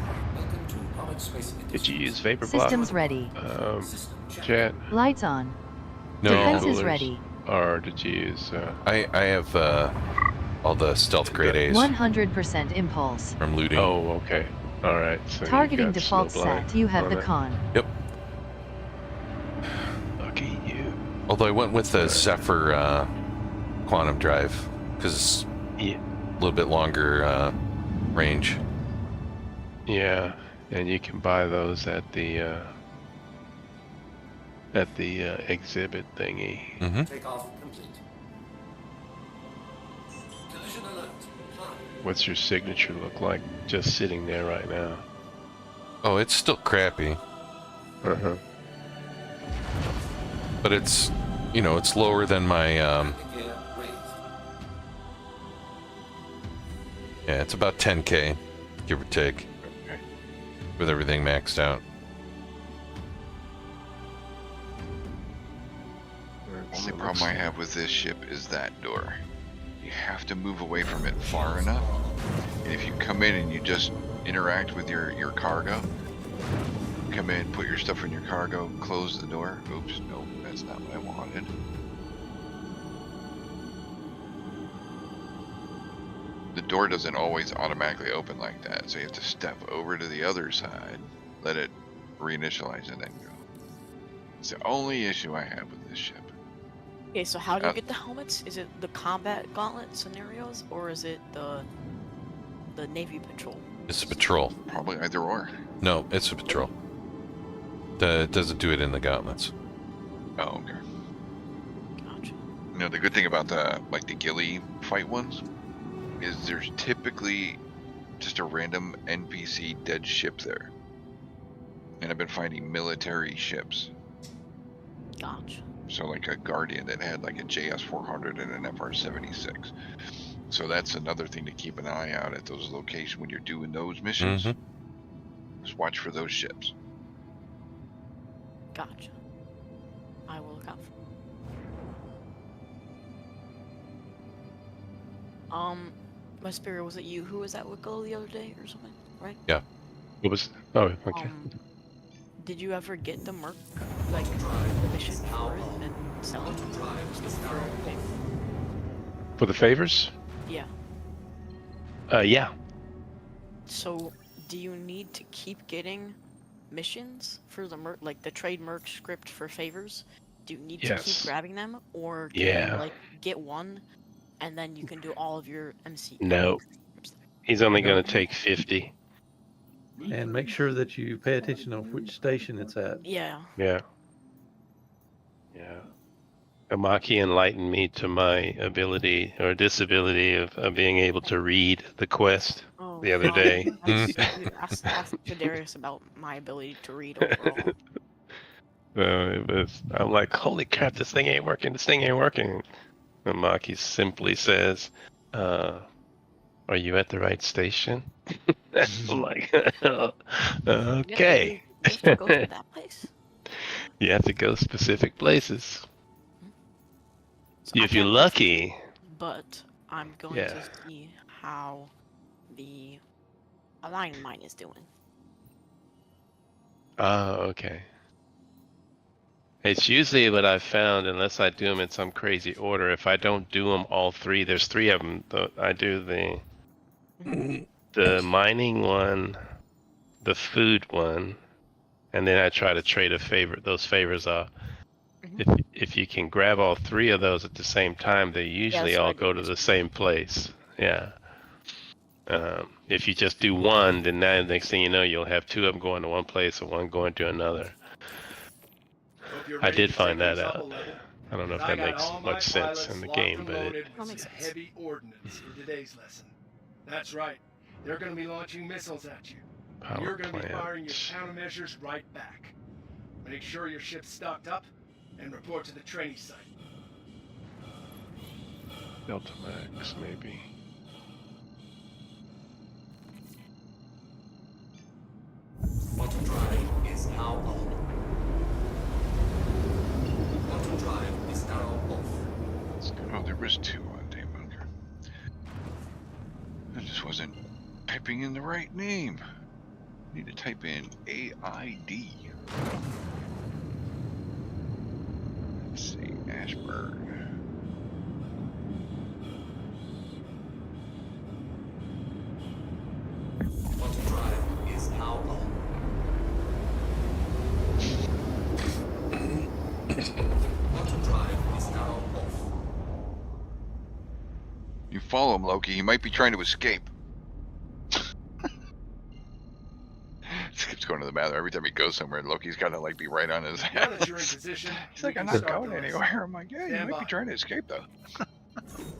Did you use vapor block? Systems ready. Chat. Lights on. No. Defenses ready. Or did you use? I have all the stealth grade A's 100% impulse. from looting. Oh, okay. All right. So you Targeting got default snowblind set. You have on the it. con. Yep. Lucky you. Although I went with the Zephyr quantum drive because it's a little bit longer range. Yeah, and you can buy those at the exhibit thingy. Mm-hmm. Takeoff complete. Collision alert. High. What's your signature look like just sitting there right now? Oh, it's still crappy. Uh-huh. But it's, you know, it's lower than my, Gear raised. yeah, it's about 10K, give or take, Okay. with everything maxed out. Only problem I have with this ship is that door. You have to move away from it far enough. And if you come in and you just interact with your cargo, come in, put your stuff in your cargo, close the door. Oops, no, that's not what I wanted. The door doesn't always automatically open like that, so you have to step over to the other side, let it reinitialize, and then go. It's the only issue I have with this ship. Okay, so how do you get the helmets? Is it the combat gauntlet scenarios, or is it the Navy patrol? It's a patrol. Probably either or. No, it's a patrol. It doesn't do it in the gauntlets. Oh, okay. Gotcha. You know, the good thing about the ghillie fight ones is there's typically just a random NPC dead ship there. And I've been finding military ships. Gotcha. So like a Guardian that had like a JS-400 and an FR-76. So that's another thing to keep an eye out at those locations when you're doing those missions. Mm-hmm. Just watch for those ships. Gotcha. I will look out for. My spirit, was it you who was at Wicklow the other day or something, right? Yeah. What was? Oh, okay. Did you ever get the Merc, like the mission for it and sell it? For the favors? Yeah. Yeah. So, do you need to keep getting missions for the Merc, like the trade Merc script for favors? Do you need to keep grabbing them, or can you like get one, and then you can do all of your MC? No. He's only going to take 50. And make sure that you pay attention on which station it's at. Yeah. Yeah. Yeah. Amaki enlightened me to my ability or disability of being able to read the quest the other day. Ask Darius about my ability to read overall. I'm like, holy crap, this thing ain't working. This thing ain't working. Amaki simply says, are you at the right station? I'm like, okay. You have to go to that place? You have to go specific places. So if you're lucky. But I'm going to see how the Align Mine is doing. Oh, okay. It's usually what I've found, unless I do them in some crazy order. If I don't do them all three, there's three of them. I do the mining one, the food one, and then I try to trade those favors off. If you can grab all three of those at the same time, they usually all go to the same place. Yeah. If you just do one, then now next thing you know, you'll have two of them going to one place and one going to another. I did find that out. I don't know if that makes much sense in the game, but it makes sense. Heavy ordnance for today's lesson. That's right. They're going to be launching missiles at you. And you're going to be firing your countermeasures right back. Make sure your ship's stocked up and report to the training site. Delta Max, maybe. Quantum drive is now on. Quantum drive is now off. Oh, there was two on Daybunker. I just wasn't typing in the right name. I need to type in AID. Let's see, Ashburn. follow him, Loki. He might be trying to escape. Just keeps going to the bathroom. Every time he goes somewhere, Loki's got to like be right on his Now that you're in ass. position, He's we like, I'm can not start going the lesson. anywhere. I'm like, yeah, you Stand might be by. trying to escape though.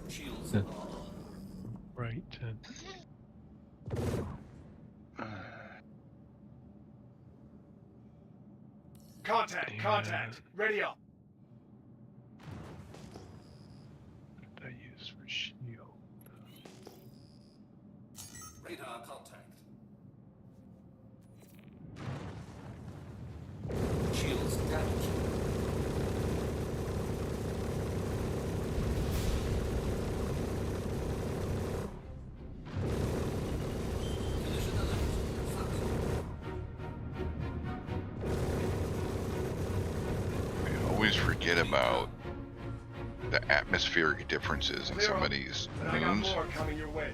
Shields Right. Contact. Ready up. What did I use for shield? Radar contact. Shields damaged. I always forget about the atmospheric differences in some of these I got moons. more coming your way.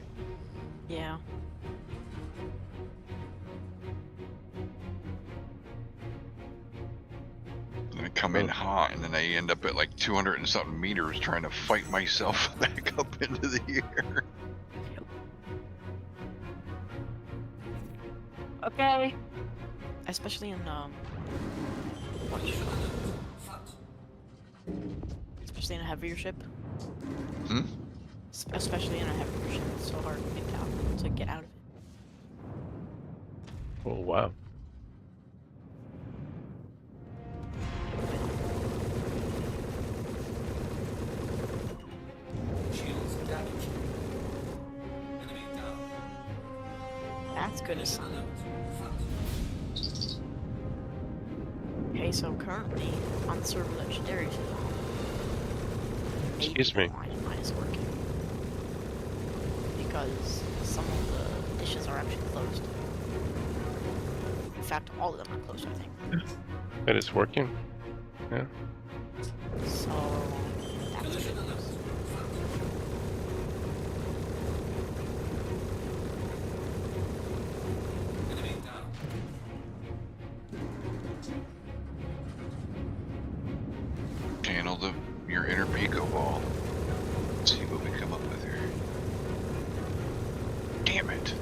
Yeah. And I come in hot, and then I end up at like 200 and something meters trying to fight myself back up into the air. Okay. Especially in especially in a heavier ship. Hmm? Especially in a heavier ship, it's so hard to get out of it. Oh wow. Shields damaged. Enemy down. That's good as sign. Okay, so currently on the server legendaries is on. Excuse me. Mine is working because some of the dishes are actually closed. In fact, all of them are closed, I think. And it's working? Yeah. So that's good. Channel your inner Pico ball. Let's see what we come up with here. Damn it.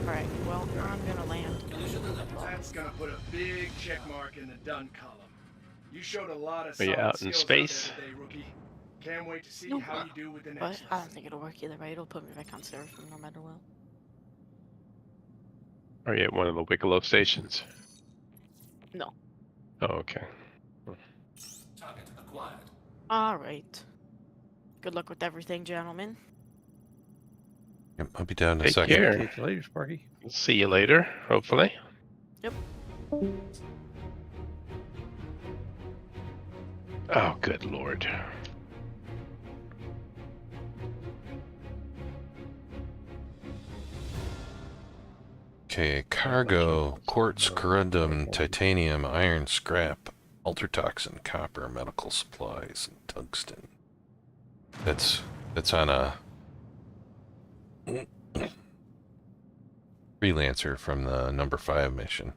Alright, well, I'm gonna land. That's gonna put a big check mark in the done column. You showed a lot of Are you solid out in skills space? out there today, rookie. Can't wait to see Nope. how you do with the But next I don't lesson. think it'll work either way. It'll put me back on server no matter what. Are you at one of the Wicklow stations? No. Oh, okay. Target acquired. Alright. Good luck with everything, gentlemen. Yep, I'll be down in a Take second. care. Catch you later, Sparky. See you later, hopefully. Yep. Oh, good lord. Okay, cargo, quartz, corundum, titanium, iron, scrap, ultratoxin, copper, medical supplies, and tungsten. That's on a freelancer from the number 5 mission.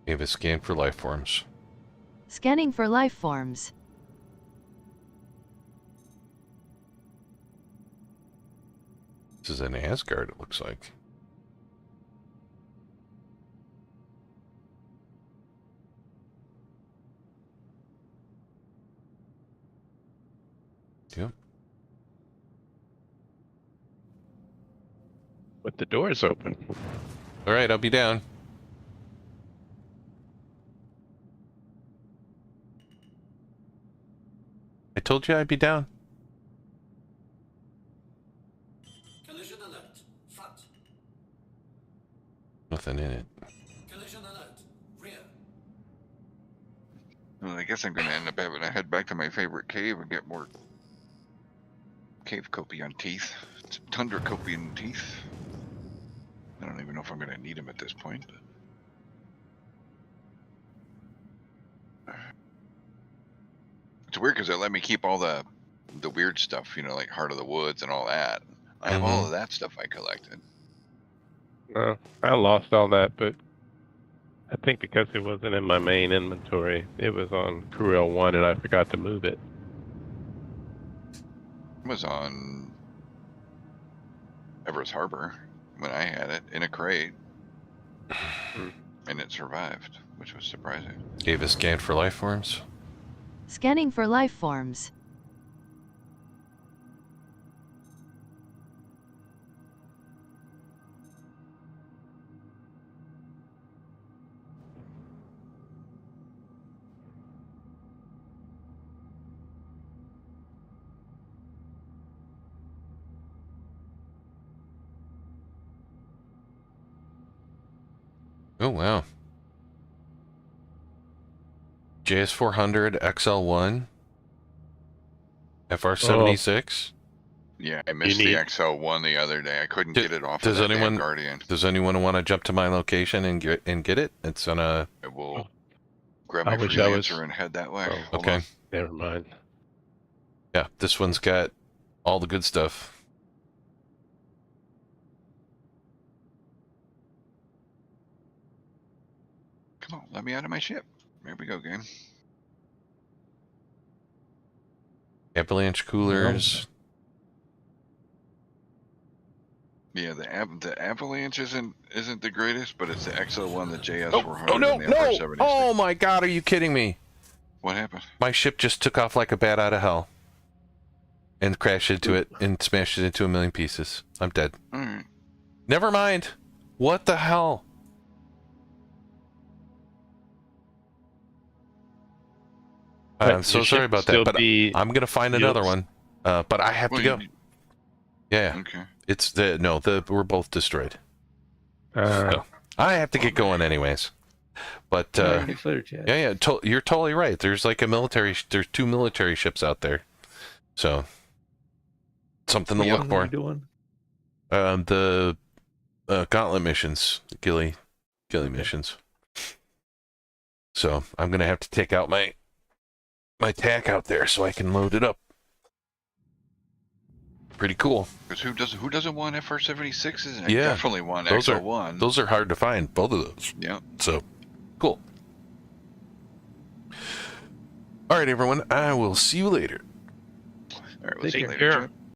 Gave a scan for life forms. Scanning for life forms. This is an Asgard, it looks like. Yep. With the doors open. All right, I'll be down. I told you I'd be down. Collision alert. Front. Nothing in it. Collision alert. Rear. Well, I guess I'm going to end up having to head back to my favorite cave and get more cave copion teeth. Tundra copion teeth. I don't even know if I'm going to need them at this point. But... It's weird because they let me keep all the weird stuff, you know, like Heart of the Woods and all that. I have all of that stuff I collected. I lost all that, but I think because it wasn't in my main inventory, it was on Cruel 1 and I forgot to move it. It was on Everest Harbor when I had it in a crate. And it survived, which was surprising. Gave a scan for life forms. Scanning for life forms. Oh, wow. JS400 XL1 FR76. Yeah, I missed the XL1 the other day. I couldn't get it off of that damn Guardian. Does anyone want to jump to my location and get it? It's on a... I will grab my freelancer and head that way. Oh, okay. Never mind. Yeah, this one's got all the good stuff. Come on, let me out of my ship. Here we go, game. Avalanche coolers. Yeah, the Avalanche isn't the greatest, but it's the XL1, the JS400, Oh no, and the no! FR76. Oh my god, are you kidding me? What happened? My ship just took off like a bat out of hell. And crashed into it and smashed it into a million pieces. I'm dead. Alright. Never mind. What the hell? I'm so sorry about that, but I'm gonna find another one. But I have to go. Yeah. Okay. It's we're both destroyed. So I have to get going anyways. But yeah, you're totally right. There's like there's 2 military ships out there, so something to look for. Doing? The gauntlet missions, ghillie missions. So I'm gonna have to take out my TAC out there so I can load it up. Pretty cool. Because who doesn't want FR76s? I Yeah, definitely want those XL1. Those are hard to find, both of those. Yeah. So, cool. All right, everyone. I will see you later. All right, we'll see you later.